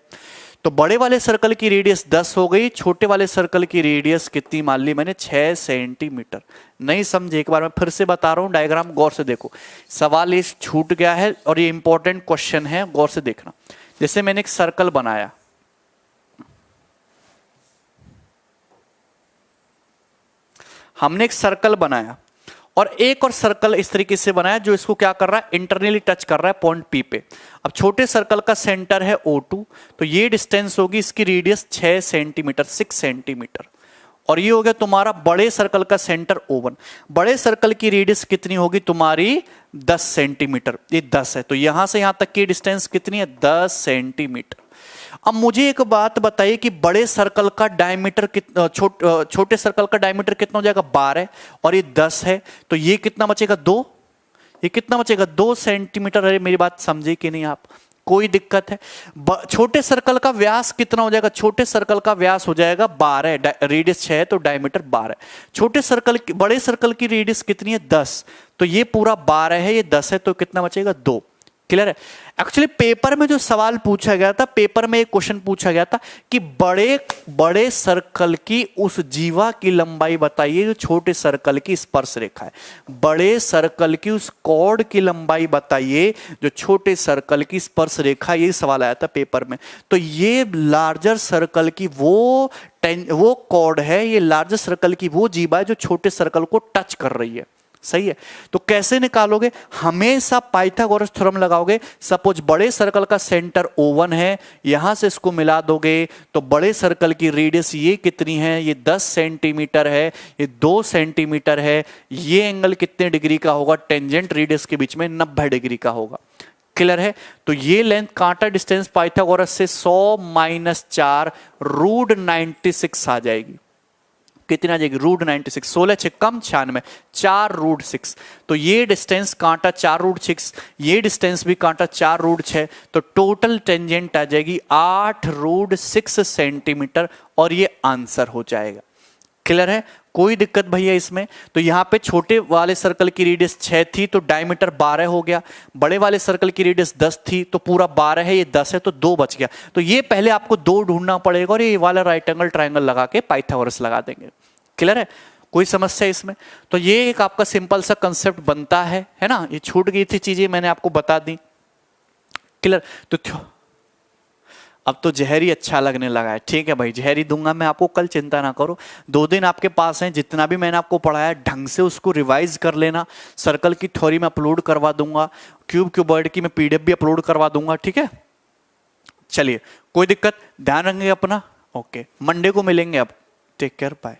तो बड़े वाले सर्कल की रेडियस 10 हो गई, छोटे वाले सर्कल की रेडियस कितनी मान ली मैंने? 6 सेंटीमीटर। नहीं समझे? एक बार मैं फिर से बता रहा हूं, डायग्राम गौर से देखो, सवाल ये छूट गया है और ये इंपॉर्टेंट क्वेश्चन है, गौर से देखना। जैसे मैंने एक सर्कल बनाया, हमने एक सर्कल बनाया और एक और सर्कल इस तरीके से बनाया जो इसको क्या कर रहा है? इंटरनली टच कर रहा है पॉइंट P पे। अब छोटे सर्कल का सेंटर है O2, तो ये डिस्टेंस होगी, इसकी रेडियस 6 सेंटीमीटर, 6 सेंटीमीटर। और ये हो गया तुम्हारा बड़े सर्कल का सेंटर O1। बड़े सर्कल की रेडियस कितनी होगी तुम्हारी? 10 सेंटीमीटर। ये 10 है, तो यहां से यहां तक की डिस्टेंस कितनी है? 10 सेंटीमीटर। अब मुझे एक बात बताइए कि बड़े सर्कल का डायमीटर कितना, छोटे सर्कल का डायमीटर कितना हो जाएगा? 12, और ये 10 है, तो ये कितना बचेगा? 2। ये कितना बचेगा? 2 सेंटीमीटर। अरे मेरी बात समझे कि नहीं आप? कोई दिक्कत है? छोटे सर्कल का व्यास कितना हो जाएगा? छोटे सर्कल का व्यास हो जाएगा 12, रेडियस 6 है तो डायमीटर 12। छोटे सर्कल, बड़े सर्कल की रेडियस कितनी है? 10, तो ये पूरा 12 है, ये 10 है, तो कितना बचेगा? 2। क्लियर है? एक्चुअली पेपर में जो सवाल पूछा गया था, पेपर में एक क्वेश्चन पूछा गया था कि बड़े सर्कल की उस जीवा की लंबाई बताइए जो छोटे सर्कल की स्पर्श रेखा है। बड़े सर्कल की उस कॉर्ड की लंबाई बताइए जो छोटे सर्कल की स्पर्श रेखा, ये सवाल आया था पेपर में। तो ये लार्जर सर्कल की वो कॉर्ड है, ये लार्जर सर्कल की वो जीवा है जो छोटे सर्कल को टच कर रही है। सही है? तो कैसे निकालोगे? हमेशा पाइथागोरस थ्योरम लगाओगे। सपोज बड़े सर्कल का सेंटर O1 है, यहां से इसको मिला दोगे तो बड़े सर्कल की रेडियस ये कितनी है? ये 10 सेंटीमीटर है, ये 2 सेंटीमीटर है। ये एंगल कितने डिग्री का होगा? टेंजेंट रेडियस के बीच में 90 डिग्री का होगा। क्लियर है? तो ये लेंथ, कांटा डिस्टेंस पाइथागोरस से 100 - 4 √96 आ जाएगी। कितना आ जाएगी? √96। 16 6 कम 96, 4 √6। तो ये डिस्टेंस कांटा 4 √6, ये डिस्टेंस भी कांटा 4 √6, तो टोटल टेंजेंट आ जाएगी 8 √6 सेंटीमीटर, और ये आंसर हो जाएगा। क्लियर है? कोई दिक्कत भैया इसमें? तो यहां पे छोटे वाले सर्कल की रेडियस 6 थी तो डायमीटर 12 हो गया, बड़े वाले सर्कल की रेडियस 10 थी तो पूरा 12 है, ये 10 है तो 2 बच गया। तो ये पहले आपको 2 ढूंढना पड़ेगा और ये वाला राइट एंगल ट्रायंगल लगा के पाइथागोरस लगा देंगे। क्लियर है? कोई समस्या इसमें? तो ये एक आपका सिंपल सा कंसेप्ट बनता है ना। ये छूट गई थी चीजें, मैंने आपको बता दी। क्लियर? तो अब तो जहर ही अच्छा लगने लगा है। ठीक है भाई, जहर ही दूंगा मैं आपको, कल चिंता ना करो। 2 दिन आपके पास हैं, जितना भी मैंने आपको पढ़ाया ढंग से उसको रिवाइज कर लेना। सर्कल की थ्योरी में अपलोड करवा दूंगा, क्यूब क्यूबॉइड की मैं पीडीएफ भी अपलोड करवा दूंगा। ठीक है, चलिए, कोई दिक्कत? ध्यान रखेंगे अपना। ओके, मंडे को मिलेंगे। अब टेक केयर, बाय।